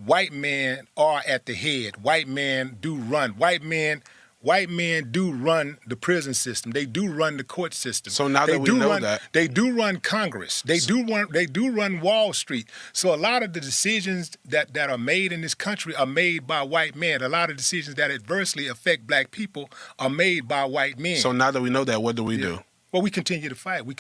white men are at the head. White men do run. White men do run the prison system. They do run the court system.
So now that we know that,
they do run Congress. They do run Wall Street. So a lot of the decisions that are made in this country are made by white men. A lot of decisions that adversely affect black people are made by white men.
So now that we know that, what do we do?
Well, we continue to fight. We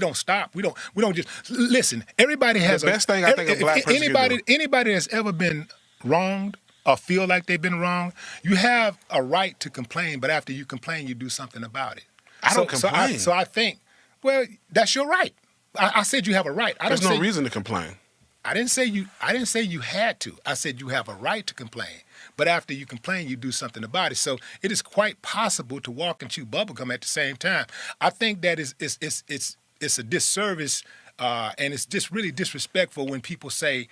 don't stop. We don't just listen. Everybody has
the best thing I think a black person can do.
Anybody that's ever been wronged or feel like they've been wronged, you have a right to complain. But after you complain, you do something about it.
I don't complain.
So I think, well, that's your right. I said you have a right.
There's no reason to complain.
I didn't say you had to. I said you have a right to complain. But after you complain, you do something about it. So it is quite possible to walk and chew bubblegum at the same time. I think that it's a disservice. And it's just really disrespectful when people say,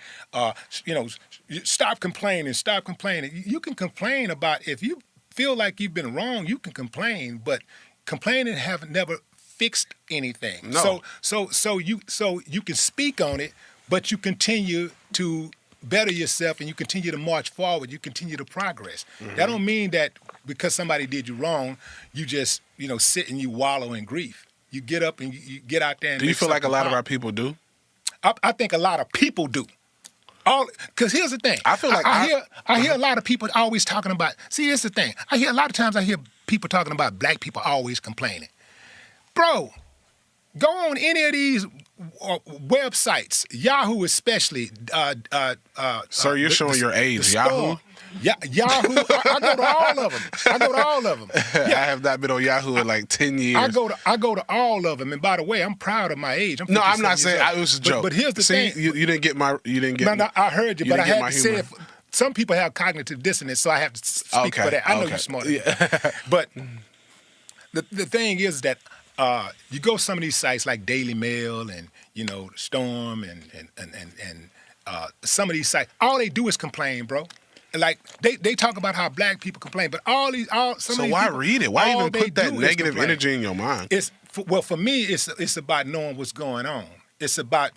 stop complaining, stop complaining. You can complain about, if you feel like you've been wrong, you can complain, but complaining have never fixed anything.
No.
So you can speak on it, but you continue to better yourself and you continue to march forward, you continue to progress. That don't mean that because somebody did you wrong, you just, sit and you wallow in grief. You get up and you get out there and
do you feel like a lot of our people do?
I think a lot of people do. Because here's the thing.
I feel like
I hear a lot of people always talking about, see, here's the thing. A lot of times I hear people talking about black people always complaining. Bro, go on any of these websites, Yahoo especially.
Sir, you're showing your age. Yahoo?
Yahoo. I go to all of them.
Yeah. I have not been on Yahoo in like 10 years.
I go to all of them. And by the way, I'm proud of my age.
No, I'm not saying it was a joke.
But here's the thing.
You didn't get my. No,
I heard you, but I had to say it. Some people have cognitive dissonance, so I have to speak for that. I know you're smart. Yeah. But the thing is that you go some of these sites like Daily Mail and Storm and some of these sites, all they do is complain, bro. Like they talk about how black people complain, but
so why read it? Why even put that negative energy in your mind?
For me, it's about knowing what's going on. It's about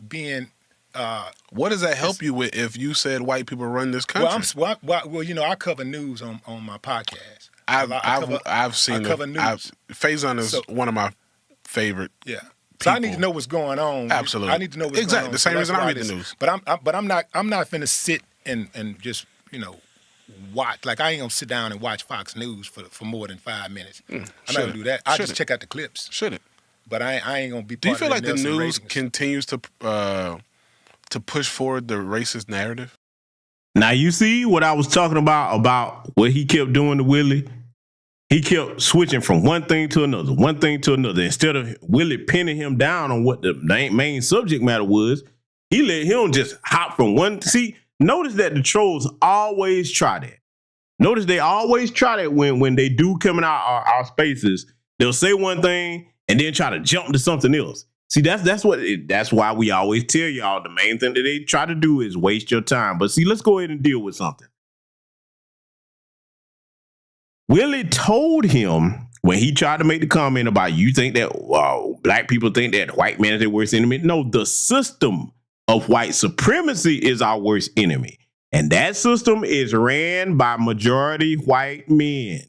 being.
What does that help you with if you said white people run this country?
Well, I cover news on my podcast.
I've seen
I cover news.
Faison is one of my favorite.
Yeah. So I need to know what's going on.
Absolutely.
I need to know what's going on.
The same reason I read the news.
But I'm not finna sit and just watch. Like, I ain't gonna sit down and watch Fox News for more than 5 minutes. I'm not gonna do that. I just check out the clips.
Shouldn't.
But I ain't gonna be.
Do you feel like the news
ratings.
continues to push forward the racist narrative?
Now, you see what I was talking about what he kept doing to Willie? He kept switching from one thing to another. Instead of Willie pinning him down on what the main subject matter was, he let him just hop from one. See, notice that the trolls always try that. Notice they always try that when they do come in our spaces. They'll say one thing and then try to jump to something else. See, that's why we always tell y'all the main thing that they try to do is waste your time. But see, let's go ahead and deal with something. Willie told him when he tried to make the comment about you think that black people think that white man is their worst enemy. No, the system of white supremacy is our worst enemy. And that system is ran by majority white men.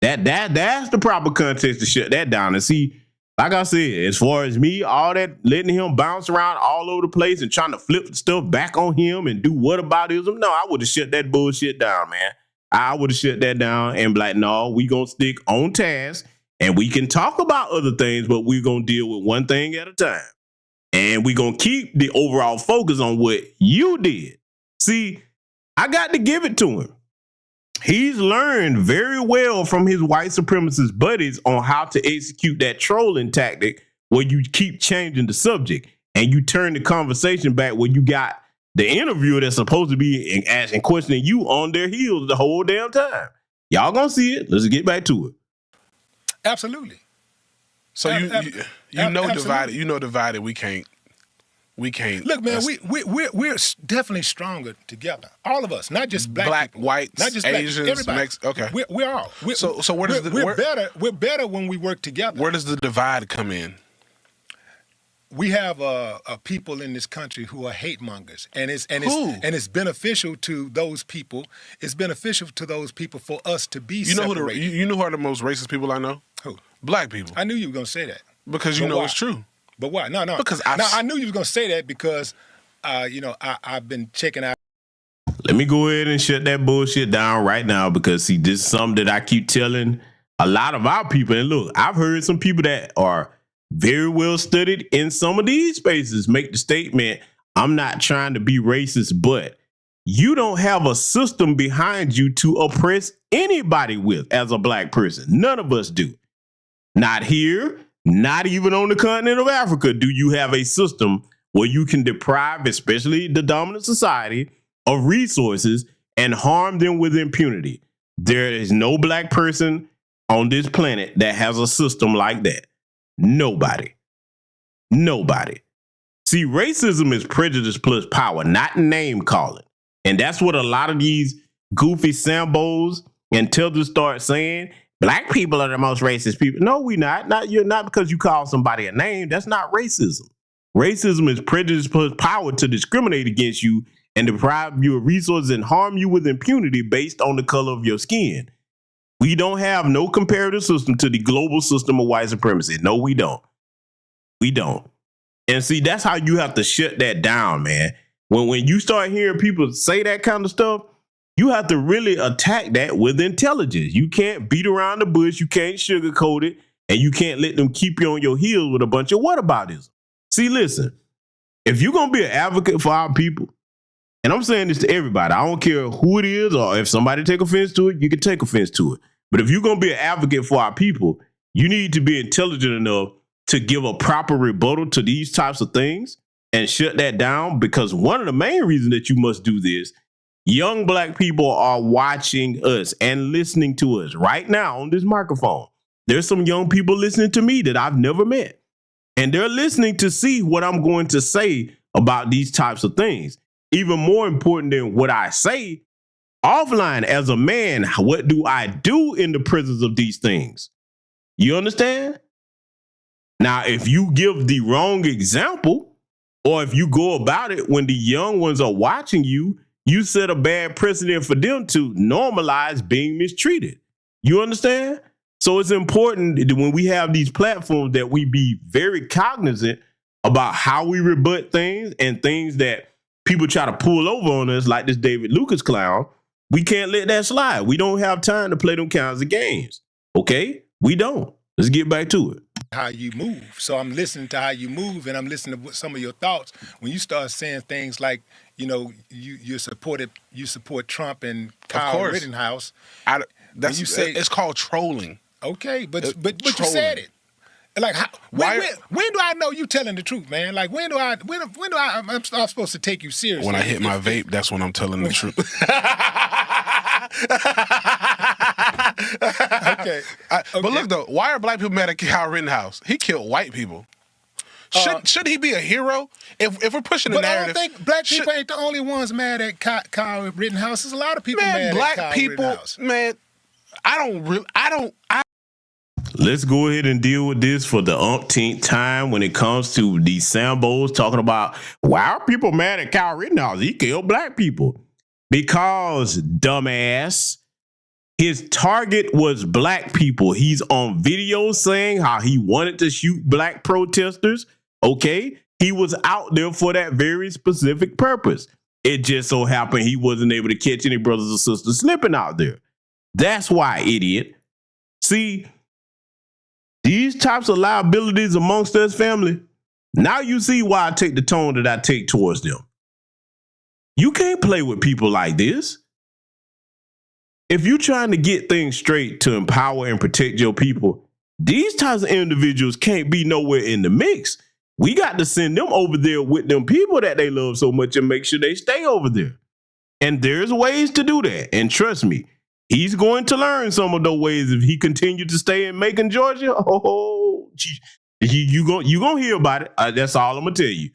That's the proper context to shut that down. And see, like I said, as far as me, all that letting him bounce around all over the place and trying to flip stuff back on him and do whataboutism, no, I would have shut that bullshit down, man. I would have shut that down and be like, no, we gonna stick on task and we can talk about other things, but we're gonna deal with one thing at a time. And we're gonna keep the overall focus on what you did. See, I got to give it to him. He's learned very well from his white supremacist buddies on how to execute that trolling tactic where you keep changing the subject and you turn the conversation back where you got the interviewer that's supposed to be asking, questioning you on their heels the whole damn time. Y'all gonna see it. Let's get back to it.
Absolutely.
So divided. You know divided. We can't.
Look, man. We're definitely stronger together. All of us, not just black people,
whites,
not just
Asians,
everybody.
Okay.
We're all.
So where does
we're better when we work together.
Where does the divide come in?
We have people in this country who are hate mongers, and it's beneficial to those people. It's beneficial to those people for us to be separated.
You know who are the most racist people I know?
Who?
Black people.
I knew you were gonna say that
because you know it's true.
But why? No.
Because
I knew you was gonna say that because I've been checking out.
Let me go ahead and shut that bullshit down right now because see, this is something that I keep telling a lot of our people. And look, I've heard some people that are very well studied in some of these spaces make the statement, I'm not trying to be racist, but you don't have a system behind you to oppress anybody with as a black person. None of us do. Not here, not even on the continent of Africa do you have a system where you can deprive, especially the dominant society, of resources and harm them with impunity. There is no black person on this planet that has a system like that. Nobody. Nobody. See, racism is prejudice plus power, not name calling. And that's what a lot of these goofy sambos and tilters start saying. Black people are the most racist people. No, we not. You're not because you call somebody a name. That's not racism. Racism is prejudice plus power to discriminate against you and deprive you of resources and harm you with impunity based on the color of your skin. We don't have no comparative system to the global system of white supremacy. No, we don't. We don't. And see, that's how you have to shut that down, man. When you start hearing people say that kind of stuff, you have to really attack that with intelligence. You can't beat around the bush, you can't sugarcoat it, and you can't let them keep you on your heels with a bunch of whataboutism. See, listen, if you're going to be an advocate for our people, and I'm saying this to everybody, I don't care who it is or if somebody take offense to it, you can take offense to it. But if you're going to be an advocate for our people, you need to be intelligent enough to give a proper rebuttal to these types of things and shut that down, because one of the main reasons that you must do this, young black people are watching us and listening to us right now on this microphone. There's some young people listening to me that I've never met, and they're listening to see what I'm going to say about these types of things. Even more important than what I say, offline as a man, what do I do in the presence of these things? You understand? Now, if you give the wrong example, or if you go about it when the young ones are watching you, you set a bad precedent for them to normalize being mistreated. You understand? So it's important that when we have these platforms that we be very cognizant about how we rebut things and things that people try to pull over on us, like this David Lucas clown. We can't let that slide. We don't have time to play them kinds of games. Okay? We don't. Let's get back to it.
How you move. So I'm listening to how you move, and I'm listening to some of your thoughts. When you start saying things like, you support Trump and Kyle Rittenhouse.
You say it's called trolling.
Okay, but you said it. Like, when do I know you telling the truth, man? Like, I'm supposed to take you seriously?
When I hit my vape, that's when I'm telling the truth. Okay. But look, though, why are black people mad at Kyle Rittenhouse? He killed white people. Should he be a hero? If we're pushing the narrative,
I don't think black people ain't the only ones mad at Kyle Rittenhouse. There's a lot of people mad at Kyle Rittenhouse.
Man,
Let's go ahead and deal with this for the umpteenth time when it comes to these sambos talking about, why are people mad at Kyle Rittenhouse? He killed black people. Because, dumbass, his target was black people. He's on video saying how he wanted to shoot black protesters. Okay? He was out there for that very specific purpose. It just so happened he wasn't able to catch any brothers or sisters slipping out there. That's why, idiot. See, these types of liabilities amongst us, family, now you see why I take the tone that I take towards them. You can't play with people like this. If you're trying to get things straight to empower and protect your people, these types of individuals can't be nowhere in the mix. We got to send them over there with them people that they love so much and make sure they stay over there. And there's ways to do that. And trust me, he's going to learn some of those ways if he continued to stay in Macon, Georgia. Oh, you gonna hear about it. That's all I'm gonna tell you.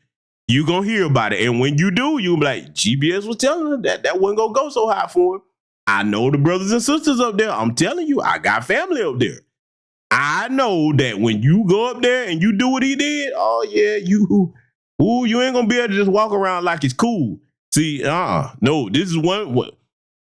You gonna hear about it, and when you do, you'll be like, GBS was telling him that wasn't gonna go so high for him. I know the brothers and sisters up there. I'm telling you, I got family up there. I know that when you go up there and you do what he did, oh yeah, you ain't gonna be able to just walk around like it's cool. See, no, this is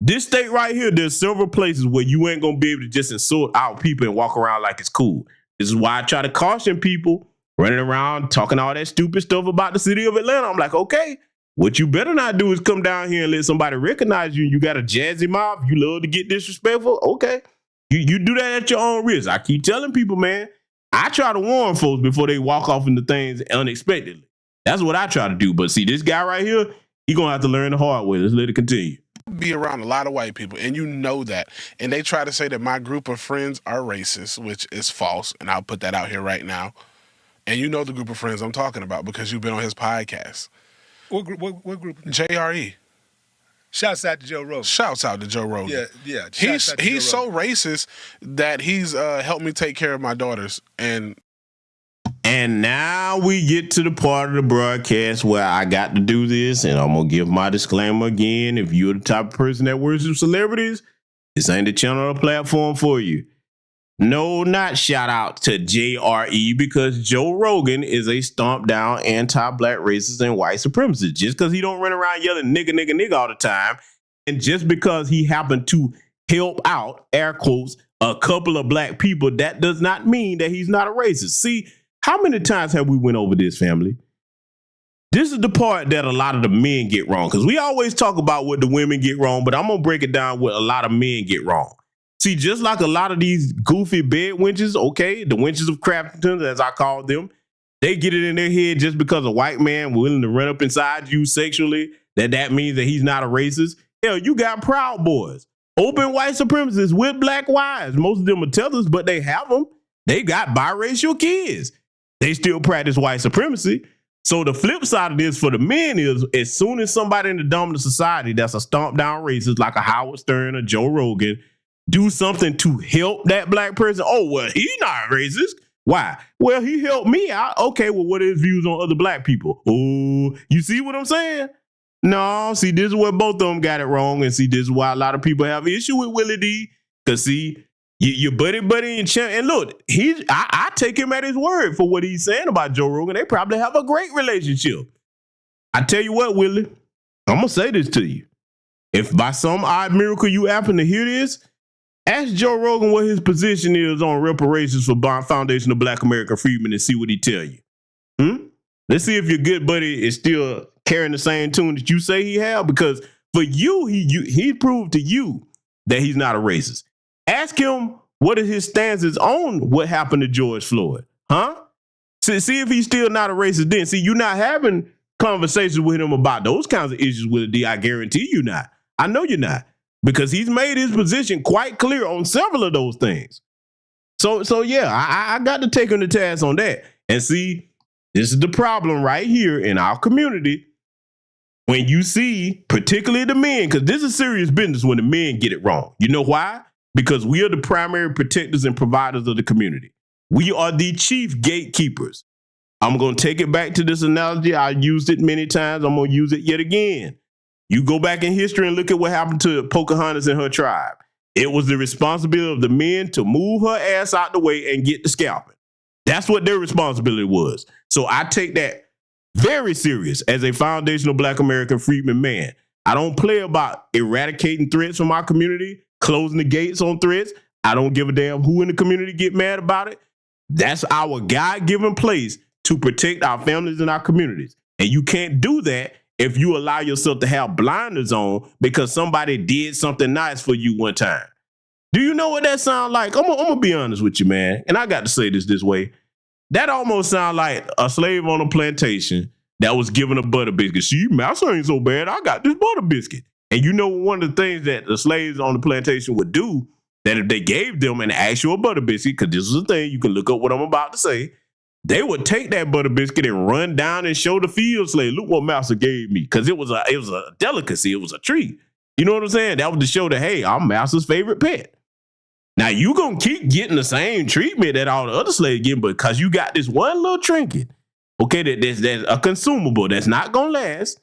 this state right here, there's several places where you ain't gonna be able to just insult out people and walk around like it's cool. This is why I try to caution people running around talking all that stupid stuff about the city of Atlanta. I'm like, okay, what you better not do is come down here and let somebody recognize you. You got a jazzy mouth. You love to get disrespectful. Okay, you do that at your own risk. I keep telling people, man, I try to warn folks before they walk off into things unexpectedly. That's what I try to do. But see, this guy right here, he gonna have to learn the hard way. Let's let it continue.
Be around a lot of white people, and you know that. And they try to say that my group of friends are racist, which is false. And I'll put that out here right now. And you know the group of friends I'm talking about because you've been on his podcast.
What group?
JRE.
Shouts out to Joe Rogan.
Shouts out to Joe Rogan.
Yeah.
He's so racist that he's helped me take care of my daughters. And
And now we get to the part of the broadcast where I got to do this, and I'm going to give my disclaimer again. If you're the type of person that worships celebrities, this ain't the channel or platform for you. No, not shout out to JRE, because Joe Rogan is a stomp down anti-black racist and white supremacist. Just because he don't run around yelling nigga, nigga, nigga all the time, and just because he happened to help out, air quotes, a couple of black people, that does not mean that he's not a racist. See, how many times have we went over this, family? This is the part that a lot of the men get wrong, because we always talk about what the women get wrong, but I'm going to break it down what a lot of men get wrong. See, just like a lot of these goofy bed wenches, okay, the wenches of Crafton, as I call them, they get it in their head just because a white man willing to run up inside you sexually, that means that he's not a racist. Hell, you got Proud Boys, open white supremacists with black wives. Most of them are tethers, but they have them. They got biracial kids. They still practice white supremacy. So the flip side of this for the men is, as soon as somebody in the dominant society that's a stomp down racist, like a Howard Stern or Joe Rogan, do something to help that black person, oh, well, he's not racist. Why? Well, he helped me out. Okay, well, what are his views on other black people? Oh, you see what I'm saying? No, see, this is where both of them got it wrong. And see, this is why a lot of people have an issue with Willie D. Because, see, you buddy and champ. And look, I take him at his word for what he's saying about Joe Rogan. They probably have a great relationship. I tell you what, Willie, I'm going to say this to you. If by some odd miracle you happen to hear this, ask Joe Rogan what his position is on reparations for Foundation of Black American Freedmen and see what he tell you. Let's see if your good buddy is still carrying the same tune that you say he have, because for you, he proved to you that he's not a racist. Ask him what are his stances on what happened to George Floyd, huh? See if he's still not a racist then. See, you're not having conversations with him about those kinds of issues with a D. I guarantee you not. I know you're not, because he's made his position quite clear on several of those things. So yeah, I got to take him to task on that. And see, this is the problem right here in our community. When you see, particularly the men, because this is serious business when the men get it wrong. You know why? Because we are the primary protectors and providers of the community. We are the chief gatekeepers. I'm going to take it back to this analogy. I used it many times. I'm going to use it yet again. You go back in history and look at what happened to Pocahontas and her tribe. It was the responsibility of the men to move her ass out the way and get the scalping. That's what their responsibility was. So I take that very serious as a foundational Black American freedman man. I don't play about eradicating threats from our community, closing the gates on threats. I don't give a damn who in the community get mad about it. That's our God-given place to protect our families and our communities. And you can't do that if you allow yourself to have blinders on because somebody did something nice for you one time. Do you know what that sounds like? I'm gonna be honest with you, man. And I got to say this way. That almost sounds like a slave on a plantation that was given a butter biscuit. See, master ain't so bad. I got this butter biscuit. And you know one of the things that the slaves on the plantation would do, that if they gave them an actual butter biscuit, because this is a thing, you can look up what I'm about to say, they would take that butter biscuit and run down and show the field slave, look what master gave me, because it was a delicacy, it was a treat. You know what I'm saying? That was to show that, hey, I'm master's favorite pet. Now you gonna keep getting the same treatment that all the other slaves get, but because you got this one little trinket, okay, that's a consumable that's not gonna last,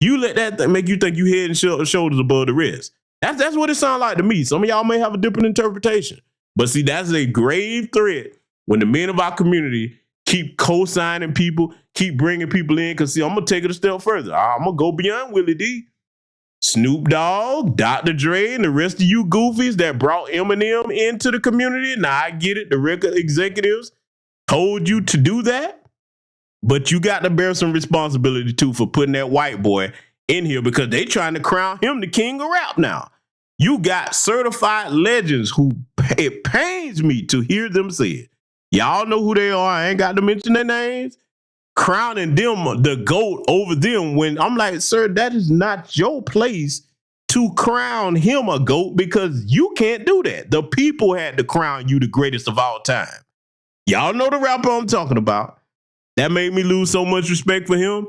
you let that make you think you head and shoulders above the rest. That's what it sounds like to me. Some of y'all may have a different interpretation, but see, that's a grave threat when the men of our community keep co-signing people, keep bringing people in. Because see, I'm gonna take it a step further. I'm gonna go beyond Willie D. Snoop Dogg, Dr. Dre, and the rest of you goofies that brought Eminem into the community. Now, I get it. The record executives told you to do that. But you got to bear some responsibility, too, for putting that white boy in here because they trying to crown him the king of rap now. You got certified legends who it pains me to hear them say it. Y'all know who they are. I ain't got to mention their names. Crowning them the GOAT over them when I'm like, sir, that is not your place to crown him a GOAT because you can't do that. The people had to crown you the greatest of all time. Y'all know the rapper I'm talking about. That made me lose so much respect for him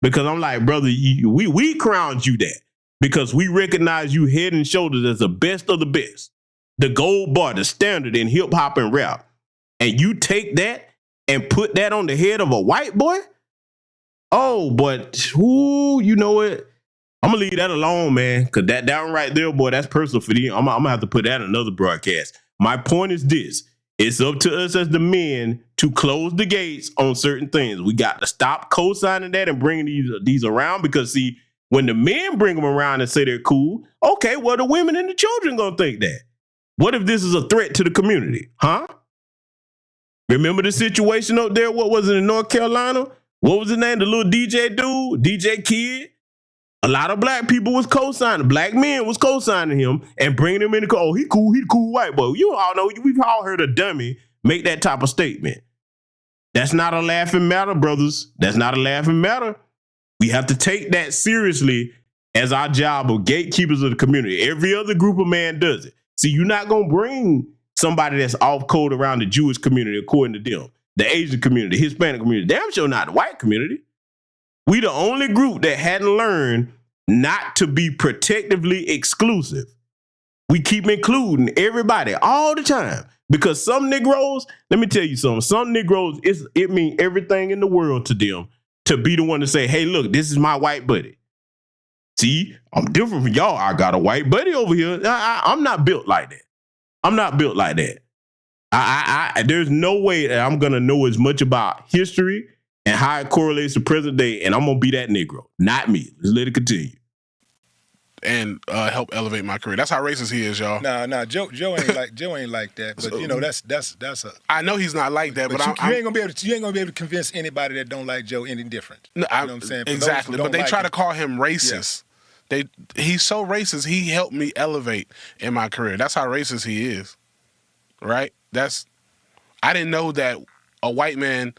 because I'm like, brother, we crowned you that because we recognize you head and shoulders as the best of the best, the gold bar, the standard in hip hop and rap. And you take that and put that on the head of a white boy? Oh, but you know what? I'm gonna leave that alone, man, because that down right there, boy, that's personal for you. I'm gonna have to put that in another broadcast. My point is this. It's up to us as the men to close the gates on certain things. We got to stop co-signing that and bringing these around, because, see, when the men bring them around and say they're cool, okay, well, the women and the children going to think that. What if this is a threat to the community? Huh? Remember the situation up there? What was it in North Carolina? What was his name? The little DJ dude, DJ Kid? A lot of black people was co-signing. Black men was co-signing him and bringing him in the car. Oh, he the cool white boy. You all know, we've all heard a dummy make that type of statement. That's not a laughing matter, brothers. That's not a laughing matter. We have to take that seriously as our job of gatekeepers of the community. Every other group of man does it. See, you're not going to bring somebody that's off code around the Jewish community, according to them, the Asian community, the Hispanic community. Damn sure not the white community. We the only group that hadn't learned not to be protectively exclusive. We keep including everybody all the time, because some Negroes, let me tell you something, some Negroes, it means everything in the world to them to be the one to say, hey, look, this is my white buddy. See, I'm different from y'all. I got a white buddy over here. I'm not built like that. I'm not built like that. There's no way that I'm going to know as much about history and how it correlates to present day, and I'm going to be that Negro. Not me. Let's let it continue.
And help elevate my career. That's how racist he is, y'all.
Nah, Joe ain't like that. But
So,
you know, that's a.
I know he's not like that, but
you ain't gonna be able to convince anybody that don't like Joe any different.
No,
you know what I'm saying? For
exactly. But they try to call him racist.
Yeah.
He's so racist. He helped me elevate in my career. That's how racist he is. Right? I didn't know that a white man,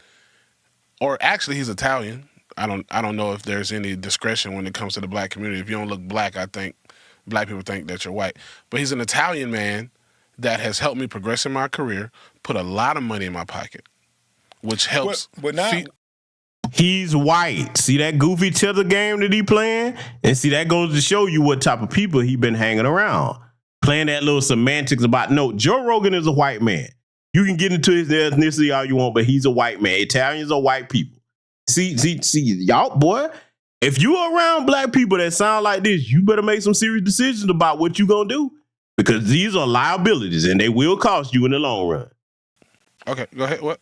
or actually he's Italian. I don't know if there's any discretion when it comes to the black community. If you don't look black, I think black people think that you're white. But he's an Italian man that has helped me progress in my career, put a lot of money in my pocket, which helps.
But now
he's white. See that goofy tether game that he playing? And see, that goes to show you what type of people he been hanging around. Playing that little semantics about, no, Joe Rogan is a white man. You can get into his ethnicity all you want, but he's a white man. Italians are white people. See, y'all, boy, if you are around black people that sound like this, you better make some serious decisions about what you gonna do, because these are liabilities and they will cost you in the long run.
Okay, go ahead. What?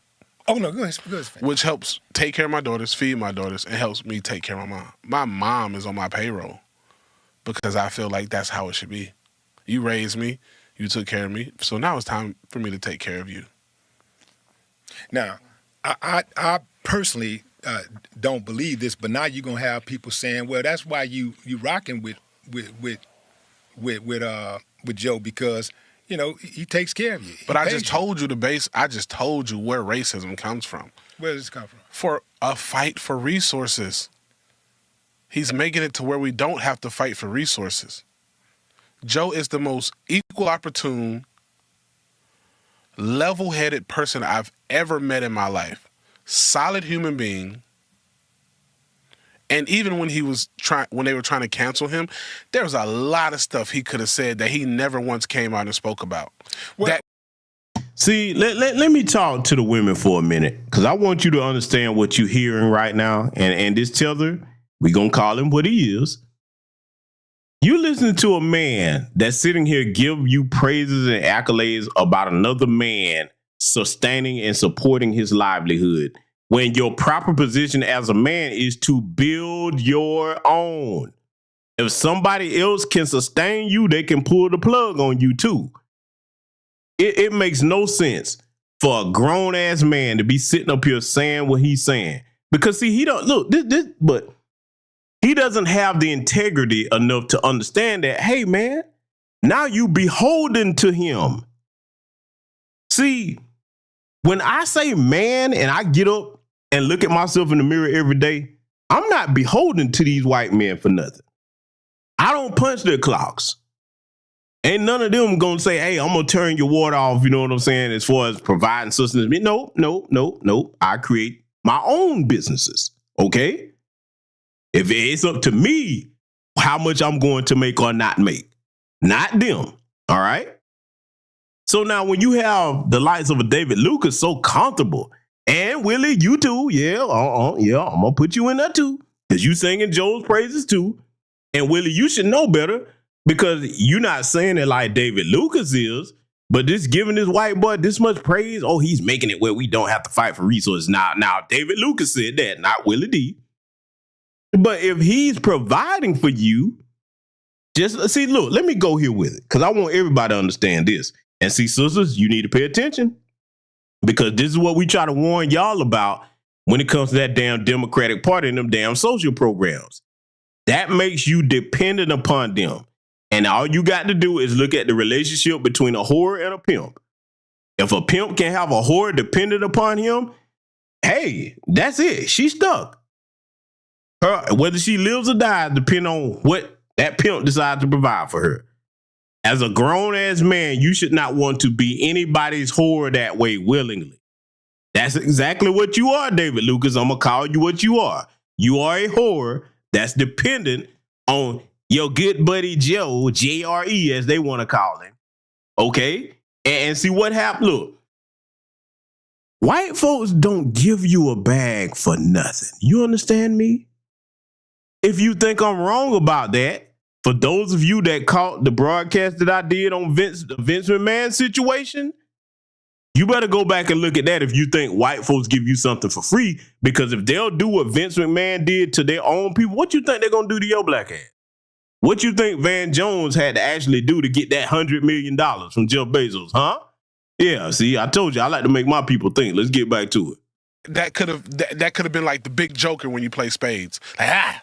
Oh, no, go ahead.
Which helps take care of my daughters, feed my daughters, and helps me take care of my mom. My mom is on my payroll because I feel like that's how it should be. You raised me, you took care of me, so now it's time for me to take care of you.
Now, I personally don't believe this, but now you're gonna have people saying, "Well, that's why you rocking with Joe, because you know he takes care of you."
But I just told you I just told you where racism comes from.
Where does this come from?
For a fight for resources. He's making it to where we don't have to fight for resources. Joe is the most equal opportune, level-headed person I've ever met in my life. Solid human being. And even when when they were trying to cancel him, there was a lot of stuff he could have said that he never once came out and spoke about.
See, let me talk to the women for a minute, because I want you to understand what you're hearing right now. And this tether, we're going to call him what he is. You listen to a man that's sitting here give you praises and accolades about another man sustaining and supporting his livelihood, when your proper position as a man is to build your own. If somebody else can sustain you, they can pull the plug on you too. It makes no sense for a grown-ass man to be sitting up here saying what he's saying. Because see, he don't look but he doesn't have the integrity enough to understand that, hey man, now you beholden to him. See, when I say man and I get up and look at myself in the mirror every day, I'm not beholden to these white men for nothing. I don't punch their clocks. Ain't none of them gonna say, hey, I'm gonna turn your water off, you know what I'm saying, as far as providing sustenance. No. I create my own businesses, okay? If it's up to me how much I'm going to make or not make, not them, all right? So now when you have the likes of a David Lucas so comfortable And Willie, you too. Yeah, yeah, I'm gonna put you in there too. Because you singing Joe's praises too. And Willie, you should know better because you're not saying it like David Lucas is, but this giving this white boy this much praise, oh, he's making it where we don't have to fight for resources. Now, David Lucas said that, not Willie D. But if he's providing for you, just see, look, let me go here with it because I want everybody to understand this. And see, sisters, you need to pay attention because this is what we try to warn y'all about when it comes to that damn Democratic Party and them damn social programs. That makes you dependent upon them. And all you got to do is look at the relationship between a whore and a pimp. If a pimp can have a whore dependent upon him, hey, that's it. She's stuck. Whether she lives or dies depends on what that pimp decides to provide for her. As a grown-ass man, you should not want to be anybody's whore that way willingly. That's exactly what you are, David Lucas. I'm going to call you what you are. You are a whore that's dependent on your good buddy Joe, JRE, as they want to call him. Okay? And see what happened. Look, white folks don't give you a bag for nothing. You understand me? If you think I'm wrong about that, for those of you that caught the broadcast that I did on Vince McMahon situation, you better go back and look at that if you think white folks give you something for free. Because if they'll do what Vince McMahon did to their own people, what you think they're going to do to your black ass? What you think Van Jones had to actually do to get that $100 million from Jeff Bezos, huh? Yeah, see, I told you, I like to make my people think. Let's get back to it.
That could have been like the big joker when you play spades. Like,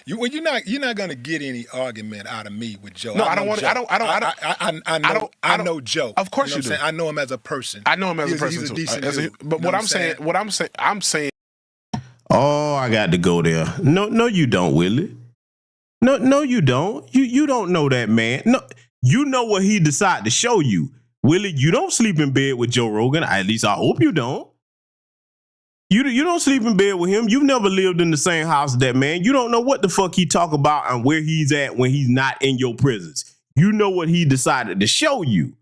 You're not gonna get any argument out of me with Joe.
No, I don't want to.
I know Joe.
Of course you do.
I know him as a person.
I know him as a person
he's
too.
A decent dude.
But what I'm saying.
Oh, I got to go there. No, you don't, Willie. No, you don't. You don't know that man. No, you know what he decided to show you, Willie. You don't sleep in bed with Joe Rogan. At least I hope you don't. You don't sleep in bed with him. You've never lived in the same house as that man. You don't know what the fuck he talk about and where he's at when he's not in your presence. You know what he decided to show you.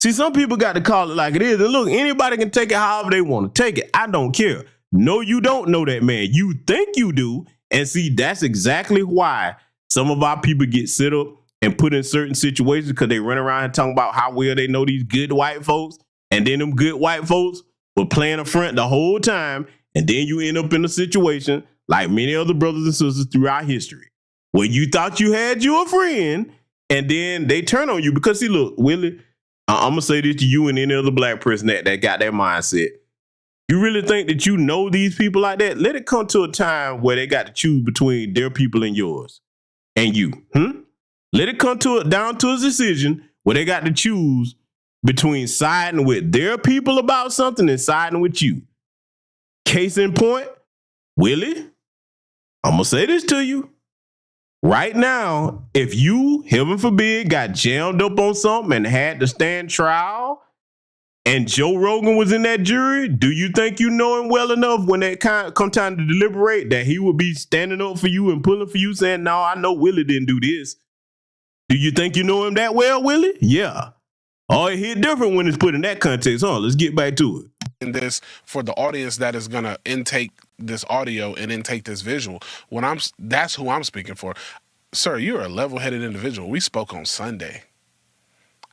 See, some people got to call it like it is. And look, anybody can take it however they want to take it. I don't care. No, you don't know that man. You think you do. And see, that's exactly why some of our people get set up and put in certain situations because they run around and talk about how well they know these good white folks. And then them good white folks were playing a front the whole time, and then you end up in a situation like many other brothers and sisters throughout history, where you thought you had you a friend, and then they turn on you. Because see, look, Willie, I'm gonna say this to you and any other black person that got that mindset. You really think that you know these people like that? Let it come to a time where they got to choose between their people and yours, and you. Let it come down to a decision where they got to choose between siding with their people about something and siding with you. Case in point, Willie, I'm going to say this to you. Right now, if you, heaven forbid, got jammed up on something and had to stand trial and Joe Rogan was in that jury, do you think you know him well enough when it come time to deliberate that he would be standing up for you and pulling for you saying, no, I know Willie didn't do this. Do you think you know him that well, Willie? Yeah. Oh, it hit different when it's put in that context, huh? Let's get back to it.
And this for the audience that is gonna intake this audio and intake this visual. That's who I'm speaking for. Sir, you're a level-headed individual. We spoke on Sunday.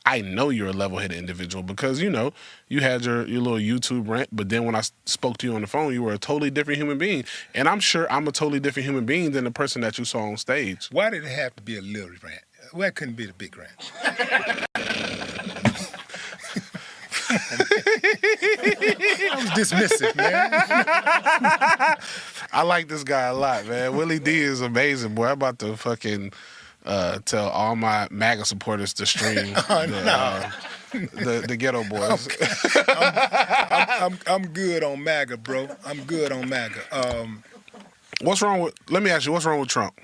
I know you're a level-headed individual because, you had your little YouTube rant, but then when I spoke to you on the phone, you were a totally different human being. And I'm sure I'm a totally different human being than the person that you saw on stage.
Why did it have to be a little rant? Why couldn't it be the big rant? I was dismissive, man.
I like this guy a lot, man. Willie D is amazing, boy. I'm about to fucking tell all my MAGA supporters to stream the Ghetto Boys.
Okay. I'm good on MAGA, bro. I'm good on MAGA.
Let me ask you, what's wrong with Trump?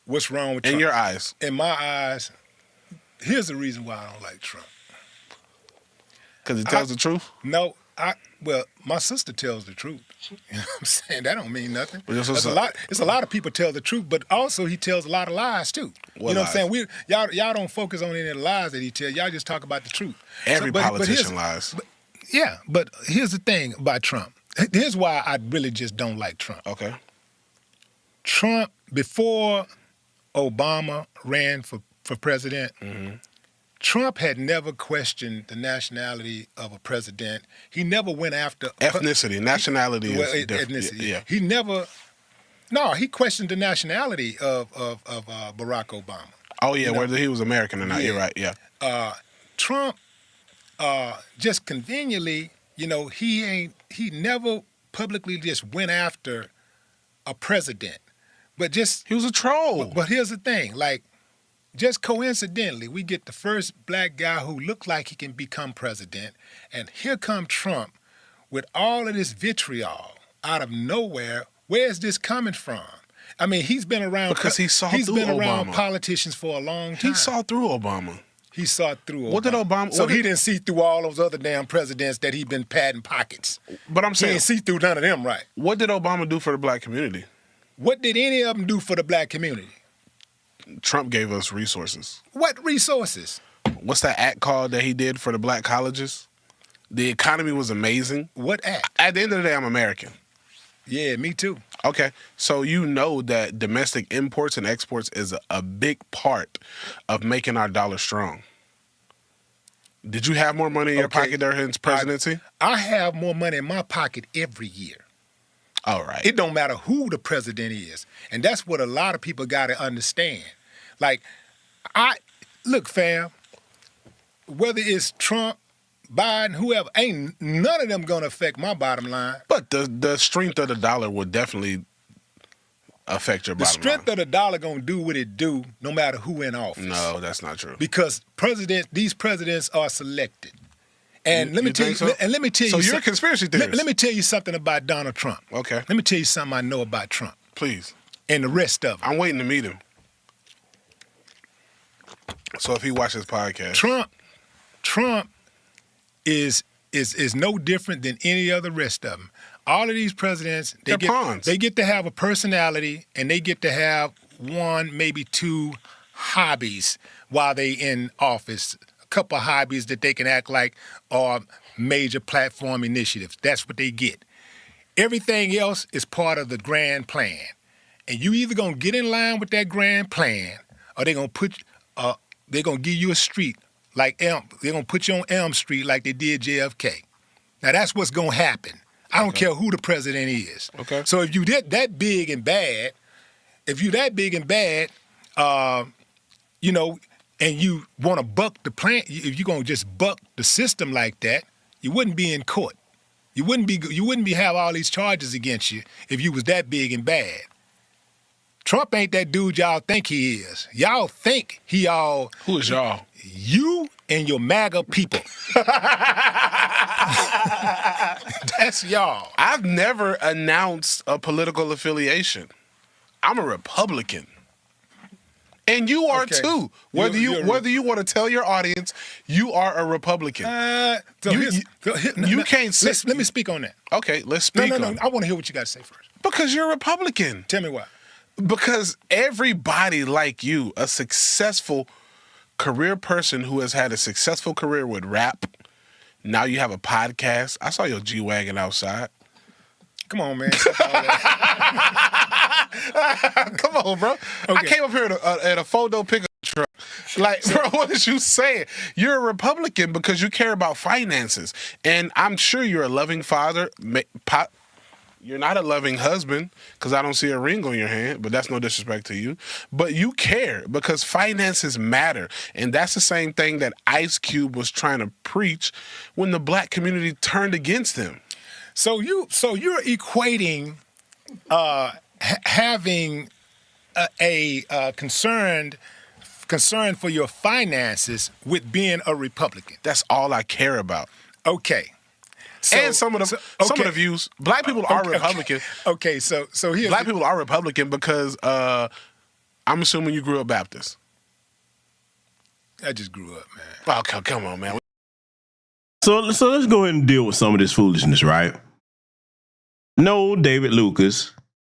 What's wrong with Trump?
In your eyes?
In my eyes, here's the reason why I don't like Trump.
Because he tells the truth?
No, my sister tells the truth. You know what I'm saying? That don't mean nothing. It's a lot of people tell the truth, but also he tells a lot of lies too.
What lies?
I'm saying? Y'all don't focus on any of the lies that he tells. Y'all just talk about the truth.
Every politician lies.
Yeah, but here's the thing about Trump. Here's why I really just don't like Trump.
Okay.
Trump, before Obama ran for president, Trump had never questioned the nationality of a president. He never went after
Ethnicity, nationality is different.
ethnicity.
Yeah.
He never. No, he questioned the nationality of Barack Obama.
Oh yeah, whether he was American or not.
Yeah.
You're right. Yeah.
Trump, just conveniently, he never publicly just went after a president, but just
He was a troll.
But here's the thing, like, just coincidentally, we get the first black guy who looked like he can become president, and here come Trump with all of this vitriol out of nowhere. Where is this coming from? I mean, he's been around
Because he saw
he's
through
been around
Obama.
Politicians for a long time.
He saw through Obama.
He saw through Obama.
What did Obama?
So
what
he
did-
didn't see through all those other damn presidents that he been patting pockets.
But I'm
He
saying,
didn't see through none of them, right?
what did Obama do for the black community?
What did any of them do for the black community?
Trump gave us resources.
What resources?
What's that act called that he did for the black colleges? The economy was amazing.
What act?
At the end of the day, I'm American.
Yeah, me too.
Okay, so you know that domestic imports and exports is a big part of making our dollar strong. Did you have more money in your
Okay.
pocket during his presidency?
I have more money in my pocket every year.
All right.
It don't matter who the president is. And that's what a lot of people got to understand. Like, look, fam, whether it's Trump, Biden, whoever, ain't none of them going to affect my bottom line.
But the strength of the dollar would definitely affect your
The
bottom
strength
line.
of the dollar going to do what it do no matter who in office.
No, that's not true.
Because these presidents are selected. And let me
You
tell you,
think so?
and let me tell
So
you,
you're a conspiracy theorist.
Let me tell you something about Donald Trump.
Okay.
Let me tell you something I know about Trump
Please.
and the rest of them.
I'm waiting to meet him. So if he watches podcast.
Trump is no different than any other rest of them. All of these presidents,
They're pawns.
they get to have a personality, and they get to have one, maybe two hobbies while they in office. A couple of hobbies that they can act like are major platform initiatives. That's what they get. Everything else is part of the grand plan. And you either gonna get in line with that grand plan, or they're gonna give you a street like they're gonna put you on Elm Street like they did JFK. Now that's what's gonna happen. I don't care who the president is.
Okay.
So if you that big and bad, and you want to buck the plan, if you're gonna just buck the system like that, you wouldn't be in court. You wouldn't be have all these charges against you if you was that big and bad. Trump ain't that dude y'all think he is. Y'all think he all
Who is y'all?
you and your MAGA people. That's y'all.
I've never announced a political affiliation. I'm a Republican. And you are
Okay.
too. Whether you want to tell your audience you are a Republican. You can't say.
Let me speak on that.
Okay, let's speak
No.
on it.
I want to hear what you got to say first.
Because you're a Republican.
Tell me why.
Because everybody like you, a successful career person who has had a successful career with rap, now you have a podcast. I saw your G-Wagon outside.
Come on, man.
Come on, bro. I
Okay.
came up here at a photo pickup truck. Like, bro, what is you saying? You're a Republican because you care about finances. And I'm sure you're a loving father. You're not a loving husband because I don't see a ring on your hand, but that's no disrespect to you. But you care because finances matter. And that's the same thing that Ice Cube was trying to preach when the black community turned against him.
So you're equating having a concern for your finances with being a Republican.
That's all I care about.
Okay.
And some of the views, black people are Republican.
Okay, so here's
Black people are Republican because I'm assuming you grew up Baptist.
I just grew up, man.
Oh, come on, man.
So let's go ahead and deal with some of this foolishness, right? No, David Lucas,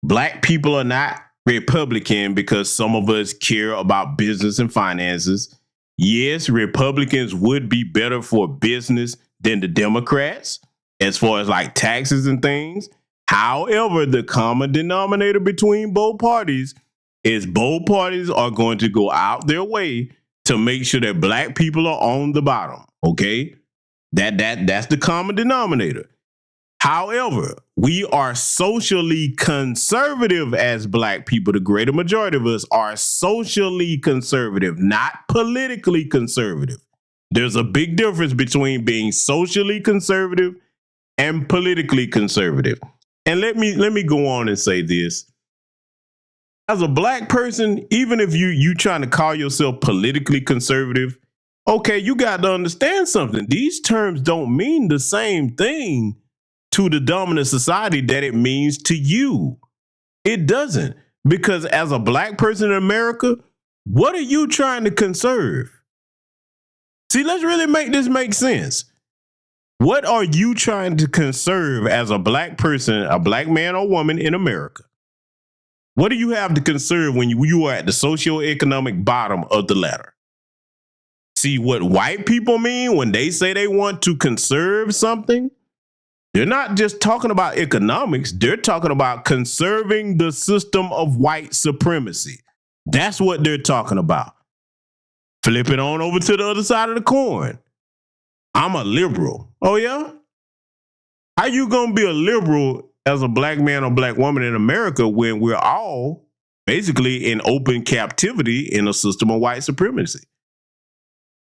black people are not Republican because some of us care about business and finances. Yes, Republicans would be better for business than the Democrats as far as like taxes and things. However, the common denominator between both parties is both parties are going to go out their way to make sure that black people are on the bottom. Okay, that's the common denominator. However, we are socially conservative as black people. The greater majority of us are socially conservative, not politically conservative. There's a big difference between being socially conservative and politically conservative. And let me go on and say this. As a black person, even if you trying to call yourself politically conservative, okay, you got to understand something. These terms don't mean the same thing to the dominant society that it means to you. It doesn't. Because as a black person in America, what are you trying to conserve? See, let's really make this make sense. What are you trying to conserve as a black person, a black man or woman in America? What do you have to conserve when you are at the socioeconomic bottom of the ladder? See, what white people mean when they say they want to conserve something, they're not just talking about economics. They're talking about conserving the system of white supremacy. That's what they're talking about. Flip it on over to the other side of the coin. I'm a liberal. Oh, yeah? How you going to be a liberal as a black man or black woman in America when we're all basically in open captivity in a system of white supremacy?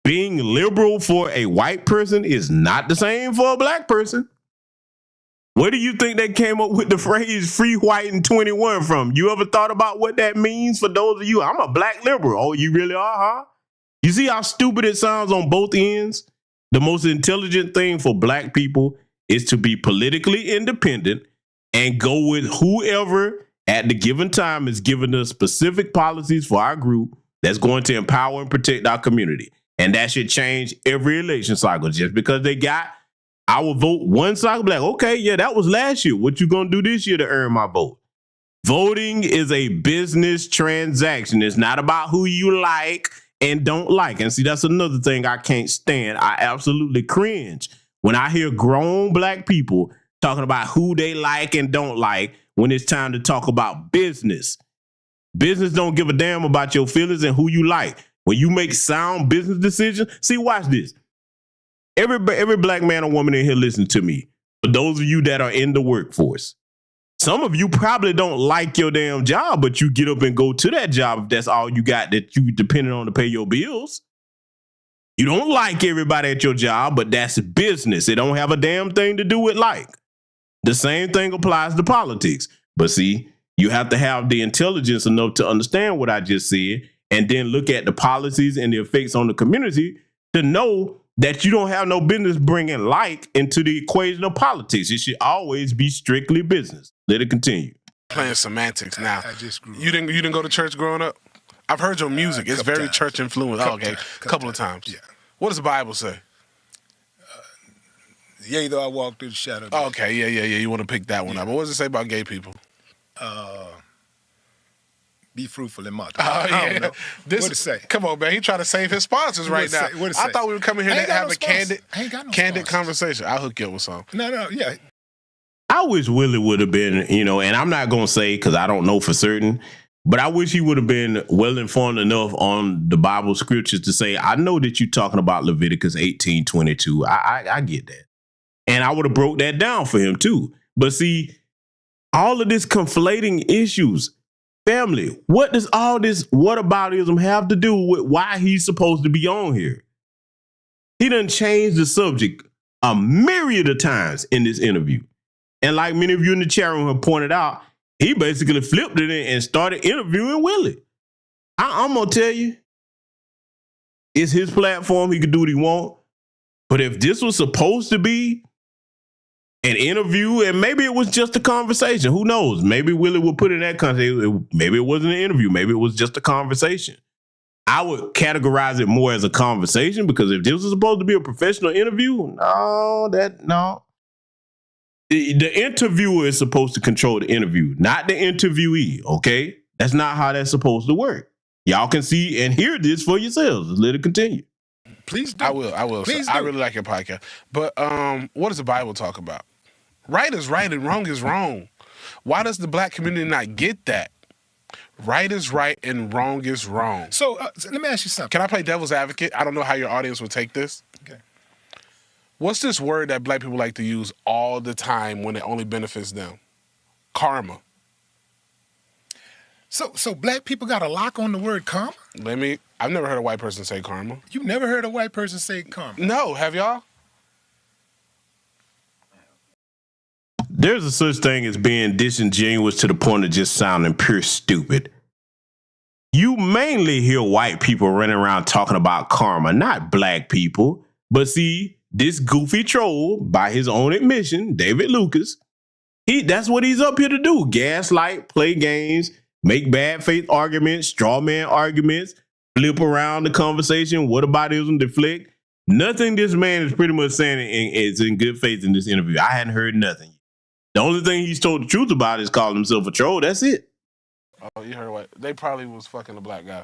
Being liberal for a white person is not the same for a black person. Where do you think they came up with the phrase free white and 21 from? You ever thought about what that means for those of you? I'm a black liberal. Oh, you really are, huh? You see how stupid it sounds on both ends? The most intelligent thing for black people is to be politically independent and go with whoever at the given time is giving us specific policies for our group that's going to empower and protect our community. And that should change every election cycle. Just because they got our vote one cycle, like, okay, yeah, that was last year. What you gonna do this year to earn my vote? Voting is a business transaction. It's not about who you like and don't like. And see, that's another thing I can't stand. I absolutely cringe when I hear grown black people talking about who they like and don't like when it's time to talk about business. Business don't give a damn about your feelings and who you like. When you make sound business decisions, see, watch this. Every black man or woman in here listen to me. For those of you that are in the workforce, some of you probably don't like your damn job, but you get up and go to that job if that's all you got that you depending on to pay your bills. You don't like everybody at your job, but that's business. It don't have a damn thing to do with like. The same thing applies to politics. But see, you have to have the intelligence enough to understand what I just said and then look at the policies and the effects on the community to know that you don't have no business bringing like into the equation of politics. It should always be strictly business. Let it continue.
Playing semantics now.
I just grew up.
You didn't go to church growing up? I've heard your music. It's very
times.
church influenced. Okay, couple of times.
Yeah.
What does the Bible say?
Yea, though I walk through the shadow of death.
Okay, yeah. You want to pick that one up. But what does it say about gay people?
Be fruitful and multiply.
Oh, yeah.
I don't know. What it say?
Come on, man. He trying to save his sponsors right now.
What it
I
say?
thought we were coming here to have a candid conversation. I'll hook you up with something.
No, yeah.
I wish Willie would have been, and I'm not going to say because I don't know for certain, but I wish he would have been well informed enough on the Bible scriptures to say, I know that you're talking about Leviticus 18:22. I get that. And I would have broke that down for him too. But see, all of this conflating issues, family, what does all this whataboutism have to do with why he's supposed to be on here? He done changed the subject a myriad of times in this interview. And like many of you in the chat room have pointed out, he basically flipped it and started interviewing Willie. I'm going to tell you, it's his platform. He can do what he wants. But if this was supposed to be an interview, and maybe it was just a conversation, who knows? Maybe Willie would put in that context. Maybe it wasn't an interview. Maybe it was just a conversation. I would categorize it more as a conversation because if this was supposed to be a professional interview, no. The interviewer is supposed to control the interview, not the interviewee, okay? That's not how that's supposed to work. Y'all can see and hear this for yourselves. Let it continue.
Please do.
I will.
Please
So, I
do.
really like your podcast. But what does the Bible talk about? Right is right and wrong is wrong. Why does the black community not get that? Right is right and wrong is wrong.
So let me ask you something.
Can I play devil's advocate? I don't know how your audience will take this.
Okay.
What's this word that black people like to use all the time when it only benefits them? Karma.
So black people got a lock on the word karma?
I've never heard a white person say karma.
You never heard a white person say karma?
No, have y'all?
There's a such thing as being disingenuous to the point of just sounding pure stupid. You mainly hear white people running around talking about karma, not black people. But see, this goofy troll, by his own admission, David Lucas, that's what he's up here to do. Gaslight, play games, make bad faith arguments, straw man arguments, flip around the conversation, whataboutism, deflect. Nothing this man is pretty much saying is in good faith in this interview. I hadn't heard nothing. The only thing he's told the truth about is calling himself a troll. That's it.
Oh, you heard what? They probably was fucking a black guy.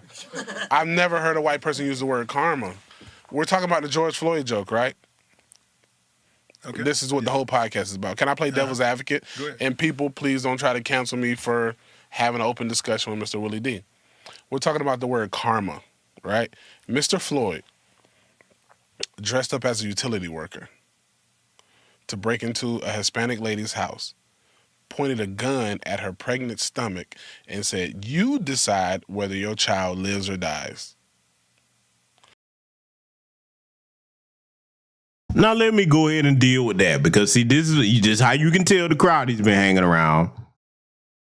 I've never heard a white person use the word karma. We're talking about the George Floyd joke, right? Okay. This is what the whole podcast is about. Can I play devil's advocate?
Go ahead.
And people, please don't try to cancel me for having an open discussion with Mr. Willie D. We're talking about the word karma, right? Mr. Floyd dressed up as a utility worker to break into a Hispanic lady's house, pointed a gun at her pregnant stomach and said, "You decide whether your child lives or dies."
Now let me go ahead and deal with that, because see, this is just how you can tell the crowd he's been hanging around.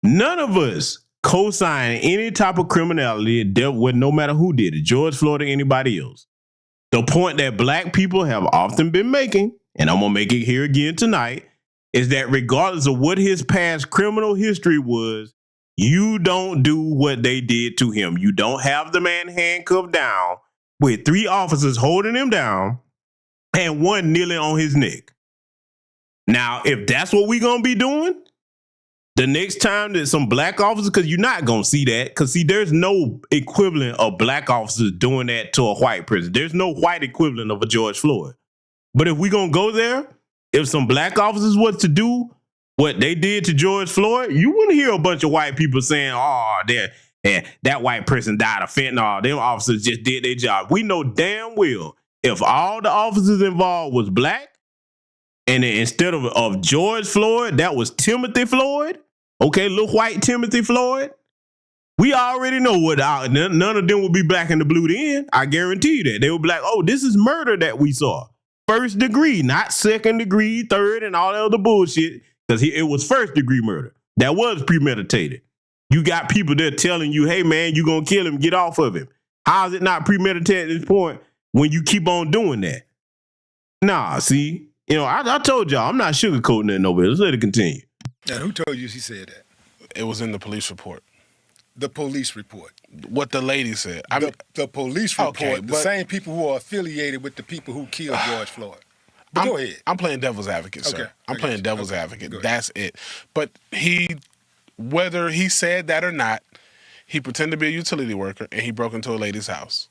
None of us co-sign any type of criminality dealt with, no matter who did it, George Floyd or anybody else. The point that black people have often been making, and I'm gonna make it here again tonight, is that regardless of what his past criminal history was, you don't do what they did to him. You don't have the man handcuffed down with 3 officers holding him down and 1 kneeling on his neck. Now, if that's what we're going to be doing, the next time that some black officers, because you're not going to see that, because see, there's no equivalent of black officers doing that to a white person. There's no white equivalent of a George Floyd. But if we're going to go there, if some black officers was to do what they did to George Floyd, you wouldn't hear a bunch of white people saying, "Oh, that white person died of fentanyl. Them officers just did their job." We know damn well if all the officers involved was black, and then instead of George Floyd, that was Timothy Floyd, okay, little white Timothy Floyd, we already know what none of them would be black in the blue then. I guarantee you that. They would be like, "Oh, this is murder that we saw. First degree, not second degree, third, and all that other bullshit." Because it was first degree murder. That was premeditated. You got people there telling you, "Hey, man, you're going to kill him. Get off of him." How is it not premeditated at this point when you keep on doing that? Nah, see, I told y'all, I'm not sugarcoating it nobody. Let's let it continue.
And who told you she said that?
It was in the police report.
The police report.
What the lady said.
The police report,
okay,
the same people who are affiliated with the people who killed George Floyd. But go ahead.
I'm playing devil's advocate, sir.
Okay,
I'm playing devil's advocate.
Go ahead.
That's it. But whether he said that or not, he pretended to be a utility worker and he broke into a lady's house.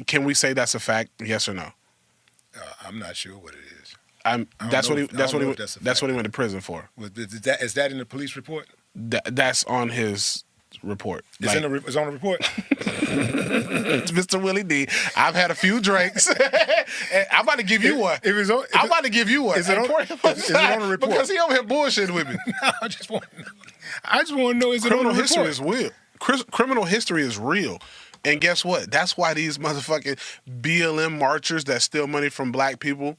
Can we say that's a fact? Yes or no?
I'm not sure what it is.
That's what he went to prison for.
Is that in the police report?
That's on his report.
It's on the report.
It's Mr. Willie D. I've had a few drinks. I'm about to give you one. I'm about to give you one.
Is it on the report?
Because he over here bullshitting with me.
No, I just want to know. Is it on the report?
Criminal history is real. Criminal history is real. And guess what? That's why these motherfucking BLM marchers that steal money from black people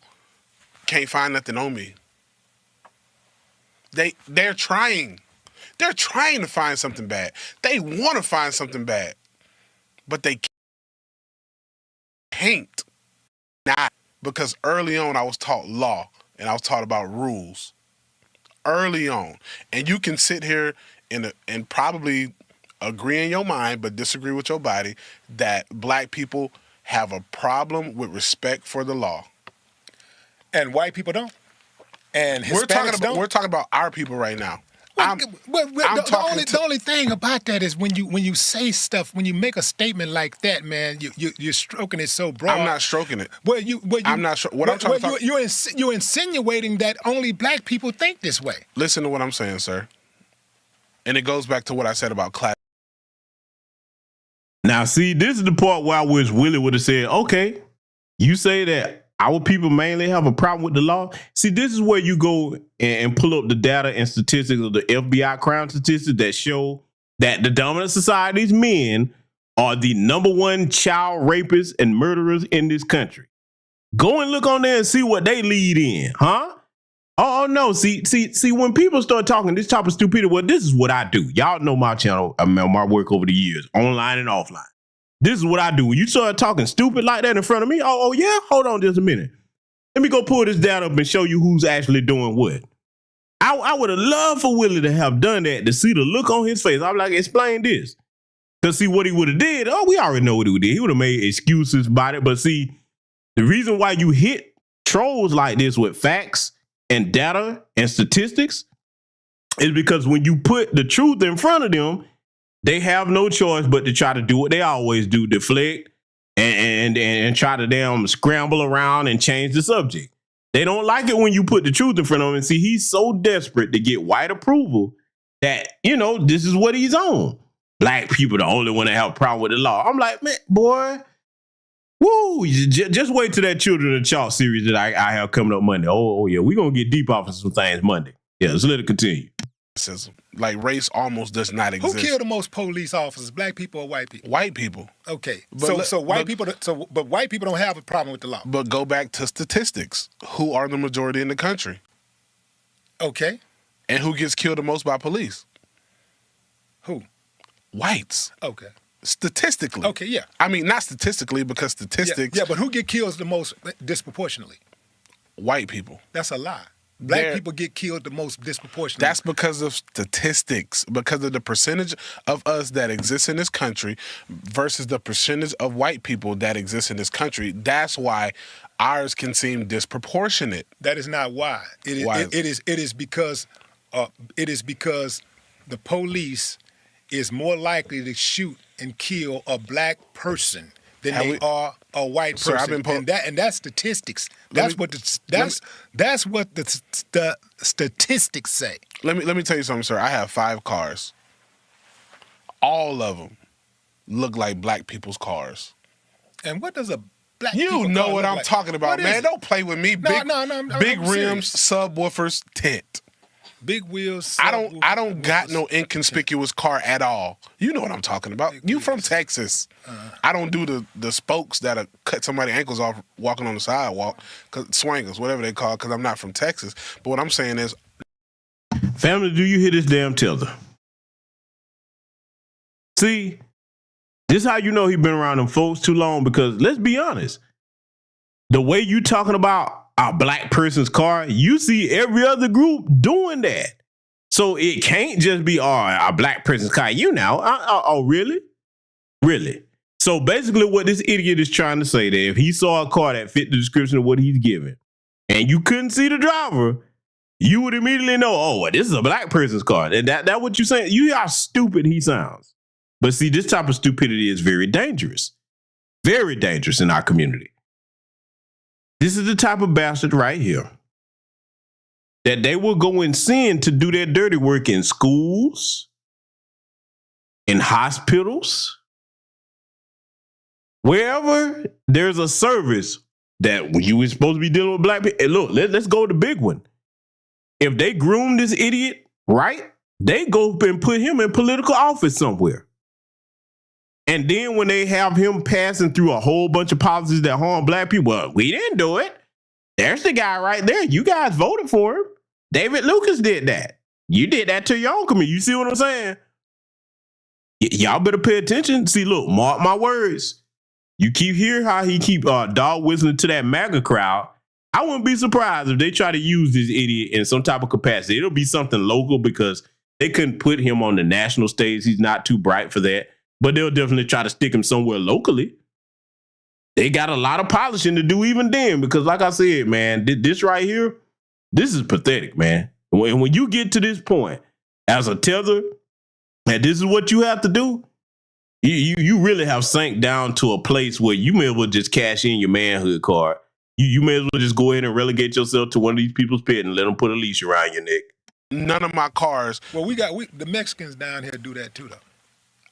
can't find nothing on me. They're trying. They're trying to find something bad. They want to find something bad. But they can't. Not because early on I was taught law and I was taught about rules. Early on. And you can sit here and probably agree in your mind but disagree with your body that black people have a problem with respect for the law.
And white people don't. And Hispanics don't.
We're talking about our people right now.
The only thing about that is when you say stuff, when you make a statement like that, man, you're stroking it so broad.
I'm not stroking it.
I'm
not sure. What I'm trying to talk.
You're insinuating that only black people think this way.
Listen to what I'm saying, sir. And it goes back to what I said about class.
Now, see, this is the part where I wish Willie would have said, okay, you say that our people mainly have a problem with the law. See, this is where you go and pull up the data and statistics of the FBI crime statistics that show that the dominant society's men are the #1 child rapists and murderers in this country. Go and look on there and see what they lead in, huh? Oh no, see, when people start talking this type of stupidity, well, this is what I do. Y'all know my channel, my work over the years, online and offline. This is what I do. When you start talking stupid like that in front of me, oh yeah, hold on just a minute. Let me go pull this down up and show you who's actually doing what. I would have loved for Willie to have done that, to see the look on his face. I'm like, explain this. Because see what he would have did, we already know what he did. He would have made excuses about it. But see, the reason why you hit trolls like this with facts and data and statistics is because when you put the truth in front of them, they have no choice but to try to do what they always do, deflect and try to damn scramble around and change the subject. They don't like it when you put the truth in front of them. And see, he's so desperate to get white approval that, this is what he's on. Black people the only one that have a problem with the law. I'm like, man, boy, woo, just wait till that Children of Chalk series that I have coming up Monday. Oh yeah, we're going to get deep off of some things Monday. Yeah, let's let it continue.
Like race almost does not exist.
Who killed the most police officers, black people or white people?
White people.
Okay, but white people don't have a problem with the law.
But go back to statistics. Who are the majority in the country?
Okay.
And who gets killed the most by police?
Who?
Whites.
Okay.
Statistically.
Okay, yeah.
I mean, not statistically, because statistics.
Yeah, but who get killed the most disproportionately?
White people.
That's a lie. Black people get killed the most disproportionately.
That's because of statistics, because of the percentage of us that exists in this country versus the percentage of white people that exist in this country. That's why ours can seem disproportionate.
That is not why. It is because the police is more likely to shoot and kill a black person than they are a white person. And that's statistics. That's what the statistics say.
Let me tell you something, sir. I have 5 cars. All of them look like black people's cars.
And what does a black
You know what I'm talking about, man. Don't play with me. Big rims,
serious.
subwoofers, tent.
Big wheels.
I don't got no inconspicuous car at all. You know what I'm talking about. You from Texas. I don't do the spokes that'll cut somebody's ankles off walking on the sidewalk, swangers, whatever they call it, because I'm not from Texas. But what I'm saying is,
family, do you hear this damn tether? See, this is how you know he been around them folks too long, because let's be honest, the way you talking about a black person's car, you see every other group doing that. So it can't just be a black person's car. Oh, really? Really? So basically what this idiot is trying to say, that if he saw a car that fit the description of what he's giving and you couldn't see the driver, you would immediately know, well, this is a black person's car. And that what you're saying? You hear how stupid he sounds. But see, this type of stupidity is very dangerous. Very dangerous in our community. This is the type of bastard right here that they will go and send to do their dirty work in schools, in hospitals, wherever there's a service that when you were supposed to be dealing with black people. Hey, look, let's go to the big one. If they groom this idiot right, they go up and put him in political office somewhere. And then when they have him passing through a whole bunch of policies that harm black people, well, we didn't do it. There's the guy right there. You guys voted for him. David Lucas did that. You did that to your own community. You see what I'm saying? Y'all better pay attention. See, look, mark my words. You keep hearing how he keep dog whistling to that MAGA crowd. I wouldn't be surprised if they try to use this idiot in some type of capacity. It'll be something local because they couldn't put him on the national stage. He's not too bright for that. But they'll definitely try to stick him somewhere locally. They got a lot of polishing to do even then, because like I said, man, this right here, this is pathetic, man. When you get to this point, as a tether, and this is what you have to do, you really have sank down to a place where you may as well just cash in your manhood card. You may as well just go ahead and relegate yourself to one of these people's pit and let them put a leash around your neck.
None of my cars.
Well, the Mexicans down here do that too, though.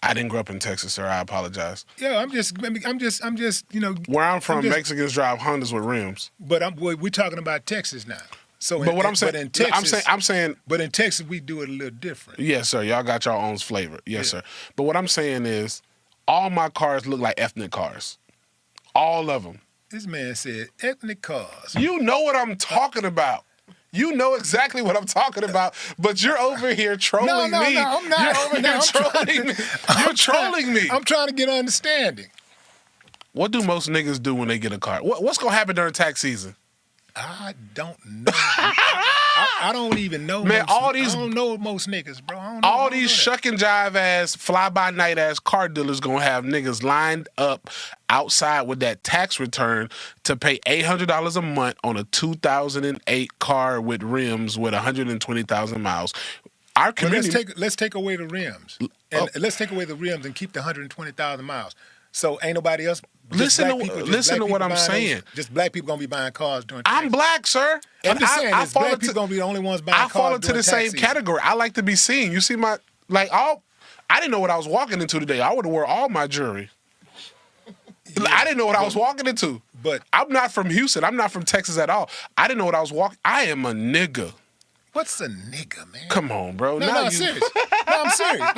I didn't grow up in Texas, sir. I apologize.
Yeah, I'm just,
Where I'm from, Mexicans drive Hondas with rims.
But we're talking about Texas now. So,
but what I'm saying,
in Texas,
I'm saying,
but in Texas we do it a little different.
Yes, sir. Y'all got your own flavor. Yes, sir. But what I'm saying is, all my cars look like ethnic cars. All of them.
This man said ethnic cars.
You know what I'm talking about. You know exactly what I'm talking about, but you're over here trolling me.
No, I'm not.
You're over here trolling me. You're trolling me.
I'm trying to get understanding.
What do most niggas do when they get a car? What's going to happen during tax season?
I don't know. I don't even know.
Man,
I don't know most niggas, bro.
All these shuck and jive ass, fly by night ass car dealers gonna have niggas lined up outside with that tax return to pay $800 a month on a 2008 car with rims with 120,000 miles. Our community.
Let's take away the rims, and let's take away the rims and keep the 120,000 miles. So ain't nobody else.
Listen to what I'm saying.
Just black people gonna be buying cars during tax season.
I'm black, sir.
I'm just saying, black people gonna be the only ones buying cars.
I fall into the same category. I like to be seen. You see I didn't know what I was walking into today. I would have wore all my jewelry. Yeah, I didn't know what I was walking into. But I'm not from Houston. I'm not from Texas at all. I didn't know what I was walking. I am a nigga.
What's a nigga, man?
Come on, bro.
No, I'm serious. No, I'm serious.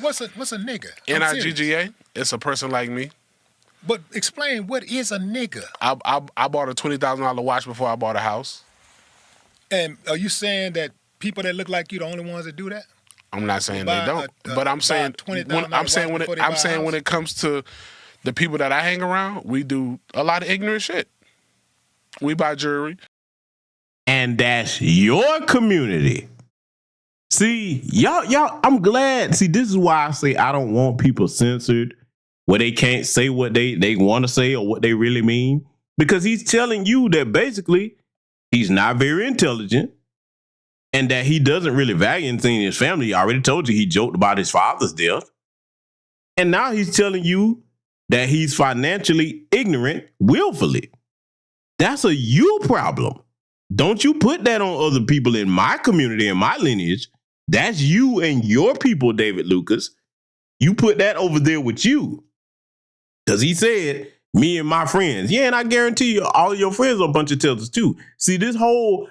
What's a nigga?
NIGGA. It's a person like me.
But explain, what is a nigga?
I bought a $20,000 watch before I bought a house.
And are you saying that people that look like you the only ones that do that?
I'm not saying they don't, but I'm saying when it comes to the people that I hang around, we do a lot of ignorant shit. We buy jewelry.
And that's your community. See, y'all, I'm glad. See, this is why I say I don't want people censored where they can't say what they want to say or what they really mean. Because he's telling you that basically he's not very intelligent and that he doesn't really value anything in his family. He already told you he joked about his father's death. And now he's telling you that he's financially ignorant willfully. That's a you problem. Don't you put that on other people in my community, in my lineage. That's you and your people, David Lucas. You put that over there with you. Because he said, me and my friends. Yeah, and I guarantee you, all of your friends are a bunch of tellers too. See, this whole,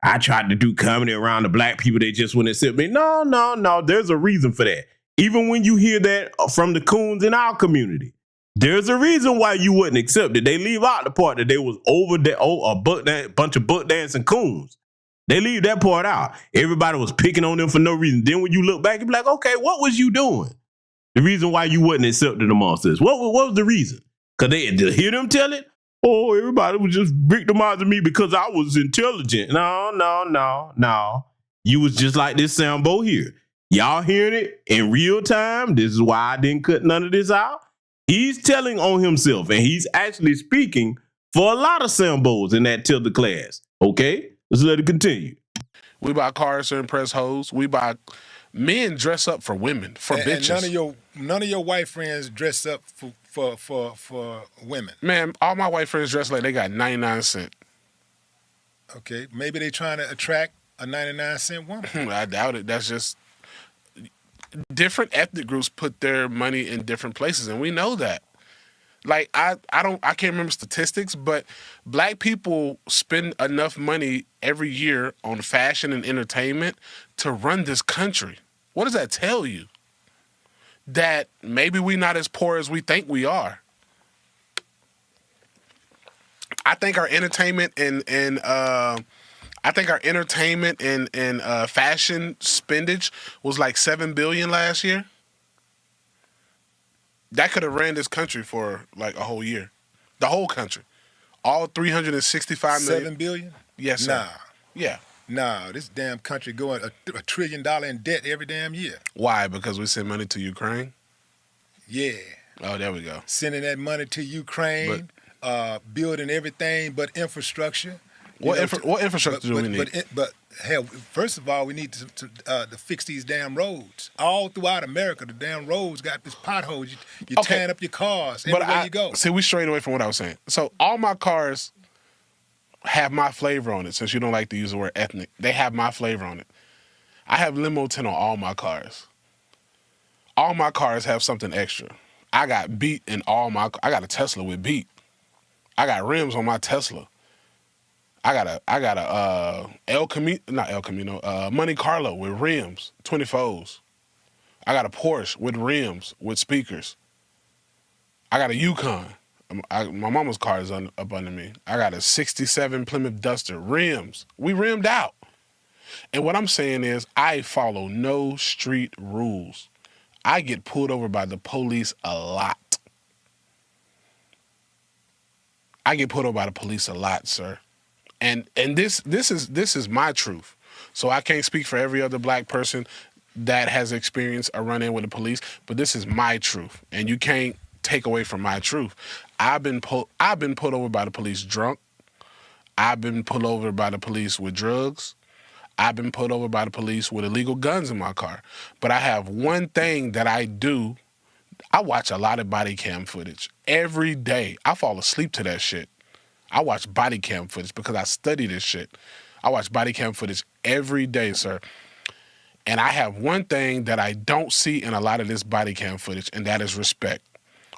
I tried to do comedy around the black people, they just wouldn't accept me. No. There's a reason for that. Even when you hear that from the coons in our community, there's a reason why you wouldn't accept it. They leave out the part that they was over there, a bunch of butt dancing coons. They leave that part out. Everybody was picking on them for no reason. Then when you look back, you be like, okay, what was you doing? The reason why you wasn't accepted amongst us. What was the reason? Because they had to hear them tell it? Oh, everybody was just victimizing me because I was intelligent. No. You was just like this Sambo here. Y'all hearing it in real time? This is why I didn't cut none of this out. He's telling on himself, and he's actually speaking for a lot of Sambos in that tilted class. Okay? Let's let it continue.
We buy cars to impress hoes. We buy men dress up for women, for bitches.
And none of your white friends dress up for women.
Man, all my white friends dress like they got 99 cents.
Okay, maybe they trying to attract a 99-cent woman.
I doubt it. That's just different ethnic groups put their money in different places, and we know that. Like I can't remember statistics, but black people spend enough money every year on fashion and entertainment to run this country. What does that tell you? That maybe we're not as poor as we think we are. I think our entertainment and fashion spendage was like $7 billion last year. That could have ran this country for like a whole year. The whole country. All 365 million.
$7 billion?
Yes, sir.
Nah.
Yeah.
Nah, this damn country going $1 trillion in debt every damn year.
Why? Because we send money to Ukraine?
Yeah.
Oh, there we go.
Sending that money to Ukraine, building everything but infrastructure.
What infrastructure do we need?
But hell, first of all, we need to fix these damn roads. All throughout America, the damn roads got this potholes. You're tearing up your cars everywhere you go.
See, we strayed away from what I was saying. So all my cars have my flavor on it. Since you don't like to use the word ethnic, they have my flavor on it. I have limo tint on all my cars. All my cars have something extra. I got beat in all my. I got a Tesla with beat. I got rims on my Tesla. I got a Monte Carlo with rims, 24s. I got a Porsche with rims with speakers. I got a Yukon. My mama's car is up under me. I got a 67 Plymouth Duster, rims. We rimmed out. And what I'm saying is I follow no street rules. I get pulled over by the police a lot. I get pulled over by the police a lot, sir. And this is my truth. So I can't speak for every other black person that has experienced a run-in with the police, but this is my truth. And you can't take away from my truth. I've been pulled over by the police drunk. I've been pulled over by the police with drugs. I've been pulled over by the police with illegal guns in my car. But I have one thing that I do. I watch a lot of body cam footage every day. I fall asleep to that shit. I watch body cam footage because I study this shit. I watch body cam footage every day, sir. And I have one thing that I don't see in a lot of this body cam footage, and that is respect.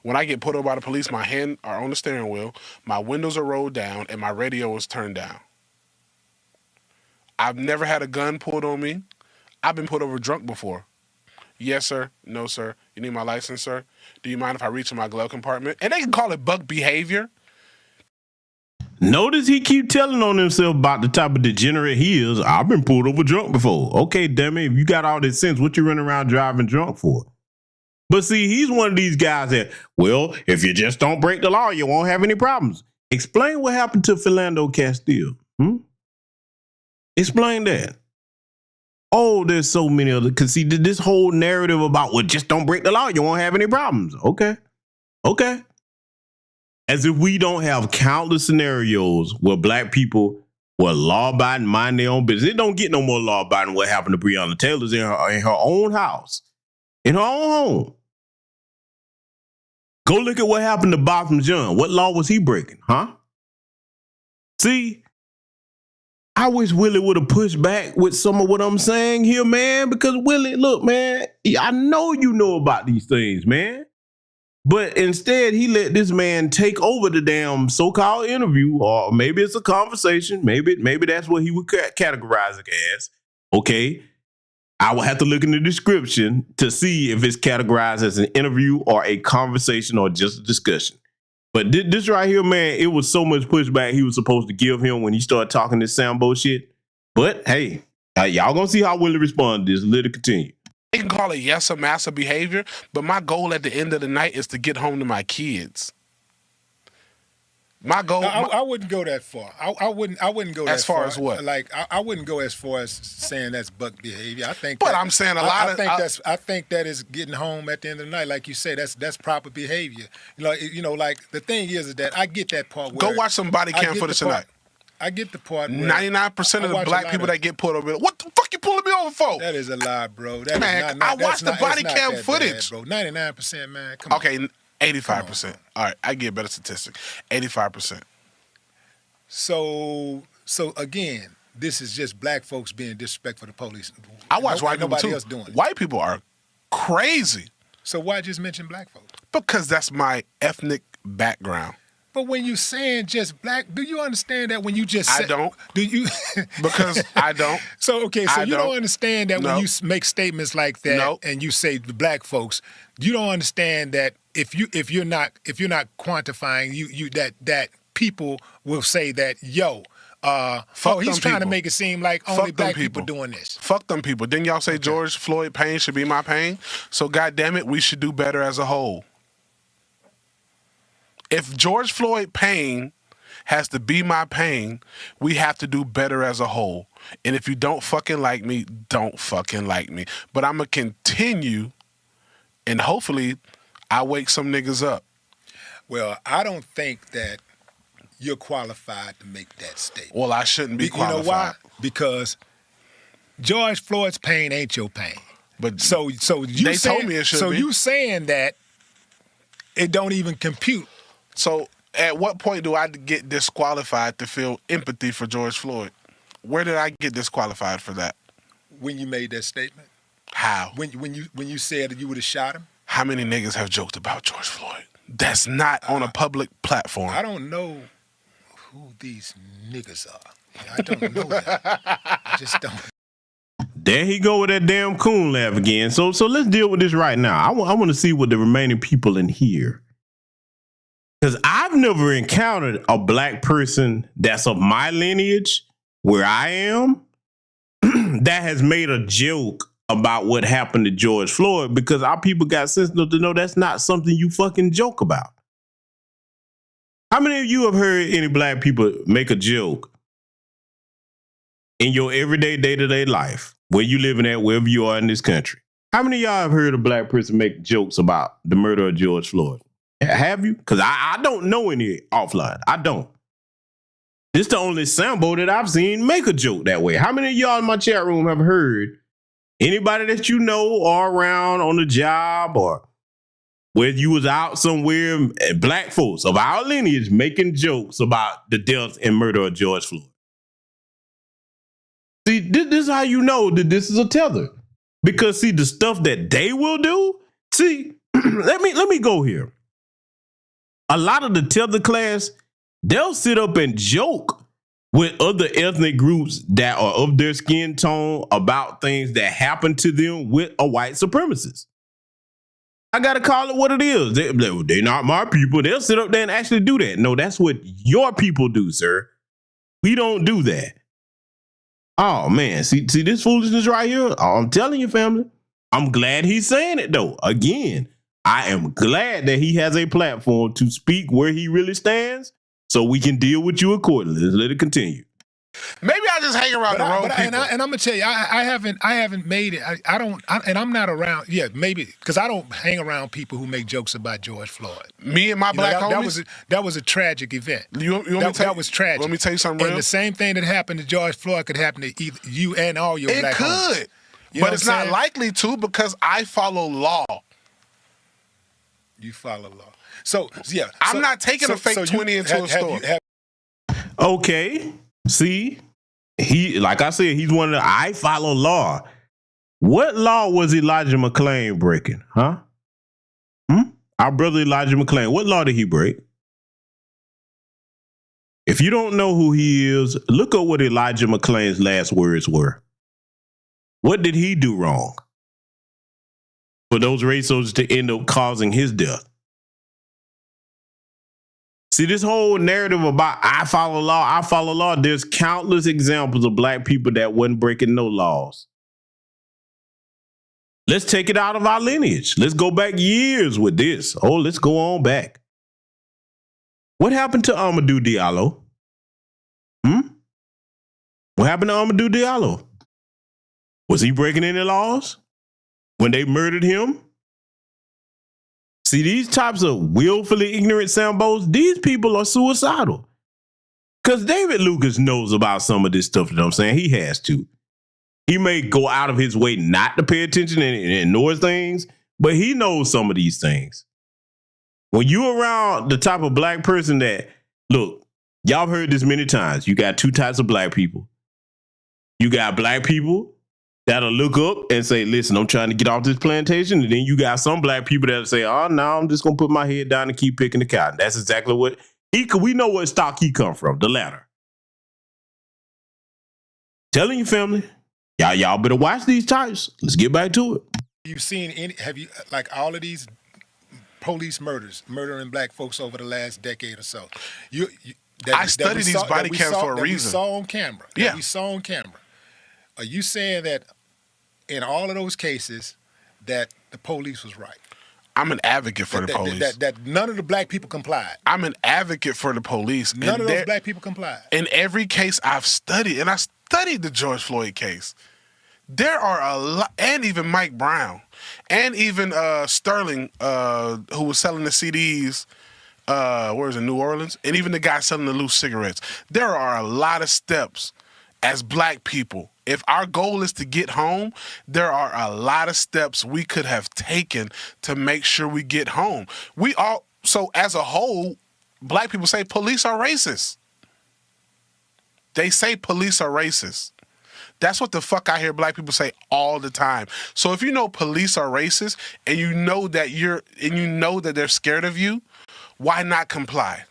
When I get pulled over by the police, my hands are on the steering wheel, my windows are rolled down, and my radio is turned down. I've never had a gun pulled on me. I've been pulled over drunk before. Yes, sir. No, sir. You need my license, sir? Do you mind if I reach in my glove compartment? And they can call it buck behavior.
Notice he keep telling on himself about the type of degenerate he is. I've been pulled over drunk before. Okay, damn it. If you got all this sense, what you running around driving drunk for? But see, he's one of these guys that, well, if you just don't break the law, you won't have any problems. Explain what happened to Philando Castile. Explain that. Oh, there's so many other, because see, this whole narrative about, well, just don't break the law, you won't have any problems. Okay. As if we don't have countless scenarios where black people were law-abiding, mind their own business. It don't get no more law-abiding what happened to Breonna Taylor's in her own house, in her own home. Go look at what happened to Botham Jean. What law was he breaking, huh? See, I wish Willie would have pushed back with some of what I'm saying here, man, because Willie, look, man, I know you know about these things, man. But instead, he let this man take over the damn so-called interview, or maybe it's a conversation. Maybe that's what he would categorize it as. Okay, I will have to look in the description to see if it's categorized as an interview or a conversation or just a discussion. But this right here, man, it was so much pushback he was supposed to give him when he started talking this Sambo shit. But hey, y'all gonna see how Willie respond to this. Let it continue.
They can call it yes or massa behavior, but my goal at the end of the night is to get home to my kids. My goal.
I wouldn't go that far. I wouldn't go that far.
As far as what?
Like I wouldn't go as far as saying that's buck behavior. I think.
But I'm saying I
think that is getting home at the end of the night. Like you say, that's proper behavior. Like the thing is that I get that part. Where
go watch some body cam footage tonight.
I get the part.
99% of the black people that get pulled over. What the fuck you pulling me over for?
That is a lie, bro.
I watched the body cam footage,
bro. 99%, man. Come on.
Okay, 85%. All right, I get a better statistic. 85%.
So again, this is just black folks being disrespectful to the police.
I watch white people too.
Else doing it.
White people are crazy.
So why just mention black folks?
Because that's my ethnic background.
But when you saying just black, do you understand that when you just say...
I don't.
Do you?
Because I don't.
So you don't understand that when you make statements like that and you say the black folks, you don't understand that if you're not quantifying that people will say that he's trying to make it seem like only black people doing this.
Fuck them people. Didn't y'all say George Floyd pain should be my pain? So goddamn it, we should do better as a whole. If George Floyd pain has to be my pain, we have to do better as a whole. And if you don't fucking like me, don't fucking like me. But I'm going to continue, and hopefully I wake some niggas up.
Well, I don't think that you're qualified to make that statement.
Well, I shouldn't be qualified.
You know why? Because George Floyd's pain ain't your pain.
But
so you
told me it should be.
So you saying that it don't even compute.
So at what point do I get disqualified to feel empathy for George Floyd? Where did I get disqualified for that?
When you made that statement.
How?
When you said that you would have shot him.
How many niggas have joked about George Floyd? That's not on a public platform.
I don't know who these niggas are. I don't know that. I just don't.
There he go with that damn coon laugh again. So let's deal with this right now. I want to see what the remaining people in here. Because I've never encountered a black person that's of my lineage, where I am, that has made a joke about what happened to George Floyd, because our people got sense enough to know that's not something you fucking joke about. How many of you have heard any black people make a joke in your everyday day-to-day life, where you living at, wherever you are in this country? How many of y'all have heard a black person make jokes about the murder of George Floyd? Have you? Because I don't know any offline. I don't. This is the only Sambo that I've seen make a joke that way. How many of y'all in my chat room have heard anybody that you know or around on the job or where you was out somewhere, black folks of our lineage making jokes about the death and murder of George Floyd? See, this is how you know that this is a tether. Because see, the stuff that they will do, see, let me go here. A lot of the tether class, they'll sit up and joke with other ethnic groups that are of their skin tone about things that happen to them with a white supremacist. I got to call it what it is. They're not my people. They'll sit up there and actually do that. No, that's what your people do, sir. We don't do that. Oh, man. See this foolishness right here? Oh, I'm telling you, family. I'm glad he's saying it, though. Again, I am glad that he has a platform to speak where he really stands, so we can deal with you accordingly. Let's let it continue.
Maybe I just hang around the wrong people.
And I'm gonna tell you, I haven't made it. And I'm not around. Yeah, maybe because I don't hang around people who make jokes about George Floyd.
Me and my black homies.
That was a tragic event.
That
was tragic.
Let me tell you something real.
And the same thing that happened to George Floyd could happen to either you and all your black homies.
It could, but it's not likely to because I follow law.
You follow law. So yeah,
I'm not taking a fake 20 into a store.
Okay. See, he, like I said, he's one of the, I follow law. What law was Elijah McClain breaking? Huh? Our brother Elijah McClain, what law did he break? If you don't know who he is, look at what Elijah McClain's last words were. What did he do wrong for those race soldiers to end up causing his death? See, this whole narrative about I follow law, there's countless examples of black people that wasn't breaking no laws. Let's take it out of our lineage. Let's go back years with this. Oh, let's go on back. What happened to Amadou Diallo? What happened to Amadou Diallo? Was he breaking any laws when they murdered him? See, these types of willfully ignorant Sambos, these people are suicidal. Because David Lucas knows about some of this stuff that I'm saying. He has to. He may go out of his way not to pay attention and ignore things, but he knows some of these things. When you're around the type of black person that, look, y'all heard this many times. You got two types of black people. You got black people that'll look up and say, listen, I'm trying to get off this plantation. And then you got some black people that'll say, oh, no, I'm just going to put my head down and keep picking the cotton. That's exactly what we know what stock he come from, the latter. Telling you, family, y'all better watch these types. Let's get back to it.
Have you, like all of these police murdering black folks over the last decade or so?
I study these body cams for a reason.
We saw on camera.
Yeah.
We saw on camera. Are you saying that in all of those cases that the police was right?
I'm an advocate for the police.
That none of the black people complied.
I'm an advocate for the police.
None of those black people complied.
In every case I've studied, and I studied the George Floyd case, there are a lot, and even Mike Brown, and even Sterling, who was selling the CDs where is it, New Orleans, and even the guy selling the loose cigarettes. There are a lot of steps as black people. If our goal is to get home, there are a lot of steps we could have taken to make sure we get home. So as a whole, black people say police are racist. They say police are racist. That's what the fuck I hear black people say all the time. So if you know police are racist and you know that they're scared of you, why not comply?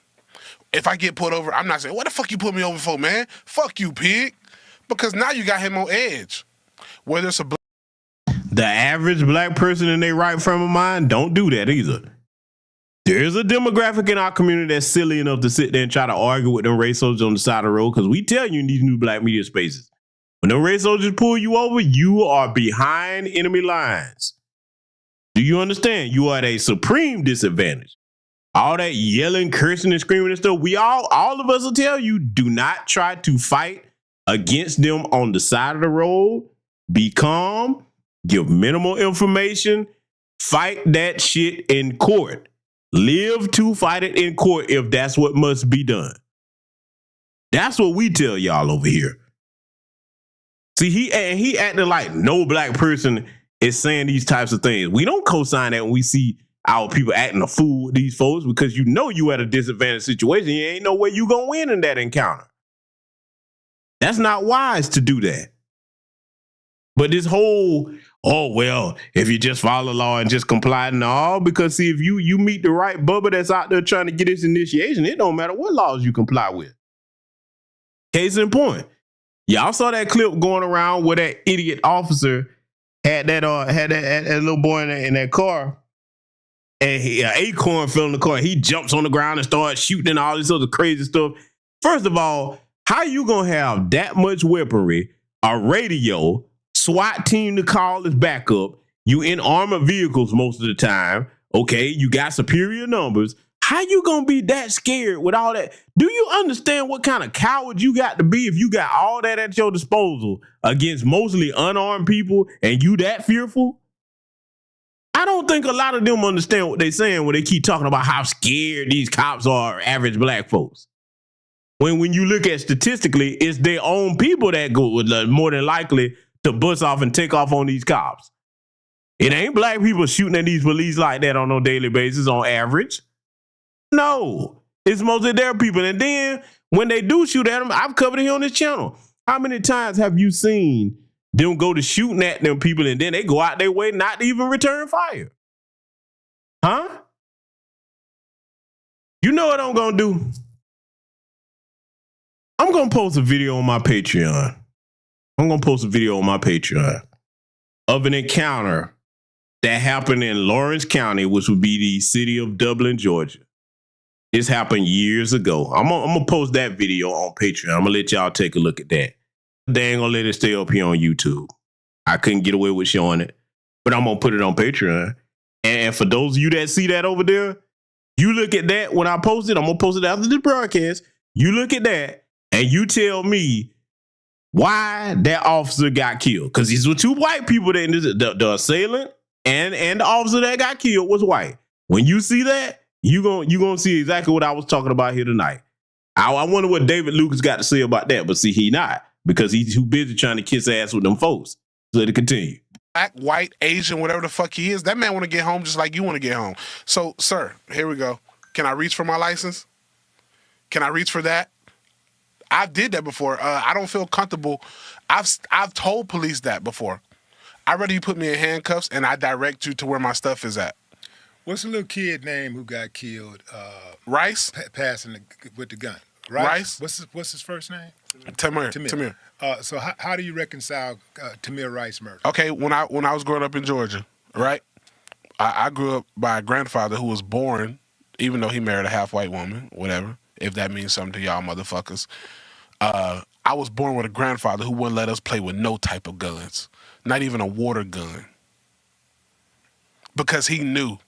If I get pulled over, I'm not saying, what the fuck you put me over for, man? Fuck you, pig. Because now you got him on edge. Whether it's
the average black person in their right frame of mind don't do that either. There's a demographic in our community that's silly enough to sit there and try to argue with them race soldiers on the side of the road, because we tell you in these new black media spaces, when them race soldiers pull you over, you are behind enemy lines. Do you understand? You are at a supreme disadvantage. All that yelling, cursing, and screaming and stuff, all of us will tell you, do not try to fight against them on the side of the road. Be calm, give minimal information, fight that shit in court. Live to fight it in court if that's what must be done. That's what we tell y'all over here. See, he acting like no black person is saying these types of things. We don't co-sign that when we see our people acting a fool with these folks, because you know you at a disadvantaged situation. You ain't no way you gonna win in that encounter. That's not wise to do that. But this whole, oh, well, if you just follow the law and just comply, no, because see, if you meet the right bubba that's out there trying to get this initiation, it don't matter what laws you comply with. Case in point, y'all saw that clip going around where that idiot officer had that little boy in that car, and an acorn fell in the car. He jumps on the ground and starts shooting and all this other crazy stuff. First of all, how you gonna have that much weaponry, a radio, SWAT team to call as backup? You in armored vehicles most of the time. Okay, you got superior numbers. How you gonna be that scared with all that? Do you understand what kind of coward you got to be if you got all that at your disposal against mostly unarmed people and you that fearful? I don't think a lot of them understand what they're saying when they keep talking about how scared these cops are, average black folks. When you look at statistically, it's their own people that go more than likely to bust off and take off on these cops. It ain't black people shooting at these police like that on a daily basis on average. No, it's mostly their people. And then when they do shoot at them, I've covered it here on this channel. How many times have you seen them go to shooting at them people and then they go out their way not to even return fire? Huh? You know what I'm going to do? I'm going to post a video on my Patreon. Of an encounter that happened in Lawrence County, which would be the city of Dublin, Georgia. This happened years ago. I'm gonna post that video on Patreon. I'm gonna let y'all take a look at that. They ain't gonna let it stay up here on YouTube. I couldn't get away with showing it, but I'm gonna put it on Patreon. And for those of you that see that over there, you look at that when I post it. I'm gonna post it after the broadcast. You look at that and you tell me why that officer got killed. Because these were two white people. The assailant and the officer that got killed was white. When you see that, you gonna see exactly what I was talking about here tonight. I wonder what David Lucas got to say about that, but see, he not, because he's too busy trying to kiss ass with them folks. So to continue.
Black, white, Asian, whatever the fuck he is, that man want to get home just like you want to get home. So, sir, here we go. Can I reach for my license? Can I reach for that? I did that before. I don't feel comfortable. I've told police that before. I'd rather you put me in handcuffs and I direct you to where my stuff is at.
What's the little kid name who got killed?
Rice?
Passing with the gun.
Rice?
What's his first name?
Tamir.
So how do you reconcile Tamir Rice murder?
Okay, when I was growing up in Georgia, right? I grew up by a grandfather who was born, even though he married a half-white woman, whatever, if that means something to y'all motherfuckers. I was born with a grandfather who wouldn't let us play with no type of guns, not even a water gun, because he knew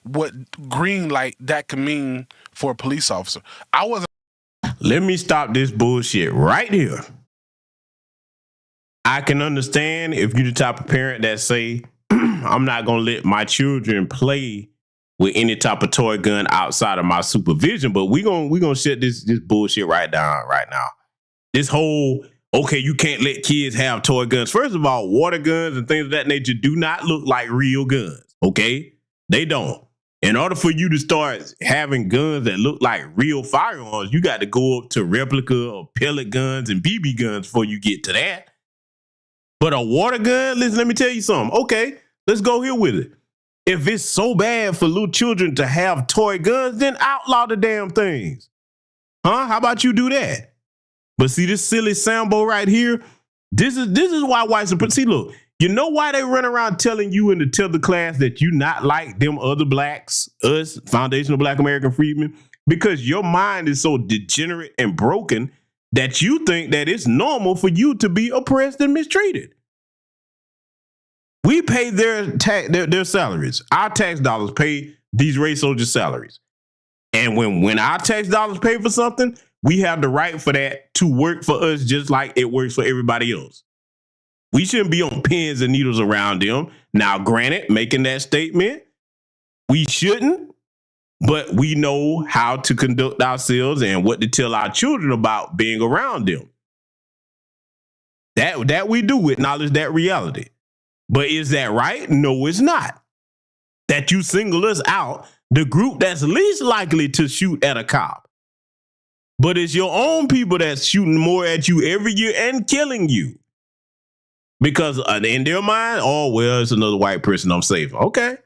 what green light that could mean for a police officer.
Let me stop this bullshit right here. I can understand if you're the type of parent that say, I'm not going to let my children play with any type of toy gun outside of my supervision. But we gonna shut this bullshit right down right now. This whole, okay, you can't let kids have toy guns. First of all, water guns and things of that nature do not look like real guns, okay? They don't. In order for you to start having guns that look like real firearms, you got to go up to replica or pellet guns and BB guns before you get to that. But a water gun, listen, let me tell you something. Okay, let's go here with it. If it's so bad for little children to have toy guns, then outlaw the damn things. Huh? How about you do that? But see this silly Sambo right here? This is why white supremacy. See, look, you know why they run around telling you in the tether class that you not like them other blacks, us, Foundational Black American Freedmen? Because your mind is so degenerate and broken that you think that it's normal for you to be oppressed and mistreated. We pay their salaries. Our tax dollars pay these race soldiers' salaries. And when our tax dollars pay for something, we have the right for that to work for us just like it works for everybody else. We shouldn't be on pins and needles around them. Now, granted, making that statement, we shouldn't, but we know how to conduct ourselves and what to tell our children about being around them. That we do acknowledge that reality. But is that right? No, it's not. That you single us out, the group that's least likely to shoot at a cop. But it's your own people that's shooting more at you every year and killing you. Because in their mind, oh, well, it's another white person, I'm safe. Okay.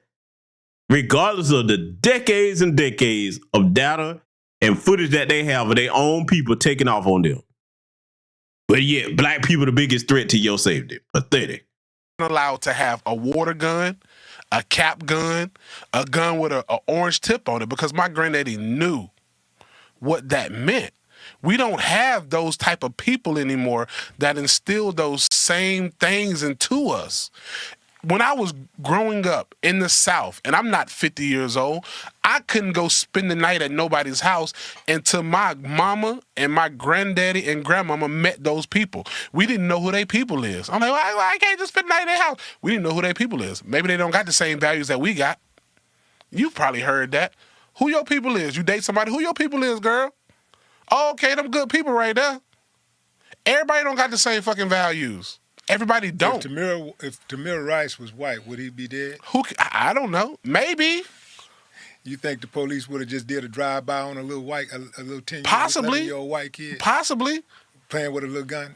Regardless of the decades and decades of data and footage that they have of their own people taking off on them. But yet, black people the biggest threat to your safety. Pathetic.
Allowed to have a water gun, a cap gun, a gun with an orange tip on it because my granddaddy knew what that meant. We don't have those type of people anymore that instill those same things into us. When I was growing up in the South, and I'm not 50 years old, I couldn't go spend the night at nobody's house until my mama and my granddaddy and grandmama met those people. We didn't know who they people is. I'm like, well, I can't just spend the night in their house. We didn't know who they people is. Maybe they don't got the same values that we got. You've probably heard that. Who your people is? You date somebody, who your people is, girl? Oh, okay, them good people right there. Everybody don't got the same fucking values. Everybody don't.
If Tamir Rice was white, would he be dead?
I don't know. Maybe.
You think the police would have just did a drive-by on a little 10-year-old,
possibly
11-year-old white kid?
Possibly.
Playing with a little gun?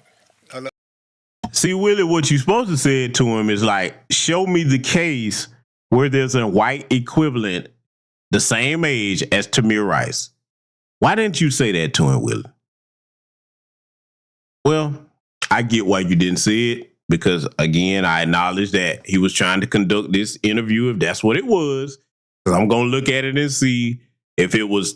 See, Willie, what you supposed to say to him is like, show me the case where there's a white equivalent the same age as Tamir Rice. Why didn't you say that to him, Willie? Well, I get why you didn't say it, because, again, I acknowledge that he was trying to conduct this interview, if that's what it was. Because I'm going to look at it and see if it was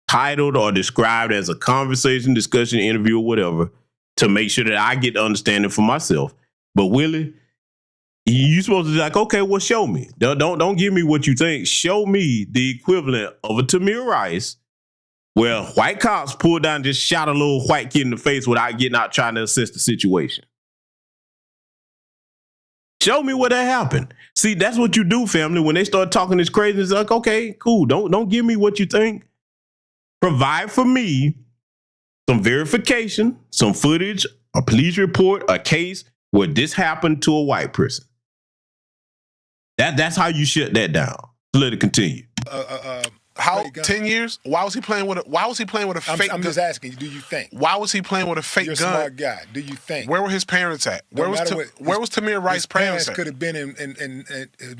titled or described as a conversation, discussion, interview, or whatever, to make sure that I get the understanding for myself. But, Willie, you supposed to be like, okay, well, show me. Don't give me what you think. Show me the equivalent of a Tamir Rice where white cops pulled down and just shot a little white kid in the face without getting out trying to assess the situation. Show me where that happened. See, that's what you do, family. When they start talking this crazy, it's like, okay, cool. Don't give me what you think. Provide for me some verification, some footage, a police report, a case where this happened to a white person. That's how you shut that down. Let it continue.
How 10 years? Why was he playing with a fake gun? I'm
just asking you, do you think?
Why was he playing with a fake gun?
You're a smart guy. Do you think?
Where were his parents at? Where was Tamir Rice's parents at?
Could have been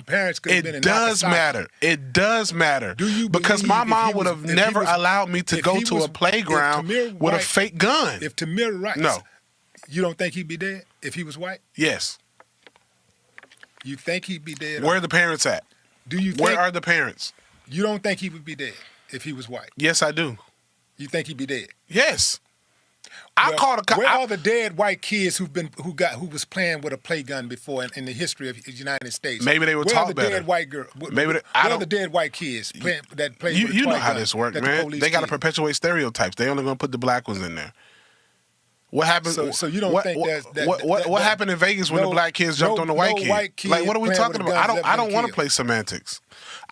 parents could have been in.
It does matter. It does matter. Because my mom would have never allowed me to go to a playground with a fake gun.
If Tamir Rice,
no.
You don't think he'd be dead if he was white?
Yes.
You think he'd be dead?
Where are the parents at? Where are the parents?
You don't think he would be dead if he was white?
Yes, I do.
You think he'd be dead?
Yes. I called a cop.
Where are the dead white kids who was playing with a play gun before in the history of the United States?
Maybe they were taught better.
Where are the dead white girls? Where are the dead white kids that play with a
You
toy
know how
gun
this works, man. They got to perpetuate stereotypes. They only going to put the black ones in there. What happened?
So you don't think
what happened in Vegas when the black kids jumped on the white kid? Like, what are we talking about? I don't want to play semantics.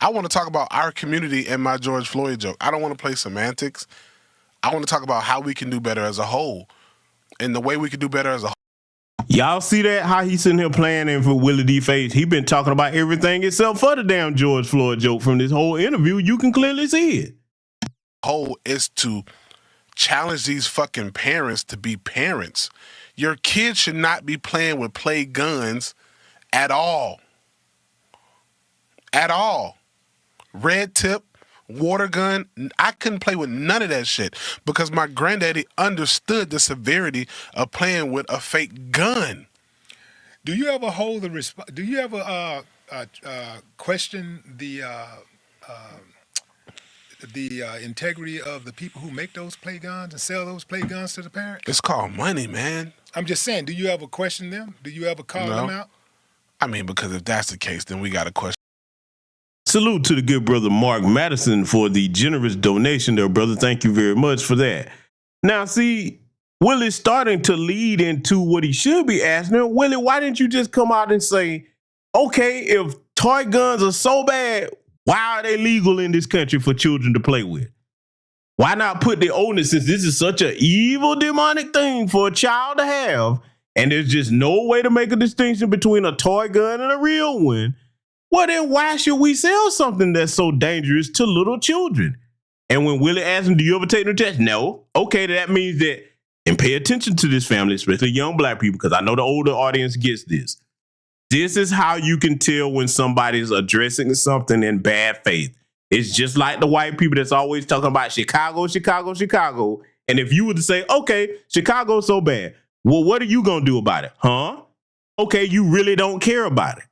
I want to talk about our community and my George Floyd joke. I don't want to play semantics. I want to talk about how we can do better as a whole, and the way we can do better as a whole.
Y'all see that? How he's sitting here playing in for Willie D. Face. He been talking about everything except for the damn George Floyd joke from this whole interview. You can clearly see it.
Whole is to challenge these fucking parents to be parents. Your kids should not be playing with play guns at all. At all. Red tip, water gun. I couldn't play with none of that shit because my granddaddy understood the severity of playing with a fake gun.
Do you ever hold the do you ever question the integrity of the people who make those play guns and sell those play guns to the parents?
It's called money, man.
I'm just saying, do you ever question them? Do you ever call them out?
I mean, because if that's the case, then we got to question.
Salute to the good brother Mark Madison for the generous donation there, brother. Thank you very much for that. Now, see, Willie's starting to lead into what he should be asking him. Willie, why didn't you just come out and say, okay, if toy guns are so bad, why are they legal in this country for children to play with? Why not put the onus, since this is such an evil, demonic thing for a child to have, and there's just no way to make a distinction between a toy gun and a real one, well, then why should we sell something that's so dangerous to little children? And when Willie asked him, do you ever take the test? No. Okay, that means that, and pay attention to this family, especially young black people, because I know the older audience gets this. This is how you can tell when somebody's addressing something in bad faith. It's just like the white people that's always talking about Chicago, Chicago, Chicago. And if you were to say, okay, Chicago's so bad, well, what are you going to do about it? Huh? Okay, you really don't care about it.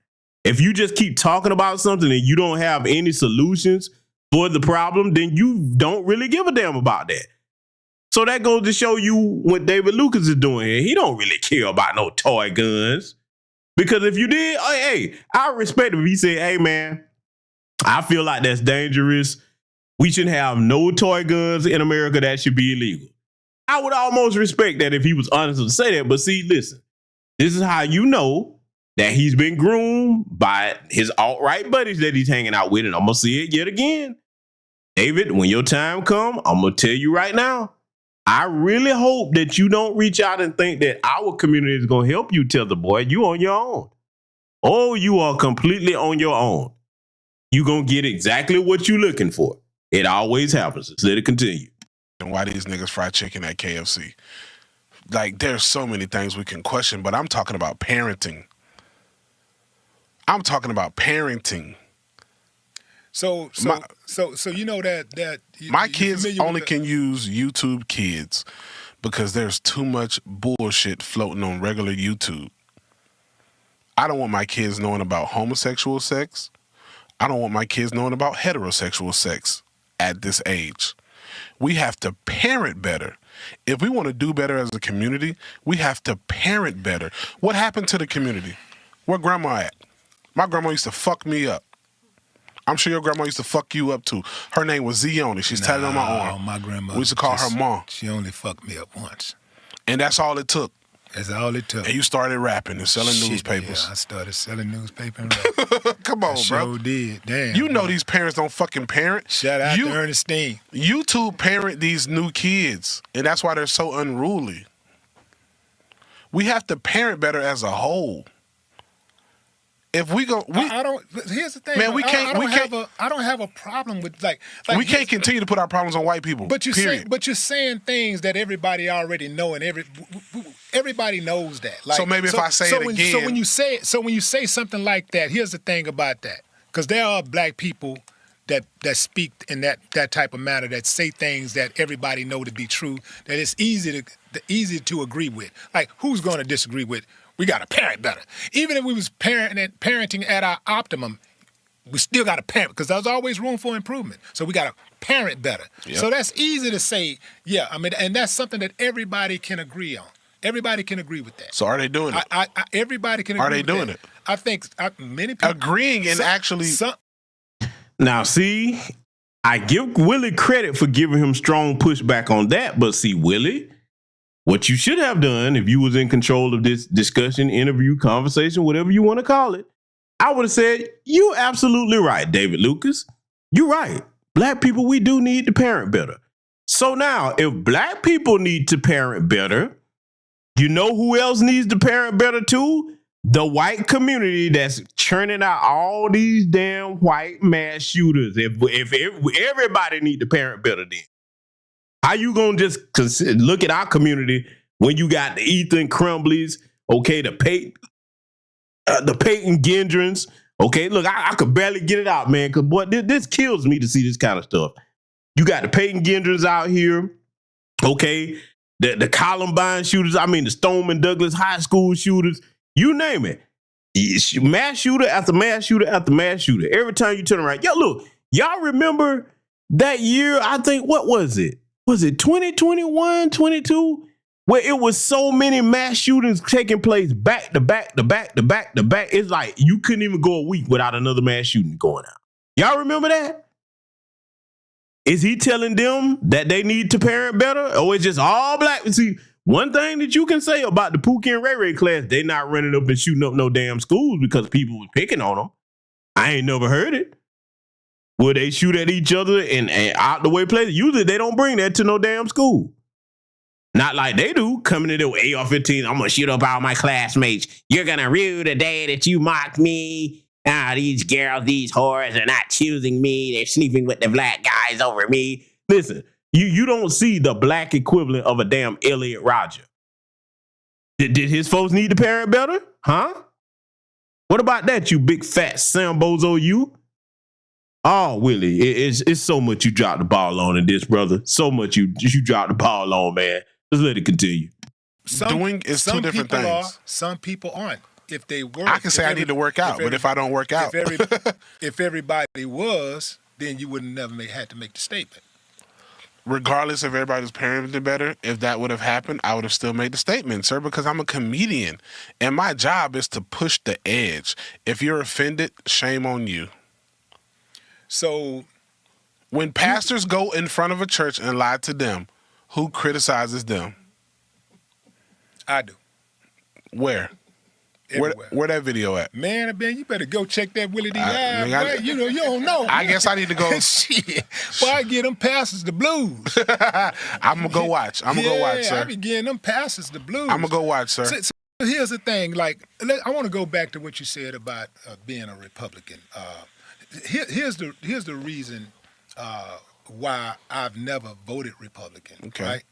If you just keep talking about something and you don't have any solutions for the problem, then you don't really give a damn about that. So that goes to show you what David Lucas is doing here. He don't really care about no toy guns. Because if you did, hey, I respect him if he said, hey, man, I feel like that's dangerous. We shouldn't have no toy guns in America. That should be illegal. I would almost respect that if he was honest to say that. But see, listen, this is how you know that he's been groomed by his alt-right buddies that he's hanging out with. And I'm going to see it yet again. David, when your time comes, I'm going to tell you right now, I really hope that you don't reach out and think that our community is going to help you, tell the boy, you on your own. Oh, you are completely on your own. You're going to get exactly what you're looking for. It always happens. Let it continue.
And why these niggas fry chicken at KFC? Like, there's so many things we can question, but I'm talking about parenting. I'm talking about parenting.
So you know that
my kids only can use YouTube Kids because there's too much bullshit floating on regular YouTube. I don't want my kids knowing about homosexual sex. I don't want my kids knowing about heterosexual sex at this age. We have to parent better. If we want to do better as a community, we have to parent better. What happened to the community? Where grandma at? My grandma used to fuck me up. I'm sure your grandma used to fuck you up too. Her name was Zioni. She's tatted on my arm.
My grandma.
We used to call her Mom.
She only fucked me up once.
And that's all it took.
That's all it took.
And you started rapping and selling newspapers.
Yeah, I started selling newspaper and rapping.
Come on, bro.
Sure did. Damn.
You know these parents don't fucking parent.
Shout out to Ernestine.
YouTube parent these new kids, and that's why they're so unruly. We have to parent better as a whole. If we go,
I don't. Here's the thing,
man.
I don't have a problem with like
we can't continue to put our problems on white people.
But you're saying things that everybody already know, and everybody knows that. Like,
so maybe if I say it again.
So when you say something like that, here's the thing about that, because there are black people that speak in that type of manner, that say things that everybody know to be true, that it's easy to agree with. Like, who's going to disagree with? We got to parent better. Even if we was parenting at our optimum, we still got to parent, because there's always room for improvement. So we got to parent better. Yep. So that's easy to say, yeah. I mean, and that's something that everybody can agree on. Everybody can agree with that.
So are they doing it?
Everybody can agree with that. Are they doing it? I think many people.
Agreeing and actually.
Now, see, I give Willie credit for giving him strong pushback on that, but see, Willie What you should have done if you was in control of this discussion, interview, conversation, whatever you want to call it, I would have said, you absolutely right, David Lucas. You're right. Black people, we do need to parent better. So now, if black people need to parent better, you know who else needs to parent better too? The white community that's churning out all these damn white mass shooters. If everybody need to parent better, then how you gonna just look at our community when you got the Ethan Crumbleys, okay, the Peyton Gendrons, okay? Look, I could barely get it out, man, because boy, this kills me to see this kind of stuff. You got the Peyton Gendrons out here, okay? The Columbine shooters, I mean the Stoneman Douglas High School shooters, you name it. Mass shooter after mass shooter after mass shooter. Every time you turn around, yo, look, y'all remember that year, I think, what was it? Was it 2021, 22? Where it was so many mass shootings taking place back to back to back to back to back. It's like you couldn't even go a week without another mass shooting going out. Y'all remember that? Is he telling them that they need to parent better? Or it's just all black? See, one thing that you can say about the Pookie and Ray Ray class, they not running up and shooting up no damn schools because people was picking on them. I ain't never heard it. Will they shoot at each other and out the way places? Usually they don't bring that to no damn school. Not like they do, coming in there with AR-15, I'm going to shoot up all my classmates. You're going to rue the day that you mocked me. These girls, these whores are not choosing me. They're sleeping with the black guys over me. Listen, you don't see the black equivalent of a damn Elliot Rodger. Did his folks need to parent better? Huh? What about that, you big fat sambozo, you? Oh, Willie, it's so much you dropped the ball on in this, brother. So much you dropped the ball on, man. Just let it continue.
Doing is two different things.
Some people aren't. If they work,
I can say I need to work out, but if I don't work out,
if everybody was, then you wouldn't never had to make the statement.
Regardless if everybody was parenting better, if that would have happened, I would have still made the statement, sir, because I'm a comedian, and my job is to push the edge. If you're offended, shame on you.
So,
when pastors go in front of a church and lie to them, who criticizes them?
I do.
Where? Where that video at?
Man, you better go check that Willie D. Live. You don't know.
I guess I need to go.
Shit. Well, I get them pastors the blues.
I'm going to go watch. I'm going to go watch, sir.
I be getting them pastors the blues.
I'm going to go watch, sir.
So here's the thing. Like, I want to go back to what you said about being a Republican. Here's the reason why I've never voted Republican. Okay.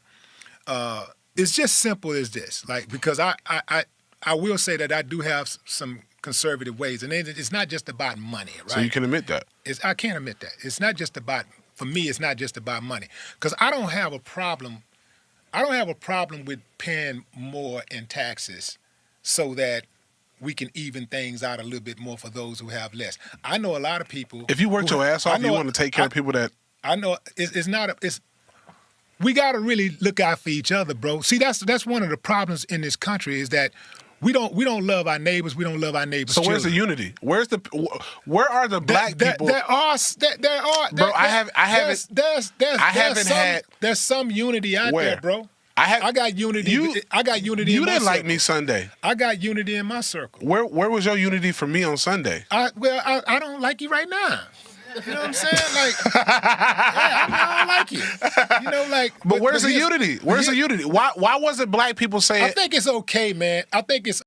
Right? It's just simple as this. Like, because I will say that I do have some conservative ways, and it's not just about money, right?
So you can admit that.
I can't admit that. It's not just about, for me, it's not just about money. Because I don't have a problem with paying more in taxes so that we can even things out a little bit more for those who have less. I know a lot of people.
If you worked your ass off, you want to take care of people that.
I know we got to really look out for each other, bro. See, that's one of the problems in this country is that we don't love our neighbors. We don't love our neighbors.
So where's the unity? Where are the black people?
There's some unity out there, bro. I got unity. I got unity.
You didn't like me Sunday.
I got unity in my circle.
Where was your unity for me on Sunday?
I don't like you right now. You know what I'm saying? Like, I don't like you. You know, like.
But where's the unity? Where's the unity? Why wasn't black people saying?
I think it's okay, man. I think it's.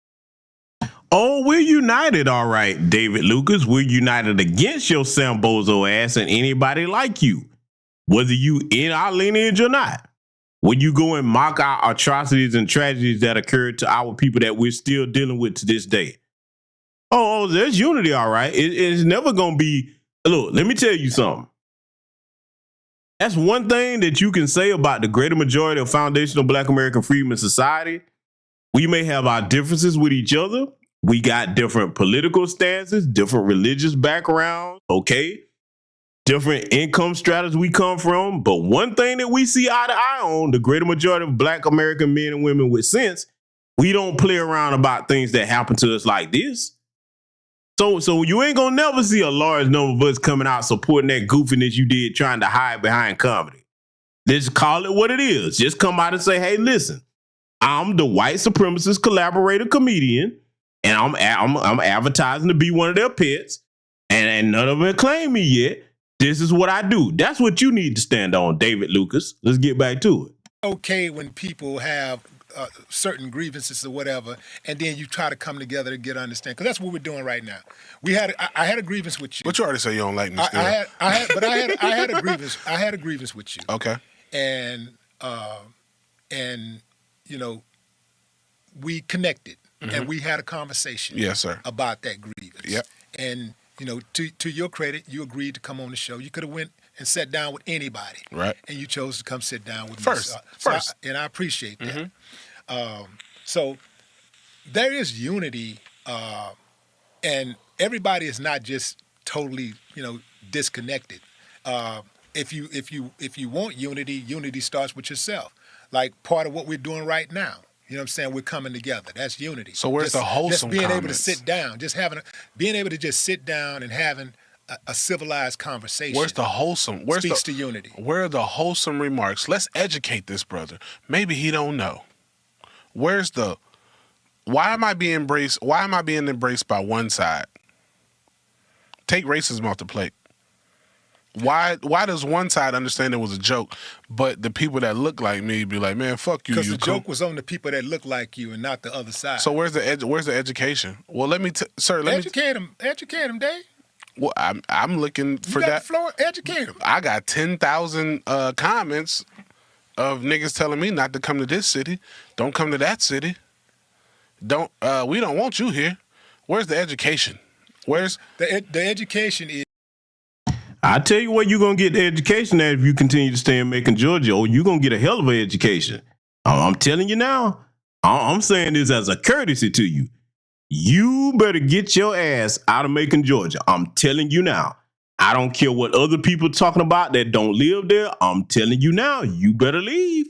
Oh, we're united, all right, David Lucas. We're united against your sambozo ass and anybody like you, whether you in our lineage or not. When you go and mock our atrocities and tragedies that occurred to our people that we're still dealing with to this day. Oh, there's unity, all right. It's never going to be. Look, let me tell you something. That's one thing that you can say about the greater majority of foundational Black American freedmen society. We may have our differences with each other. We got different political stances, different religious backgrounds, okay? Different income stratas we come from. But one thing that we see eye to eye on, the greater majority of Black American men and women with sense, we don't play around about things that happen to us like this. So you ain't gonna never see a large number of us coming out supporting that goofiness you did trying to hide behind comedy. Just call it what it is. Just come out and say, hey, listen, I'm the white supremacist collaborator comedian, and I'm advertising to be one of their pets, and none of them claim me yet. This is what I do. That's what you need to stand on, David Lucas. Let's get back to it.
Okay, when people have certain grievances or whatever, and then you try to come together to get understanding, because that's what we're doing right now. I had a grievance with you.
But you already say you don't like me still.
I had a grievance. I had a grievance with you.
Okay.
And you know, we connected and we had a conversation.
Yes, sir.
About that grievance.
Yep.
And you know, to your credit, you agreed to come on the show. You could have went and sat down with anybody.
Right.
And you chose to come sit down with me.
First.
And I appreciate that. So there is unity, and everybody is not just totally, disconnected. If you want unity, unity starts with yourself. Like part of what we're doing right now. You know what I'm saying? We're coming together. That's unity.
So where's the wholesome
Just being able to
comments?
sit down, being able to just sit down and having a civilized conversation.
Where's the wholesome?
Speaks to unity.
Where are the wholesome remarks? Let's educate this brother. Maybe he don't know. Where's the? Why am I being embraced by one side? Take racism off the plate. Why does one side understand it was a joke, but the people that look like me be like, man, fuck you.
Because the joke was on the people that look like you and not the other side.
So where's the education? Well, let me,
educate them, Dave.
Well, I'm looking for
you got
that.
The floor, educate them.
I got 10,000 comments of niggas telling me not to come to this city. Don't come to that city. We don't want you here. Where's the education? Where's
the education is.
I tell you what, you're going to get the education at if you continue to stay in Macon, Georgia, or you're going to get a hell of an education. I'm telling you now. I'm saying this as a courtesy to you. You better get your ass out of Macon, Georgia. I'm telling you now. I don't care what other people talking about that don't live there. I'm telling you now, you better leave.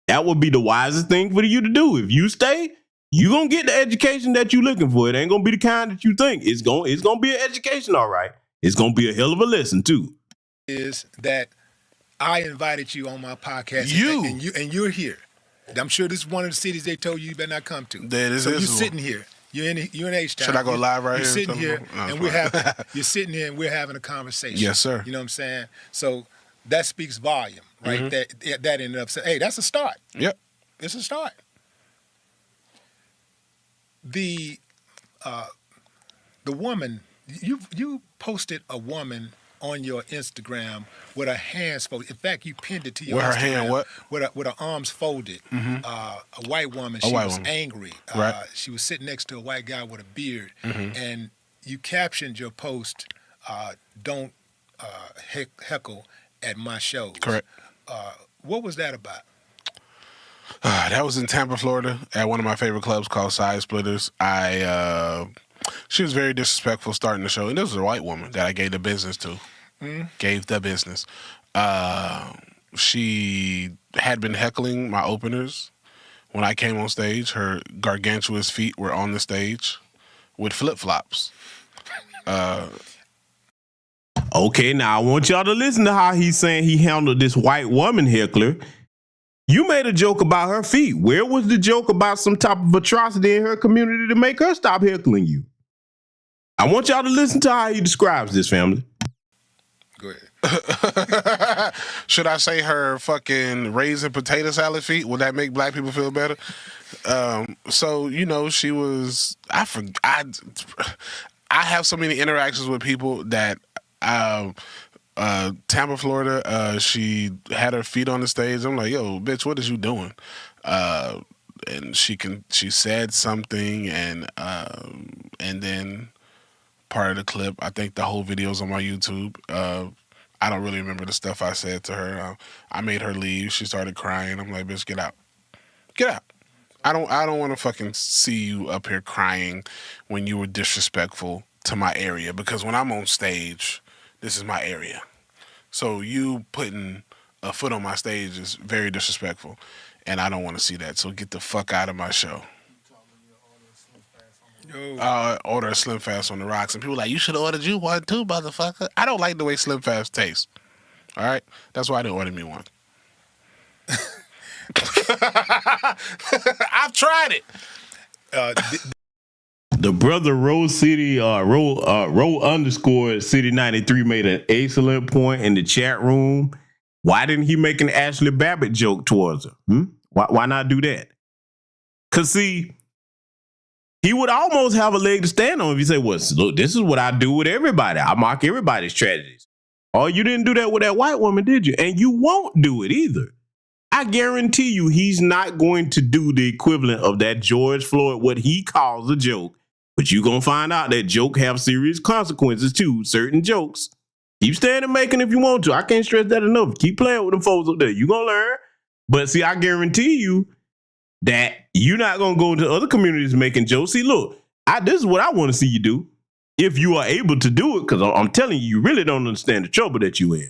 That would be the wisest thing for you to do. If you stay, you're going to get the education that you're looking for. It ain't going to be the kind that you think. It's going to be an education, all right. It's going to be a hell of a lesson, too.
Is that I invited you on my podcast. And you're here. I'm sure this is one of the cities they told you better not come to. So you're sitting here. You're in H-Town.
Should I go live right
here? You're sitting here, and you're sitting here, and we're having a conversation.
Yes, sir.
You know what I'm saying? So that speaks volume, right? That ended up saying, hey, that's a start.
Yep.
It's a start. The woman, you posted a woman on your Instagram with her hands folded. In fact, you pinned it to your Instagram.
With her hand what?
With her arms folded. A white woman. She was angry.
Right.
She was sitting next to a white guy with a beard. And you captioned your post, don't heckle at my shows.
Correct.
What was that about?
That was in Tampa, Florida, at one of my favorite clubs called Side Splitters. She was very disrespectful starting the show. And this was a white woman that I gave the business to. Gave the business. She had been heckling my openers when I came on stage. Her gargantuous feet were on the stage with flip-flops.
Okay, now I want y'all to listen to how he's saying he handled this white woman heckler. You made a joke about her feet. Where was the joke about some type of atrocity in her community to make her stop heckling you? I want y'all to listen to how he describes this, family.
Go ahead.
Should I say her fucking raisin potato salad feet? Would that make black people feel better? So, she was... I have so many interactions with people that... Tampa, Florida, she had her feet on the stage. I'm like, yo, bitch, what is you doing? And she said something, and then part of the clip, I think the whole video's on my YouTube. I don't really remember the stuff I said to her. I made her leave. She started crying. I'm like, bitch, get out. Get out. I don't want to fucking see you up here crying when you were disrespectful to my area, because when I'm on stage, this is my area. So you putting a foot on my stage is very disrespectful, and I don't want to see that. So get the fuck out of my show. Order a Slim Fast on the rocks. And people are like, you should have ordered you one too, motherfucker. I don't like the way Slim Fast tastes. All right? That's why I didn't order me one. I've tried it.
The brother Row City, Row underscore City 93 made an excellent point in the chat room. Why didn't he make an Ashley Babbitt joke towards her? Why not do that? Because, see, he would almost have a leg to stand on if you say, well, look, this is what I do with everybody. I mock everybody's tragedies. Oh, you didn't do that with that white woman, did you? And you won't do it either. I guarantee you he's not going to do the equivalent of that George Floyd, what he calls a joke. But you're going to find out that joke have serious consequences too. Certain jokes. Keep standing making if you want to. I can't stress that enough. Keep playing with them folks up there. You're going to learn. But see, I guarantee you that you're not going to go into other communities making jokes. See, look, this is what I want to see you do. If you are able to do it, because I'm telling you, you really don't understand the trouble that you're in.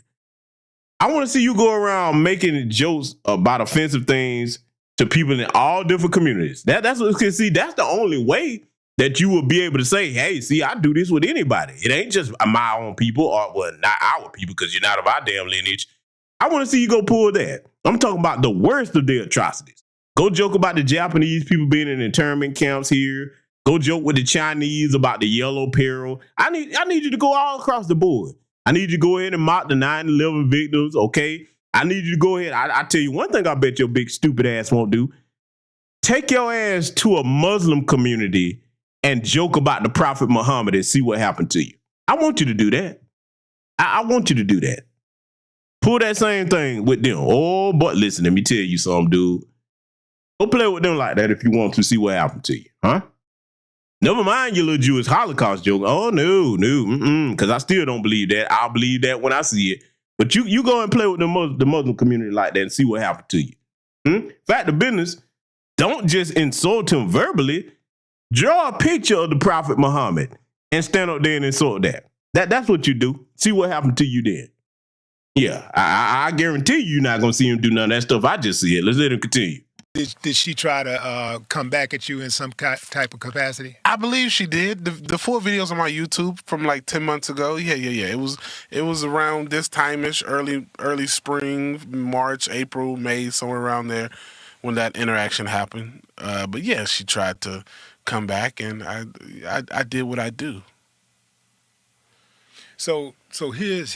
I want to see you go around making jokes about offensive things to people in all different communities. That's what, see, that's the only way that you will be able to say, hey, see, I do this with anybody. It ain't just my own people, or well, not our people, because you're not of our damn lineage. I want to see you go pull that. I'm talking about the worst of the atrocities. Go joke about the Japanese people being in internment camps here. Go joke with the Chinese about the yellow peril. I need you to go all across the board. I need you to go ahead and mock the 9/11 victims, okay? I need you to go ahead. I tell you one thing I bet your big stupid ass won't do. Take your ass to a Muslim community and joke about the Prophet Muhammad and see what happened to you. I want you to do that. I want you to do that. Pull that same thing with them. Oh, but listen, let me tell you something, dude. Go play with them like that if you want to see what happened to you, huh? Never mind your little Jewish Holocaust joke. Oh, no, because I still don't believe that. I'll believe that when I see it. But you go and play with the Muslim community like that and see what happened to you. Fact of business, don't just insult him verbally. Draw a picture of the Prophet Muhammad and stand up there and insult that. That's what you do. See what happened to you then. Yeah, I guarantee you're not going to see him do none of that stuff I just said. Let's let him continue.
Did she try to come back at you in some type of capacity?
I believe she did. The full videos on my YouTube from like 10 months ago. Yeah. It was around this time-ish, early spring, March, April, May, somewhere around there when that interaction happened. But yeah, she tried to come back, and I did what I do.
So here's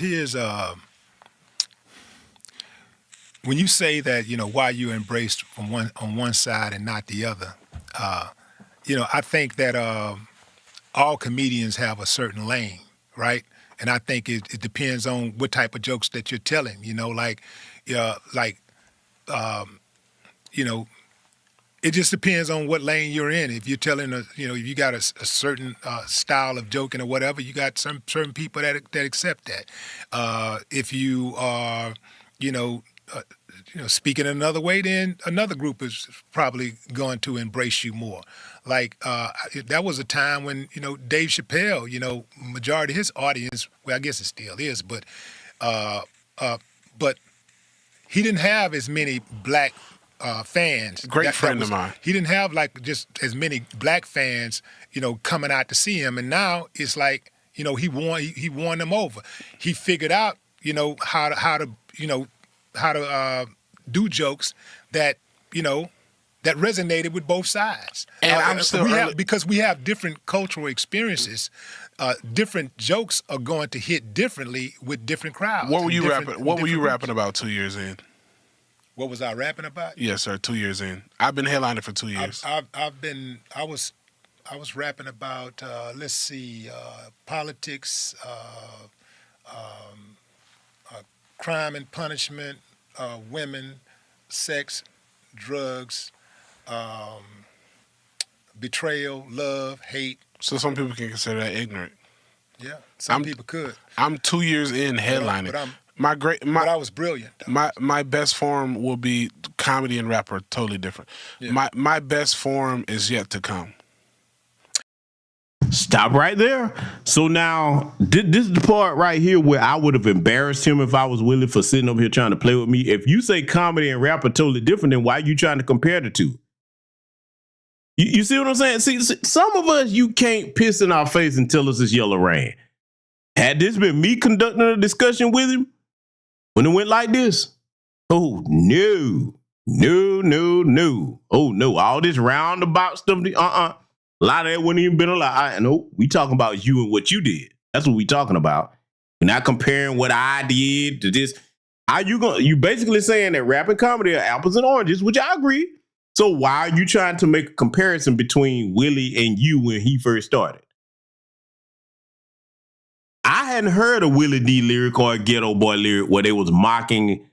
when you say that, why you embraced from on one side and not the other, I think that all comedians have a certain lane, right? And I think it depends on what type of jokes that you're telling. It just depends on what lane you're in. If you're telling if you got a certain style of joking or whatever, you got some certain people that accept that. If you are, speaking another way, then another group is probably going to embrace you more. Like that was a time when Dave Chappelle, majority of his audience, well, I guess it still is, but he didn't have as many black fans.
Great friend of mine.
He didn't have like just as many black fans, coming out to see him, and now it's like he won them over. He figured out how to do jokes that that resonated with both sides. And because we have different cultural experiences, different jokes are going to hit differently with different crowds.
What were you rapping about 2 years in?
What was I rapping about?
Yes, sir. 2 years in. I've been headlining for 2 years.
I was rapping about politics, crime and punishment, women, sex, drugs, betrayal, love, hate.
So some people can consider that ignorant.
Yeah, some people could.
I'm 2 years in headlining.
But I was brilliant.
My best form will be comedy and rap are totally different. Yeah. My best form is yet to come.
Stop right there. So now, this is the part right here where I would have embarrassed him if I was willing for sitting up here trying to play with me. If you say comedy and rap are totally different, then why are you trying to compare the two? You see what I'm saying? See, some of us, you can't piss in our face and tell us it's yellow rain. Had this been me conducting a discussion with him, when it went like this, oh, no. No, no, no. Oh no, all this roundabout stuff. A lot of that wouldn't even been allowed. No, we talking about you and what you did. That's what we talking about. We're not comparing what I did to this. How you gonna? You basically saying that rap and comedy are apples and oranges, which I agree. So why are you trying to make a comparison between Willie and you when he first started? I hadn't heard a Willie D lyric or a Ghetto Boy lyric where they was mocking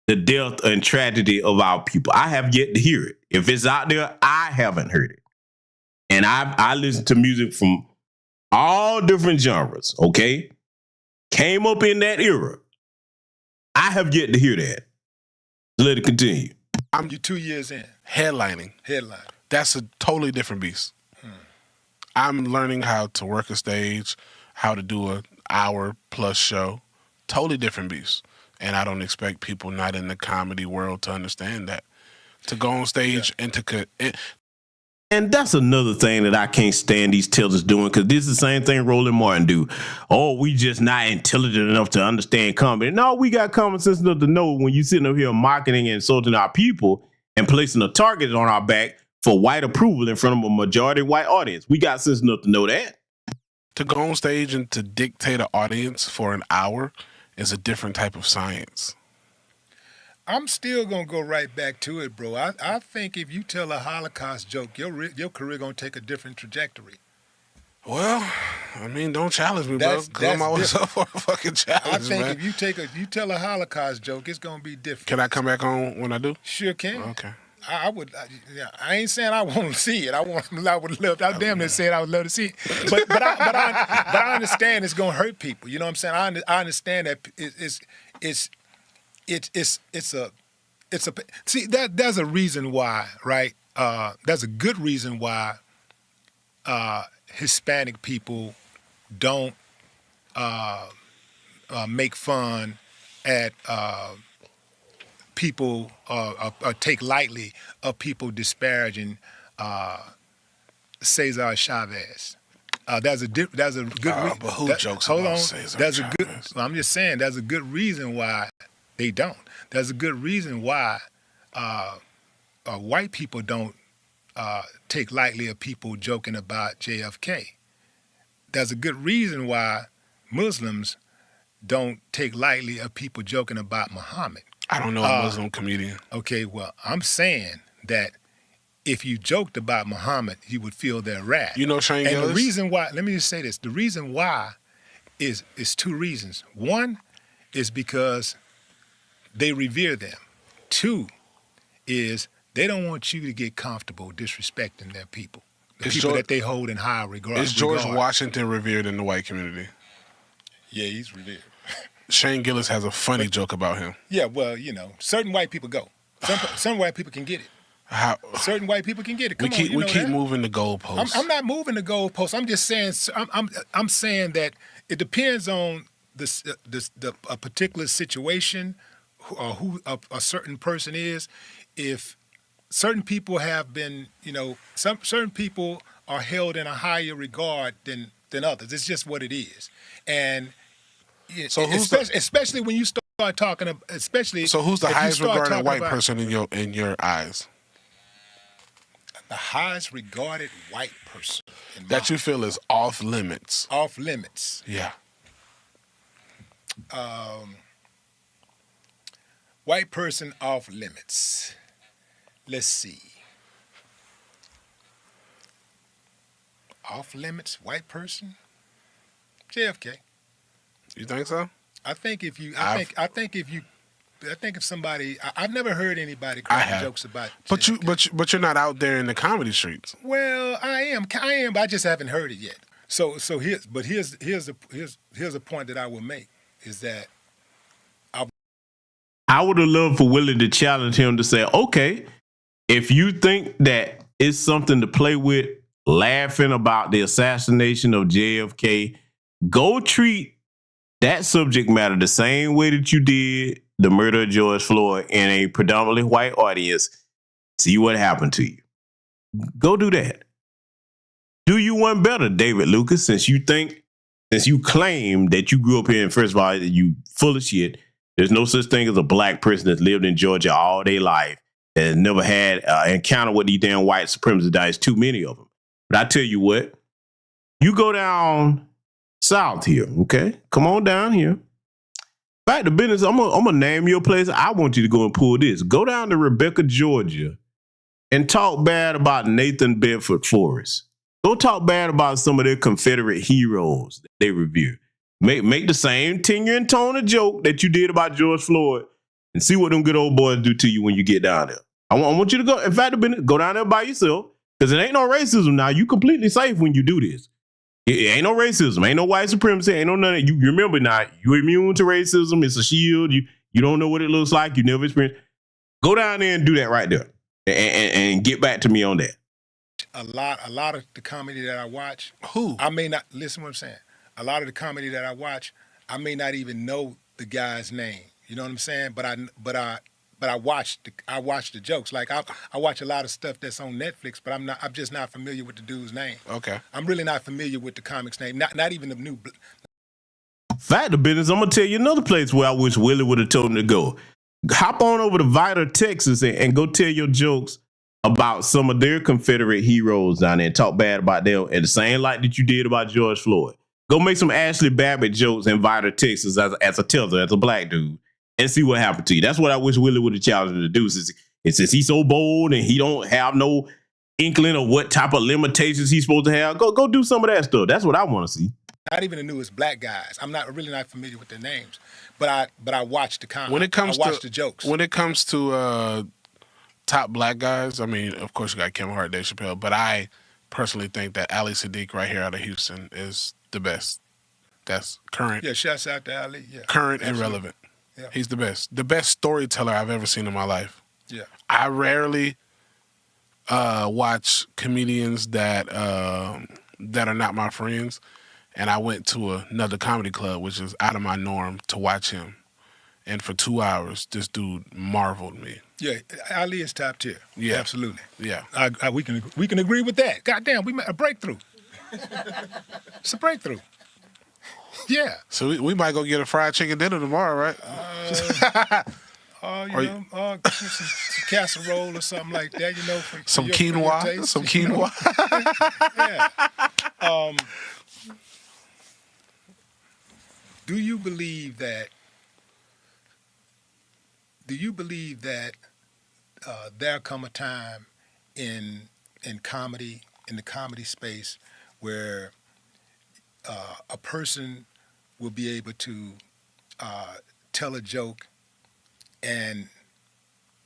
the death and tragedy of our people. I have yet to hear it. If it's out there, I haven't heard it. And I listen to music from all different genres, okay? Came up in that era. I have yet to hear that. Let it continue.
You're 2 years in.
Headlining. That's a totally different beast. I'm learning how to work a stage, how to do an hour-plus show. Totally different beast. And I don't expect people not in the comedy world to understand that. To go on stage and to...
And that's another thing that I can't stand these tellers doing, because this is the same thing Roland Martin do. Oh, we just not intelligent enough to understand comedy. No, we got common sense enough to know when you sitting up here marketing and insulting our people and placing a target on our back for white approval in front of a majority white audience. We got sense enough to know that.
To go on stage and to dictate an audience for an hour is a different type of science.
I'm still going to go right back to it, bro. I think if you tell a Holocaust joke, your career going to take a different trajectory.
Well, I mean, don't challenge me, bro. Because I'm always up for a fucking challenge,
man.
man.
If you tell a Holocaust joke, it's going to be different.
Can I come back on when I do?
Sure can.
Okay.
I would. I ain't saying I want to see it. I would love. I damn near said I would love to see it. But I understand it's going to hurt people. You know what I'm saying? I understand that it's a see that there's a reason why, right? There's a good reason why Hispanic people don't make fun at people or take lightly of people disparaging Cesar Chavez. There's a good reason.
But who jokes about Cesar Chavez?
I'm just saying there's a good reason why they don't. There's a good reason why white people don't take lightly of people joking about JFK. There's a good reason why Muslims don't take lightly of people joking about Muhammad.
I don't know a Muslim comedian.
Okay, well, I'm saying that if you joked about Muhammad, you would feel their wrath.
You know Shane Gillis?
And the reason why, let me just say this, the reason why is two reasons. One is because they revere them. Two is they don't want you to get comfortable disrespecting their people, the people that they hold in high regard.
Is George Washington revered in the white community?
Yeah, he's revered.
Shane Gillis has a funny joke about him.
Yeah, well, you know, certain white people go. Some white people can get it.
How?
Certain white people can get it.
We keep moving the goalposts.
I'm not moving the goalposts. I'm just saying. I'm saying that it depends on a particular situation, or who a certain person is. If certain people have been, you know, certain people are held in a higher regard than others. It's just what it is, and.
So
especially when you start talking, especially.
So who's the highest regarded white person in your eyes?
The highest regarded white person
that you feel is off limits.
Off limits.
Yeah.
White person off limits. Let's see. Off limits, white person. JFK.
You think so?
I think if somebody, I've never heard anybody crack jokes about.
But you're not out there in the comedy streets.
Well, I am, but I just haven't heard it yet. So here's a point that I will make is that
I would have loved for Willie to challenge him to say, okay, if you think that it's something to play with, laughing about the assassination of JFK, go treat that subject matter the same way that you did the murder of George Floyd in a predominantly white audience. See what happened to you. Go do that. Do you one better, David Lucas, since you claim that you grew up here and first of all, you full of shit. There's no such thing as a black person that's lived in Georgia all their life that never had encounter with these damn white supremacists. There's too many of them. But I tell you what, you go down south here, okay? Come on down here. Back to business, I'm gonna name your place. I want you to go and pull this. Go down to Rebecca, Georgia, and talk bad about Nathan Bedford Forrest. Go talk bad about some of their Confederate heroes that they revere. Make the same tenor and tone of joke that you did about George Floyd, and see what them good old boys do to you when you get down there. I want you to go. In fact, go down there by yourself, because it ain't no racism now. You completely safe when you do this. It ain't no racism, ain't no white supremacy, ain't no none. You remember now, you're immune to racism. It's a shield. You don't know what it looks like. You never experienced. Go down there and do that right there, and get back to me on that.
A lot of the comedy that I watch,
Who?
I may not listen to what I'm saying. A lot of the comedy that I watch, I may not even know the guy's name. You know what I'm saying? But I watch the jokes. Like I watch a lot of stuff that's on Netflix, but I'm just not familiar with the dude's name.
Okay.
I'm really not familiar with the comic's name. Not even the new.
Fact of business, I'm gonna tell you another place where I wish Willie would have told him to go. Hop on over to Vida, Texas, and go tell your jokes about some of their Confederate heroes down there and talk bad about them in the same light that you did about George Floyd. Go make some Ashley Babbitt jokes in Vida, Texas as a tether, as a black dude, and see what happened to you. That's what I wish Willie would have challenged him to do. Since he's so bold and he don't have no inkling of what type of limitations he's supposed to have, go do some of that stuff. That's what I want to see.
Not even the newest black guys. I'm really not familiar with their names, but I watch the comedy.
I watch
the jokes.
When it comes to top black guys, I mean, of course you got Kevin Hart, Dave Chappelle, but I personally think that Ali Sadiq right here out of Houston is the best. That's current.
Yeah, shouts out to Ali. Yeah,
current
absolutely.
and relevant.
Yeah.
He's the best storyteller I've ever seen in my life.
Yeah,
I rarely watch comedians that are not my friends, and I went to another comedy club, which is out of my norm, to watch him. And for 2 hours, this dude marveled me.
Yeah, Ali is top tier.
Yeah,
absolutely.
Yeah,
we can agree with that. Goddamn, we made a breakthrough. It's a breakthrough. Yeah.
So we might go get a fried chicken dinner tomorrow, right?
Some casserole or something like that. You know,
some quinoa. Some quinoa.
Yeah. Do you believe that there'll come a time in comedy, in the comedy space, where a person will be able to tell a joke and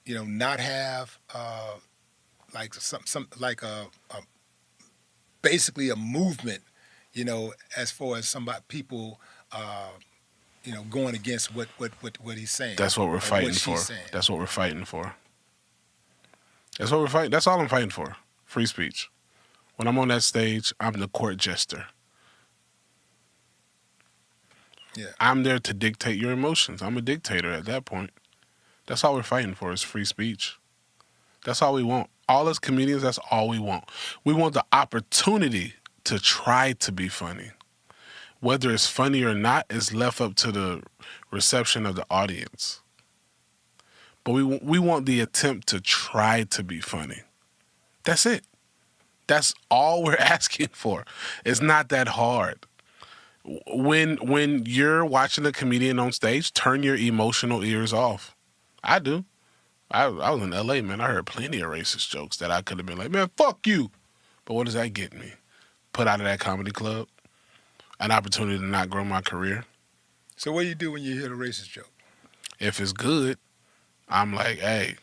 not have basically a movement, as far as people going against what he's saying.
That's what we're fighting for. That's what we're fighting for. That's what we're fighting. That's all I'm fighting for. Free speech. When I'm on that stage, I'm the court jester.
Yeah.
I'm there to dictate your emotions. I'm a dictator at that point. That's all we're fighting for is free speech. That's all we want. All us comedians, that's all we want. We want the opportunity to try to be funny. Whether it's funny or not is left up to the reception of the audience. But we want the attempt to try to be funny. That's it. That's all we're asking for. It's not that hard. When you're watching a comedian on stage, turn your emotional ears off. I do. I was in L.A., man. I heard plenty of racist jokes that I could have been like, man, fuck you. But what does that get me? Put out of that comedy club? An opportunity to not grow my career.
So what do you do when you hear the racist joke?
If it's good, I'm like, hey,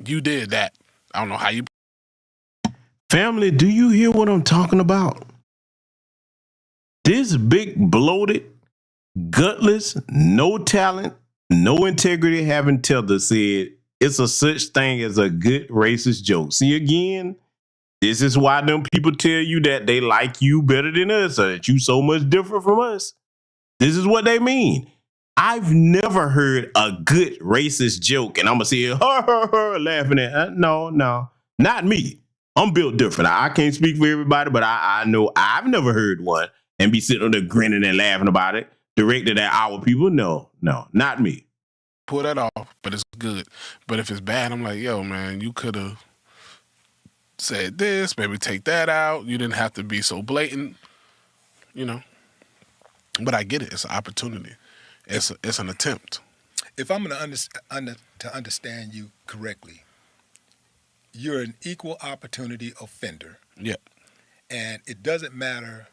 you did that. I don't know how you...
Family, do you hear what I'm talking about? This big, bloated, gutless, no talent, no integrity having tether said it's a such thing as a good racist joke. See, again, this is why them people tell you that they like you better than us, or that you so much different from us. This is what they mean. I've never heard a good racist joke, and I'm going to see it laughing at no, not me. I'm built different. I can't speak for everybody, but I know I've never heard one and be sitting there grinning and laughing about it directed at our people. No, not me.
pull that off, but it's good. But if it's bad, I'm like, yo, man, you could have said this, maybe take that out. You didn't have to be so blatant, you know. But I get it. It's an opportunity. It's an attempt.
If I'm going to understand you correctly, you're an equal opportunity offender.
Yeah.
And it doesn't matter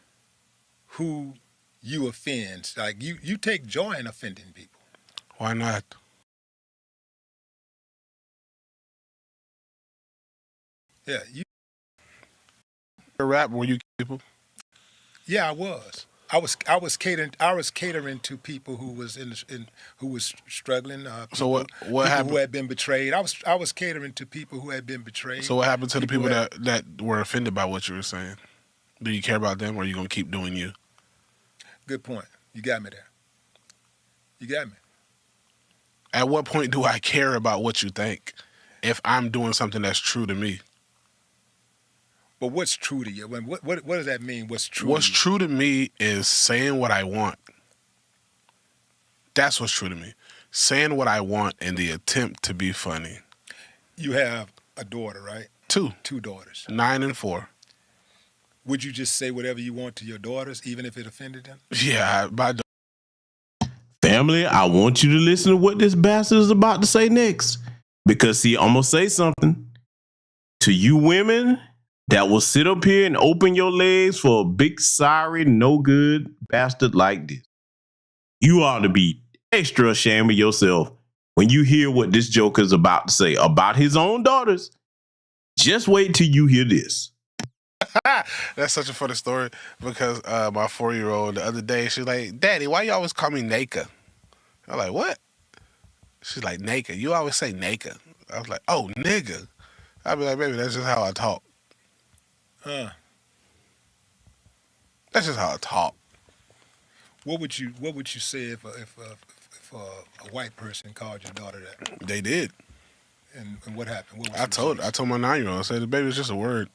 who you offend. Like, you take joy in offending people.
Why not?
Yeah,
A rap were you people?
Yeah, I was. I was catering to people who was who was struggling.
So what
people
happened?
Who had been betrayed. I was catering to people who had been betrayed.
So what happened to the people that were offended by what you were saying? Do you care about them, or are you gonna keep doing you?
Good point. You got me there. You got me.
At what point do I care about what you think if I'm doing something that's true to me?
But what's true to you? What does that mean? What's true?
What's
to you?
true to me is saying what I want. That's what's true to me. Saying what I want in the attempt to be funny.
You have a daughter, right?
Two
daughters.
9 and 4.
Would you just say whatever you want to your daughters, even if it offended them?
Yeah,
Family, I want you to listen to what this bastard is about to say next. Because, see, I'm going to say something. To you women that will sit up here and open your legs for a big, sorry, no good bastard like this, you ought to be extra ashamed of yourself when you hear what this joker is about to say about his own daughters. Just wait till you hear this.
That's such a funny story because my 4-year-old the other day, she's like, Daddy, why you always call me Naka? I'm like, what? She's like, Naka. You always say Naka. I was like, oh, nigga. I'd be like, baby, that's just how I talk. That's just how I talk.
What would you say if a white person called your daughter that?
They did.
And what happened?
I told my 9-year-old, I said, baby, it's just a word.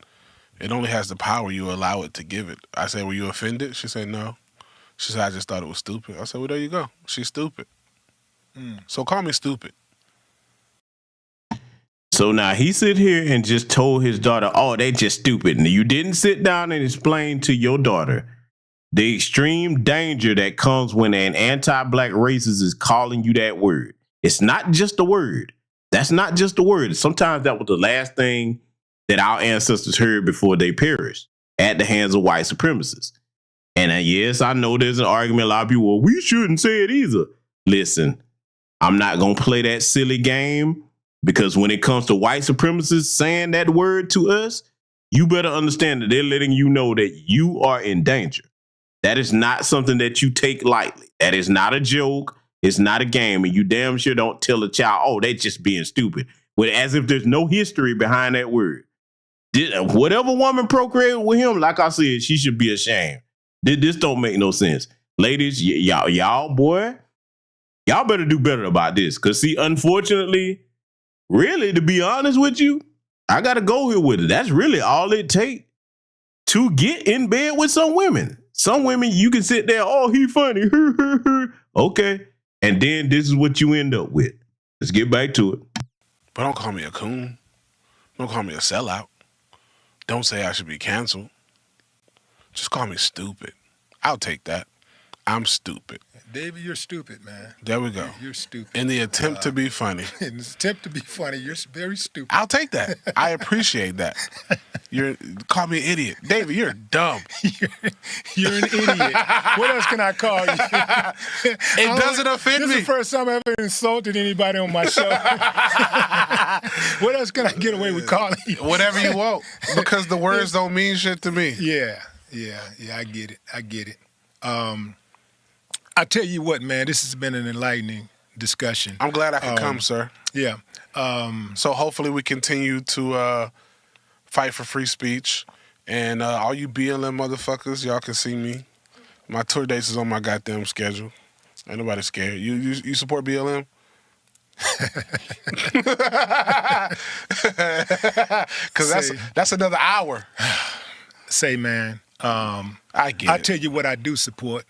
It only has the power you allow it to give it. I said, were you offended? She said, no. She said, I just thought it was stupid. I said, well, there you go. She's stupid. So call me stupid.
So now he sit here and just told his daughter, oh, they just stupid. And you didn't sit down and explain to your daughter the extreme danger that comes when an anti-black racist is calling you that word. It's not just a word. That's not just a word. Sometimes that was the last thing that our ancestors heard before they perished at the hands of white supremacists. And yes, I know there's an argument. A lot of people, well, we shouldn't say it either. Listen, I'm not going to play that silly game because when it comes to white supremacists saying that word to us, you better understand that they're letting you know that you are in danger. That is not something that you take lightly. That is not a joke. It's not a game. And you damn sure don't tell a child, oh, they just being stupid. But as if there's no history behind that word. Whatever woman procreated with him, like I said, she should be ashamed. This don't make no sense. Ladies, y'all better do better about this. Because, see, unfortunately, really, to be honest with you, I got to go here with it. That's really all it takes to get in bed with some women. Some women, you can sit there, oh, he funny. Okay. And then this is what you end up with. Let's get back to it.
But don't call me a coon. Don't call me a sellout. Don't say I should be canceled. Just call me stupid. I'll take that. I'm stupid.
David, you're stupid, man.
There we go.
You're stupid.
In the attempt to be funny.
In the attempt to be funny, you're very stupid.
I'll take that. I appreciate that. Call me an idiot. David, you're dumb.
You're an idiot. What else can I call you?
It doesn't offend me.
This is the first time I've ever insulted anybody on my show. What else can I get away with calling you?
Whatever you want, because the words don't mean shit to me.
Yeah, I get it. I tell you what, man, this has been an enlightening discussion.
I'm glad I could come, sir.
Yeah.
So hopefully we continue to fight for free speech. And all you BLM motherfuckers, y'all can see me. My tour dates is on my goddamn schedule. Ain't nobody scared. You support BLM? Because that's another hour.
Say, man,
I get
I'll
it.
tell you what I do support.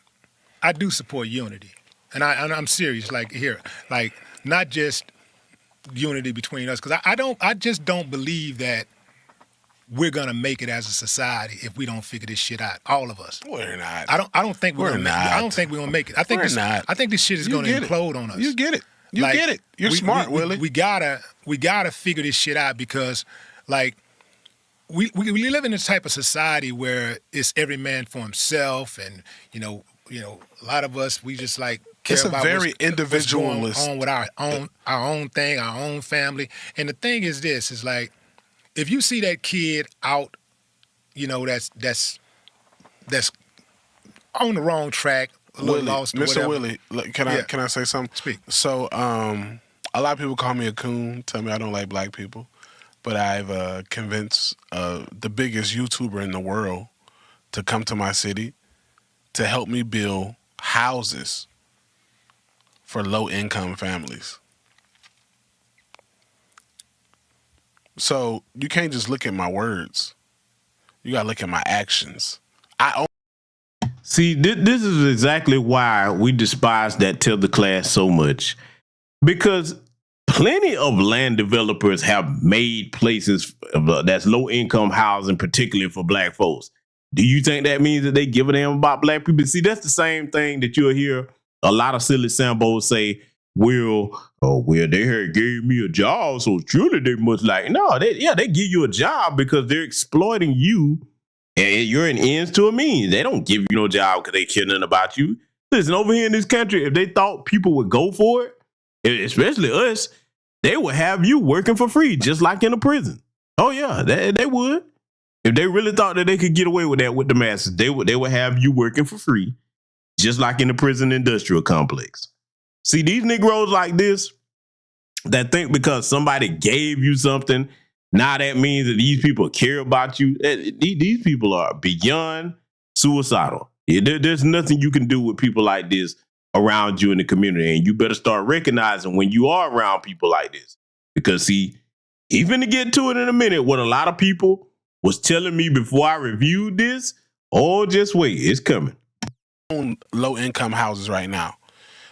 I do support unity. And I'm serious. Like, here, like, not just unity between us, because I just don't believe that we're gonna make it as a society if we don't figure this shit out. All of us.
We're not.
I don't think we're gonna. I don't think we're gonna make it. I think this shit is gonna implode on us.
You get it. You get it. You're smart, Willie.
We gotta figure this shit out, because, like, we live in this type of society where it's every man for himself, and you know, a lot of us, we just like care
it's
about
a very
what's
individualist
going on with our own thing, our own family. And the thing is, this is like, if you see that kid out, that's on the wrong track, a little lost, or
Mr.
whatever.
Willie, can I say something?
Speak.
So, a lot of people call me a coon, tell me I don't like black people, but I've convinced the biggest YouTuber in the world to come to my city to help me build houses for low-income families. So you can't just look at my words. You gotta look at my actions.
See, this is exactly why we despise that Tether class so much. Because plenty of land developers have made places that's low-income housing, particularly for black folks. Do you think that means that they give a damn about black people? See, that's the same thing that you'll hear a lot of silly sambos say, well, they gave me a job, so surely they must like. No, they give you a job because they're exploiting you, and you're an ends to a means. They don't give you no job because they care nothing about you. Listen, over here in this country, if they thought people would go for it, especially us, they would have you working for free, just like in a prison. Oh yeah, they would. If they really thought that they could get away with that with the masses, they would have you working for free, just like in the prison industrial complex. See, these Negroes like this that think because somebody gave you something, now that means that these people care about you. These people are beyond suicidal. There's nothing you can do with people like this around you in the community, and you better start recognizing when you are around people like this. Because see, even to get to it in a minute, what a lot of people was telling me before I reviewed this, oh, just wait, it's coming.
Own low-income houses right now.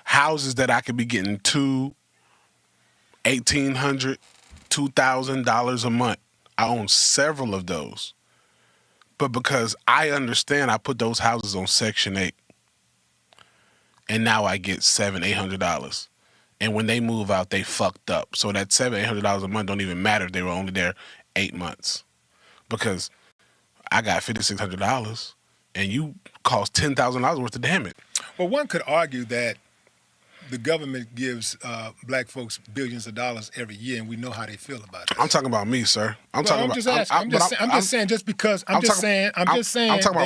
Houses that I could be getting $1,800, $2,000 a month. I own several of those. But because I understand, I put those houses on Section 8. And now I get $700, $800. And when they move out, they fucked up. So that $700, $800 a month don't even matter if they were only there 8 months. Because I got $5,600 and you cost $10,000 worth of damage.
Well, one could argue that the government gives black folks billions of dollars every year, and we know how they feel about it.
I'm talking about me, sir. I'm talking about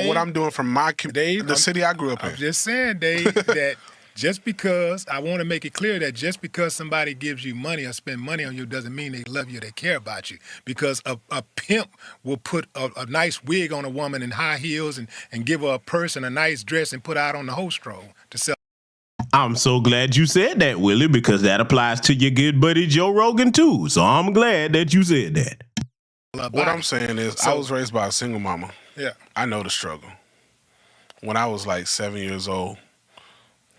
what I'm doing from my community, the city I grew up in.
I'm just saying, Dave, that just because I want to make it clear that just because somebody gives you money or spend money on you doesn't mean they love you, they care about you. Because a pimp will put a nice wig on a woman in high heels and give her a purse and a nice dress and put out on the host roll to sell.
I'm so glad you said that, Willie, because that applies to your good buddy Joe Rogan too. So I'm glad that you said that.
What I'm saying is, I was raised by a single mama.
Yeah.
I know the struggle. When I was like 7 years old,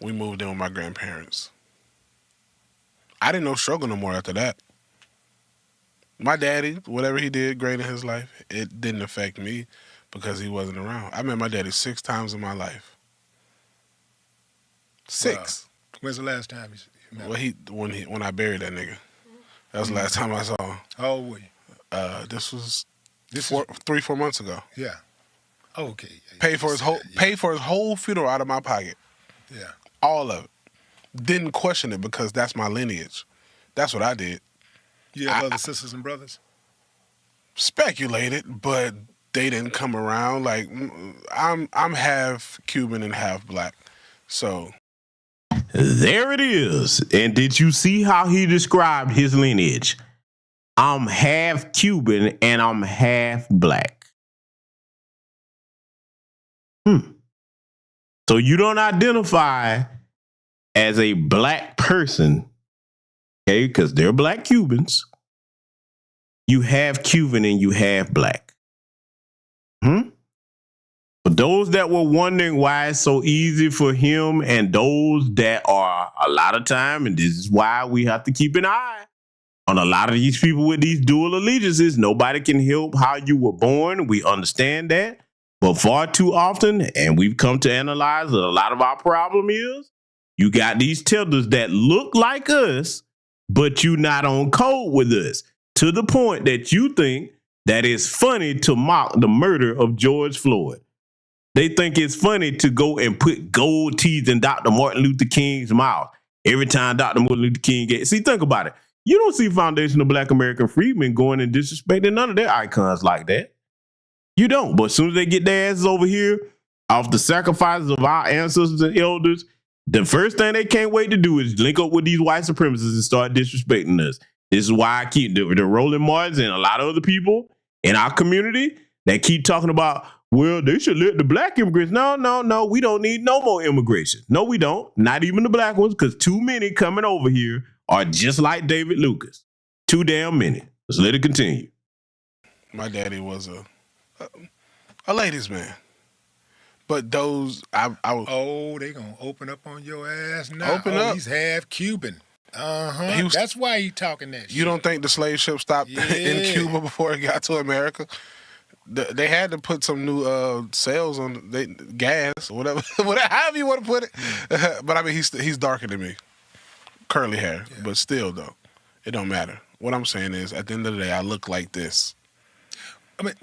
we moved in with my grandparents. I didn't know struggle no more after that. My daddy, whatever he did great in his life, it didn't affect me because he wasn't around. I met my daddy 6 times in my life. 6.
When's the last time you met him?
Well, when I buried that nigga. That was the last time I saw him.
How old were you?
This was 3-4 months ago.
Yeah. Oh, okay.
Paid for his whole funeral out of my pocket.
Yeah.
All of it. Didn't question it because that's my lineage. That's what I did.
You have other sisters and brothers?
speculated, but they didn't come around. Like, I'm half Cuban and half black. So there it is. And did you see how he described his lineage? I'm half Cuban and I'm half black. So you don't identify as a black person, okay, because they're black Cubans. You have Cuban and you have black. For those that were wondering why it's so easy for him, and those that are a lot of time, and this is why we have to keep an eye on a lot of these people with these dual allegiances. Nobody can help how you were born. We understand that. But far too often, and we've come to analyze that a lot of our problem is, you got these tethers that look like us, but you not on code with us, to the point that you think that it's funny to mock the murder of George Floyd. They think it's funny to go and put gold teeth in Dr. Martin Luther King's mouth every time Dr. Martin Luther King gets. See, think about it. You don't see Foundation of Black American Freedmen going and disrespecting none of their icons like that. You don't. But as soon as they get their asses over here off the sacrifices of our ancestors and elders, the first thing they can't wait to do is link up with these white supremacists and start disrespecting us. This is why I keep the Roland Martins and a lot of other people in our community that keep talking about, well, they should let the black immigrants. No, we don't need no more immigration. No, we don't. Not even the black ones, because too many coming over here are just like David Lucas. Too damn many. Let's let it continue.
My daddy was a ladies' man. But those, I was...
Oh, they gonna open up on your ass now.
Open up.
He's half Cuban. That's why he talking that shit.
You don't think the slave ship stopped in Cuba before it got to America? They had to put some new sails on gas or whatever, however you want to put it. But I mean, he's darker than me, curly hair. Yeah. But still, though, it don't matter. What I'm saying is, at the end of the day, I look like this.
I mean,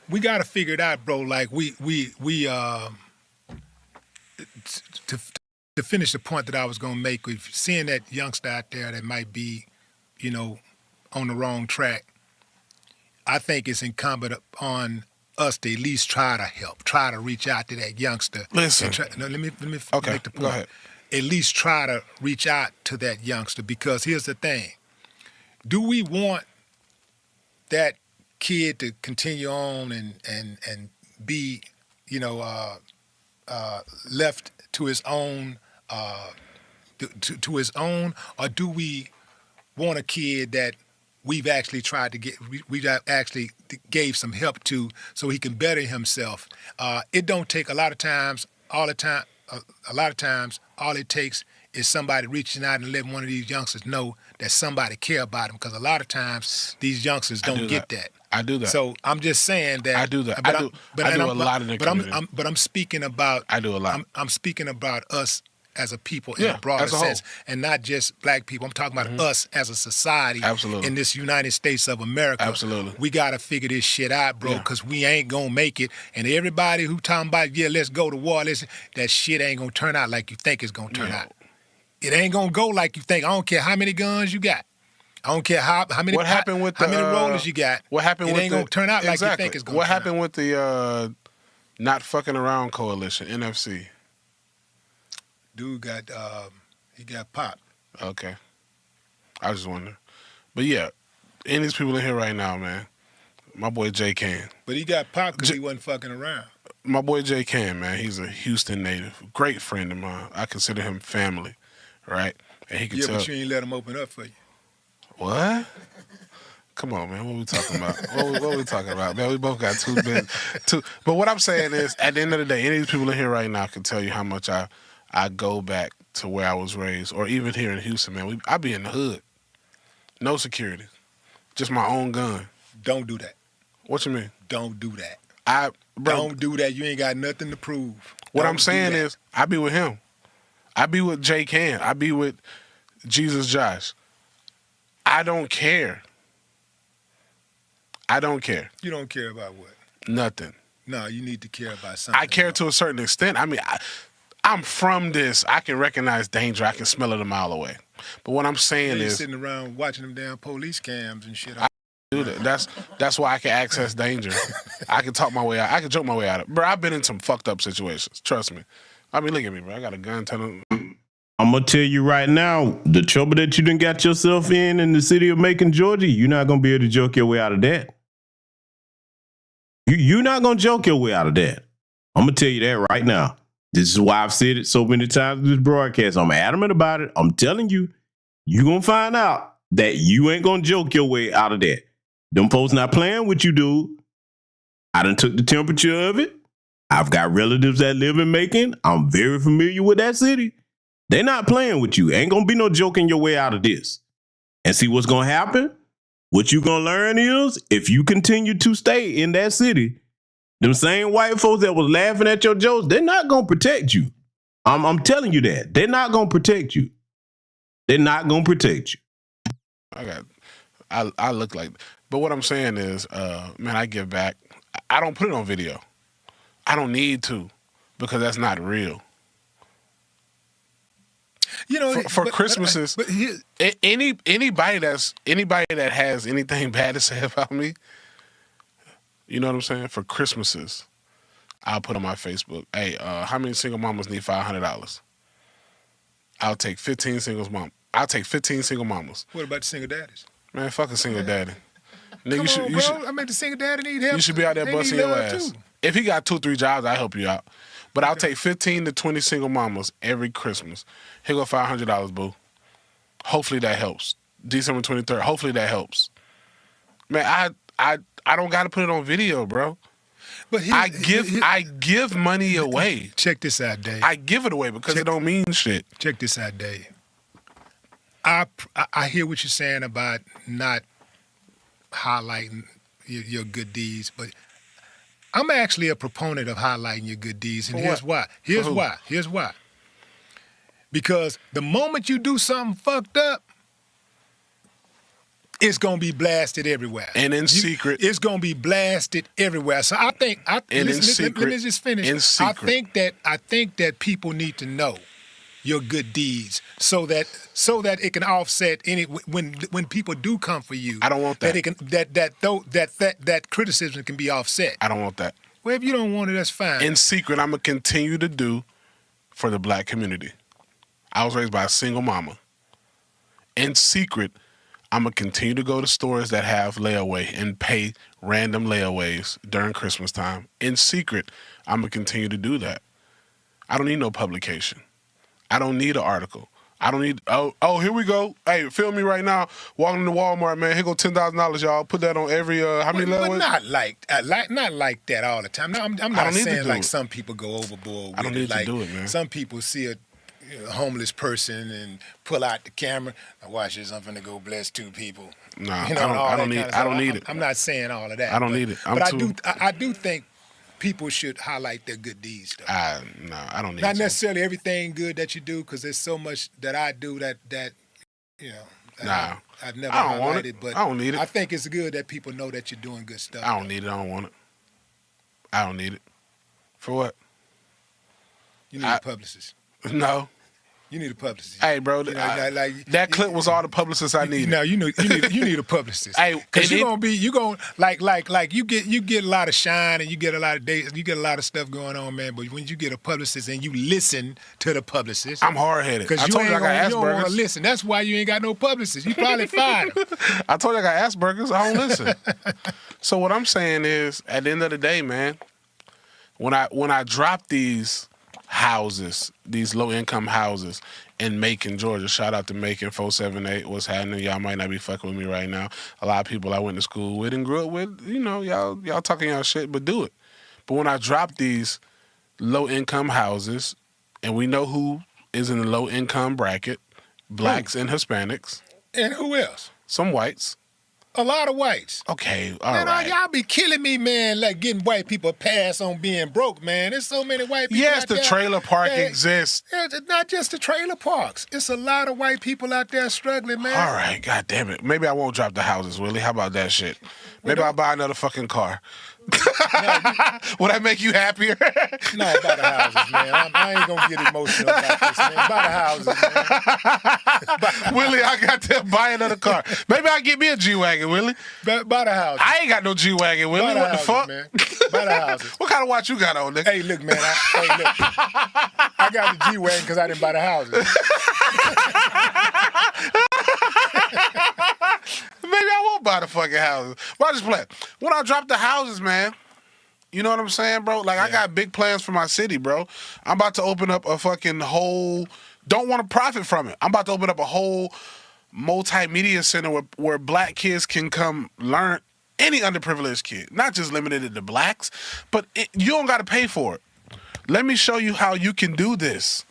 we got to figure it out, bro. Like to finish the point that I was gonna make, with seeing that youngster out there that might be, on the wrong track. I think it's incumbent on us to at least try to help, try to reach out to that youngster.
Listen.
Let me
Okay,
make the point.
go ahead.
At least try to reach out to that youngster, because here's the thing. Do we want that kid to continue on and be, left to his own, to his own, or do we want a kid that we've actually tried to get, we actually gave some help to, so he can better himself? It don't take a lot of times, all it takes is somebody reaching out and letting one of these youngsters know that somebody care about them, because a lot of times these youngsters don't get that.
I do that.
So I'm just saying that.
I do that. I do a lot in the community.
But I'm speaking about.
I do a lot.
I'm speaking about us as a people in a broader sense, and not just black people. I'm talking about us as a society.
Absolutely.
In this United States of America.
Absolutely.
We got to figure this shit out, bro, because we ain't going to make it. And everybody who talking about, let's go to war, that shit ain't going to turn out like you think it's going to turn out. It ain't going to go like you think. I don't care how many guns you got. I don't care how many rollers you got.
What happened
it
with
ain't going to turn out like you think it's going to turn out.
What happened with the Not Fucking Around Coalition, NFC?
Dude got he got popped.
Okay. I was just wondering. But yeah, any of these people in here right now, man, my boy Jay Can.
But he got popped because he wasn't fucking around.
My boy Jay Can, man, he's a Houston native. Great friend of mine. I consider him family, right? And he can tell.
But you ain't let him open up for you.
What? Come on, man. What we talking about? what we talking about, man? We both got two. But what I'm saying is, at the end of the day, any of these people in here right now can tell you how much I go back to where I was raised, or even here in Houston, man. I be in the hood. No security. Just my own gun.
Don't do that.
What you mean?
Don't do that.
Don't
do that. You ain't got nothing to prove.
What I'm saying is, I be with him. I be with Jay Can. I be with Jesus Josh. I don't care. I don't care.
You don't care about what?
Nothing.
No, you need to care about something.
I care to a certain extent. I mean, I'm from this. I can recognize danger. I can smell it a mile away. But what I'm saying is,
sitting around watching them damn police cams and shit.
I do that. That's why I can access danger. I can talk my way out. I can joke my way out of it. Bro, I've been in some fucked up situations. Trust me. I mean, look at me, bro. I got a gun telling.
I'm going to tell you right now, the trouble that you done got yourself in the city of Macon, Georgia, you're not going to be able to joke your way out of that. You're not going to joke your way out of that. I'm going to tell you that right now. This is why I've said it so many times in this broadcast. I'm adamant about it. I'm telling you, you're going to find out that you ain't going to joke your way out of that. Them folks not playing with you, dude. I done took the temperature of it. I've got relatives that live in Macon. I'm very familiar with that city. They're not playing with you. Ain't gonna be no joking your way out of this. And see what's gonna happen? What you gonna learn is if you continue to stay in that city, them same white folks that was laughing at your jokes, they're not gonna protect you. I'm telling you that. They're not gonna protect you. They're not gonna protect you.
I look like, but what I'm saying is, man, I give back. I don't put it on video. I don't need to, because that's not real.
You know,
for Christmases, anybody that has anything bad to say about me, you know what I'm saying? For Christmases, I'll put on my Facebook, hey, how many single mamas need $500? I'll take 15 single mamas.
What about the single daddies?
Man, fuck a single daddy.
Nigga, Come on, bro. I mean, the single daddy need help.
You should be out there busting your ass. Too. If he got 2-3 jobs, I'll help you out. But I'll take 15 to 20 single mamas every Christmas. Here go $500, boo. Hopefully that helps. December 23rd. Hopefully that helps. Man, I don't got to put it on video, bro. But I give money away.
Check this out, Dave.
I give it away because it don't mean shit.
Check this out, Dave. I hear what you're saying about not highlighting your good deeds, but I'm actually a proponent of highlighting your good deeds, and here's why. Here's why. Because the moment you do something fucked up, it's gonna be blasted everywhere,
and in secret,
it's gonna be blasted everywhere. So I think, let me just finish.
In secret,
I think that people need to know your good deeds so that it can offset any when people do come for you.
I don't want that.
That criticism can be offset.
I don't want that.
Well, if you don't want it, that's fine.
In secret, I'm gonna continue to do for the black community. I was raised by a single mama. In secret, I'm gonna continue to go to stores that have layaway and pay random layaways during Christmas time. In secret, I'm gonna continue to do that. I don't need no publication. I don't need an article. I don't need, oh, here we go. Hey, film me right now. Walking to Walmart, man. Here go $10,000, y'all. Put that on every, how many levels?
Not like that all the time. No, I'm not saying like some people go overboard with it.
I don't need to do it, man.
Some people see a homeless person and pull out the camera. Now watch this, I'm finna go bless 2 people.
Nah, I don't need it.
I'm not saying all of that.
I don't need it.
I do think people should highlight their good deeds, though.
No, I don't need it.
Not necessarily everything good that you do, because there's so much that I do that you know. I've never highlighted, but
I don't need it.
I think it's good that people know that you're doing good stuff.
I don't need it. I don't want it. I don't need it. For what?
You need a publicist.
No.
You need a publicist.
Hey, bro, that clip was all the publicists I needed.
No, you need a publicist.
Hey,
because you gonna like you get a lot of shine and you get a lot of dates, you get a lot of stuff going on, man. But when you get a publicist and you listen to the publicist,
I'm hard headed.
Because you don't want to listen. That's why you ain't got no publicist. You probably fired him.
I told you I got Asperger's. I don't listen. So what I'm saying is, at the end of the day, man, when I drop these houses, these low-income houses in Macon, Georgia. Shout out to Macon 478. What's happening? Y'all might not be fucking with me right now. A lot of people I went to school with and grew up with, y'all talking y'all shit, but do it. But when I drop these low-income houses, and we know who is in the low-income bracket, blacks and Hispanics.
And who else?
Some whites.
A lot of whites.
Okay, all right.
Man, y'all be killing me, man, like getting white people a pass on being broke, man. There's so many white people
Yes,
out
the
there.
trailer park exists.
It's not just the trailer parks. It's a lot of white people out there struggling, man.
All right, God damn it. Maybe I won't drop the houses, Willie. How about that shit? Maybe I'll buy another fucking car. Would that make you happier?
No, buy the houses, man. I ain't gonna get emotional about this, man. Buy the houses, man.
Willie, I got to buy another car. Maybe I'll get me a G-Wagon, Willie.
Buy the houses.
I ain't got no G-Wagon, Willie.
What
the fuck?
Man. Buy the houses.
What kind of watch you got on, nigga?
Hey, look, man. I got the G-Wagon because I didn't buy the houses.
Maybe I won't buy the fucking houses. But I just play. When I drop the houses, man, you know what I'm saying, bro? Like, I got big plans for my city, bro. I'm about to open up a fucking whole, don't want to profit from it. I'm about to open up a whole multimedia center where black kids can come learn any underprivileged kid, not just limited to blacks, but you don't got to pay for it. Let me show you how you can do this,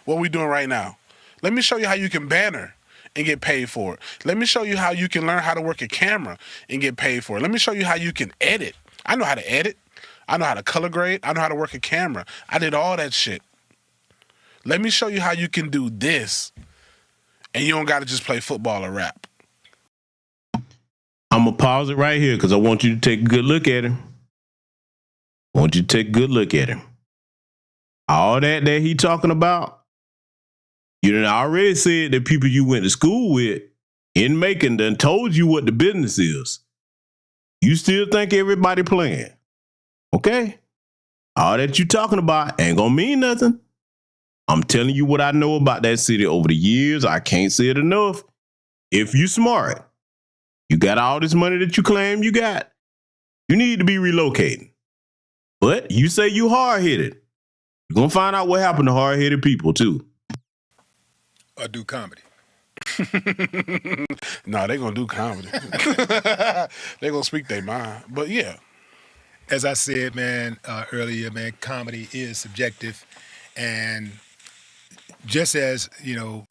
what we're doing right now. Let me show you how you can banner and get paid for it. Let me show you how you can learn how to work a camera and get paid for it. Let me show you how you can edit. I know how to edit. I know how to color grade. I know how to work a camera. I did all that shit. Let me show you how you can do this, and you don't got to just play football or rap.
I'm going to pause it right here because I want you to take a good look at him. I want you to take a good look at him. All that he talking about, you done already said that people you went to school with in Macon done told you what the business is. You still think everybody playing. Okay? All that you talking about ain't gonna mean nothing. I'm telling you what I know about that city over the years. I can't say it enough. If you smart, you got all this money that you claim you got, you need to be relocating. But you say you hard-headed. You're gonna find out what happened to hard-headed people too.
Or do comedy.
No, they gonna do comedy. They gonna speak their mind. But yeah.
As I said, man, earlier, man, comedy is subjective. And just as, you know,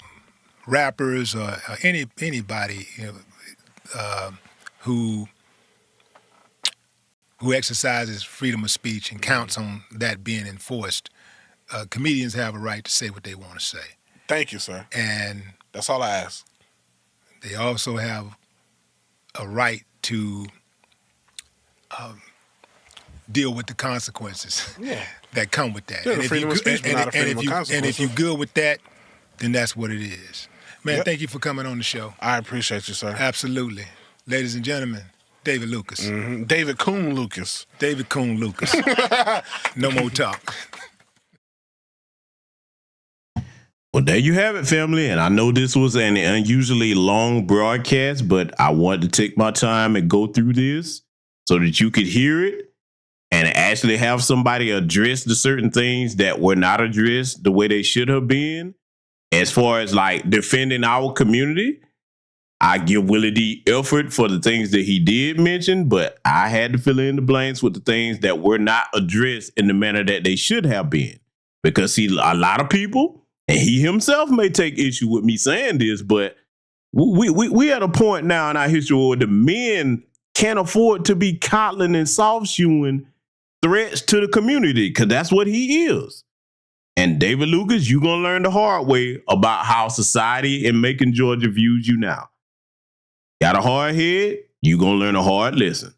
rappers or anybody, you know, who exercises freedom of speech and counts on that being enforced, comedians have a right to say what they want to say.
Thank you, sir.
And
that's all I ask.
They also have a right to deal with the consequences that come with that.
Yeah, and freedom of speech, but not a freedom of consequences.
And if you're good with that, then that's what it is. Man, Thank you for coming on the show.
I appreciate you, sir.
Absolutely. Ladies and gentlemen, David Lucas.
Mm-hmm. David Coon Lucas.
David Coon Lucas. No more talk.
Well, there you have it, family. And I know this was an unusually long broadcast, but I wanted to take my time and go through this so that you could hear it and actually have somebody address the certain things that were not addressed the way they should have been. As far as like defending our community, I give Willie D effort for the things that he did mention, but I had to fill in the blanks with the things that were not addressed in the manner that they should have been. Because see, a lot of people, and he himself may take issue with me saying this, but we at a point now in our history where the men can't afford to be coddling and soft-shoeing threats to the community, because that's what he is. And David Lucas, you're going to learn the hard way about how society in Macon, Georgia views you now. Got a hard head, you're going to learn a hard lesson.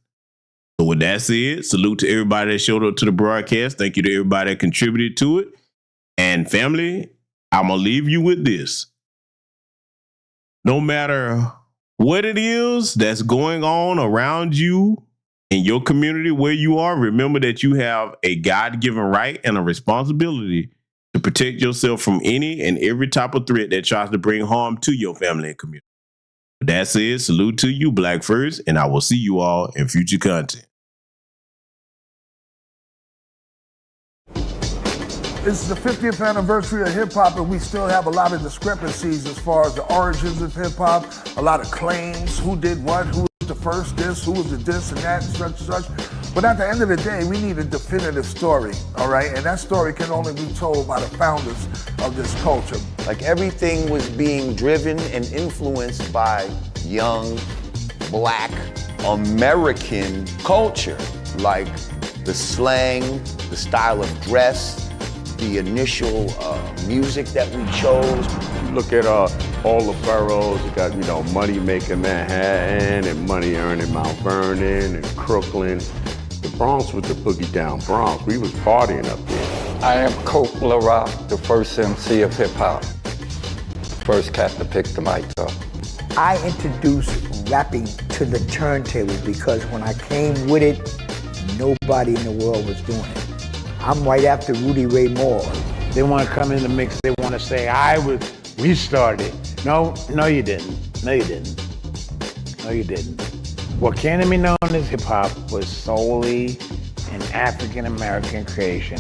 So with that said, salute to everybody that showed up to the broadcast. Thank you to everybody that contributed to it. And family, I'm going to leave you with this. No matter what it is that's going on around you in your community where you are, remember that you have a God-given right and a responsibility to protect yourself from any and every type of threat that tries to bring harm to your family and community. With that said, salute to you, Black First, and I will see you all in future content.
It's the 50th anniversary of hip-hop, and we still have a lot of discrepancies as far as the origins of hip-hop, a lot of claims, who did what, who was the first this, who was the this and that, and such and such. But at the end of the day, we need a definitive story, all right? And that story can only be told by the founders of this culture.
Like everything was being driven and influenced by young, Black, American culture. Like the slang, the style of dress, the initial music that we chose.
You look at all the boroughs, you got, Money Making Manhattan and Money Earning Mount Vernon and Crooklyn. The Bronx was the boogie down Bronx. We was partying up there.
I am Coke LaRock, the first MC of hip hop. First cat to pick the mic up.
I introduced rapping to the turntable because when I came with it, nobody in the world was doing it. I'm right after Rudy Ray Moore.
They want to come in the mix, they want to say, we started. No, you didn't. No, you didn't. No, you didn't. What came to be known as hip hop was solely an African American creation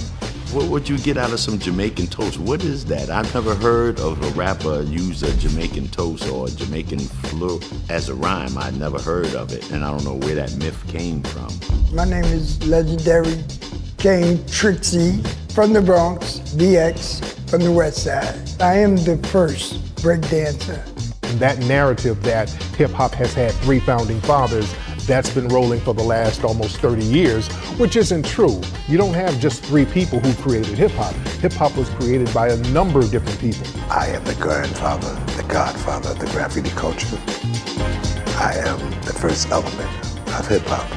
What would you get out of some Jamaican toast? What is that? I've never heard of a rapper use a Jamaican toast or a Jamaican flu as a rhyme. I never heard of it, and I don't know where that myth came from.
My name is legendary Kane Trixie from the Bronx, BX from the West Side. I am the first breakdancer.
That narrative that hip-hop has had 3 founding fathers, that's been rolling for the last almost 30 years, which isn't true. You don't have just 3 people who created hip-hop. Hip-hop was created by a number of different people.
I am the grandfather, the godfather of the graffiti culture. I am the first element of hip-hop.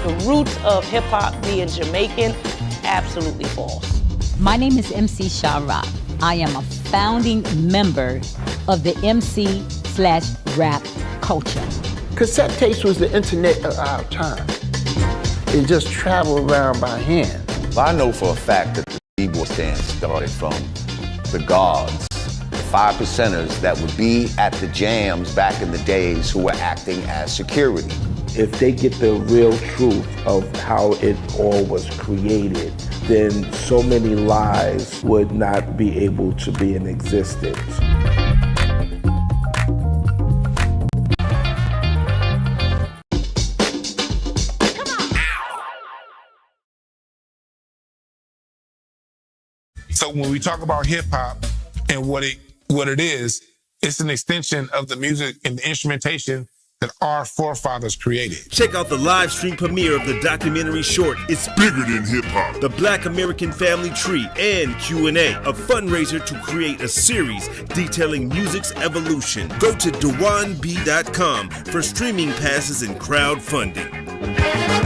The roots of hip-hop being Jamaican, absolutely false.
My name is MC Sha-Rock. I am a founding member of the MC/rap culture.
Cassette tapes was the internet of our time. It just traveled around by hand.
I know for a fact that the b-boy stand started from the guards, the 5%ers that would be at the jams back in the days who were acting as security.
If they get the real truth of how it all was created, then so many lies would not be able to be in existence.
So when we talk about hip hop and what it is, it's an extension of the music and the instrumentation that our forefathers created.
Check out the live stream premiere of the documentary short, It's Bigger Than Hip Hop, The Black American Family Tree, and Q&A, a fundraiser to create a series detailing music's evolution. Go to dewanb.com for streaming passes and crowdfunding.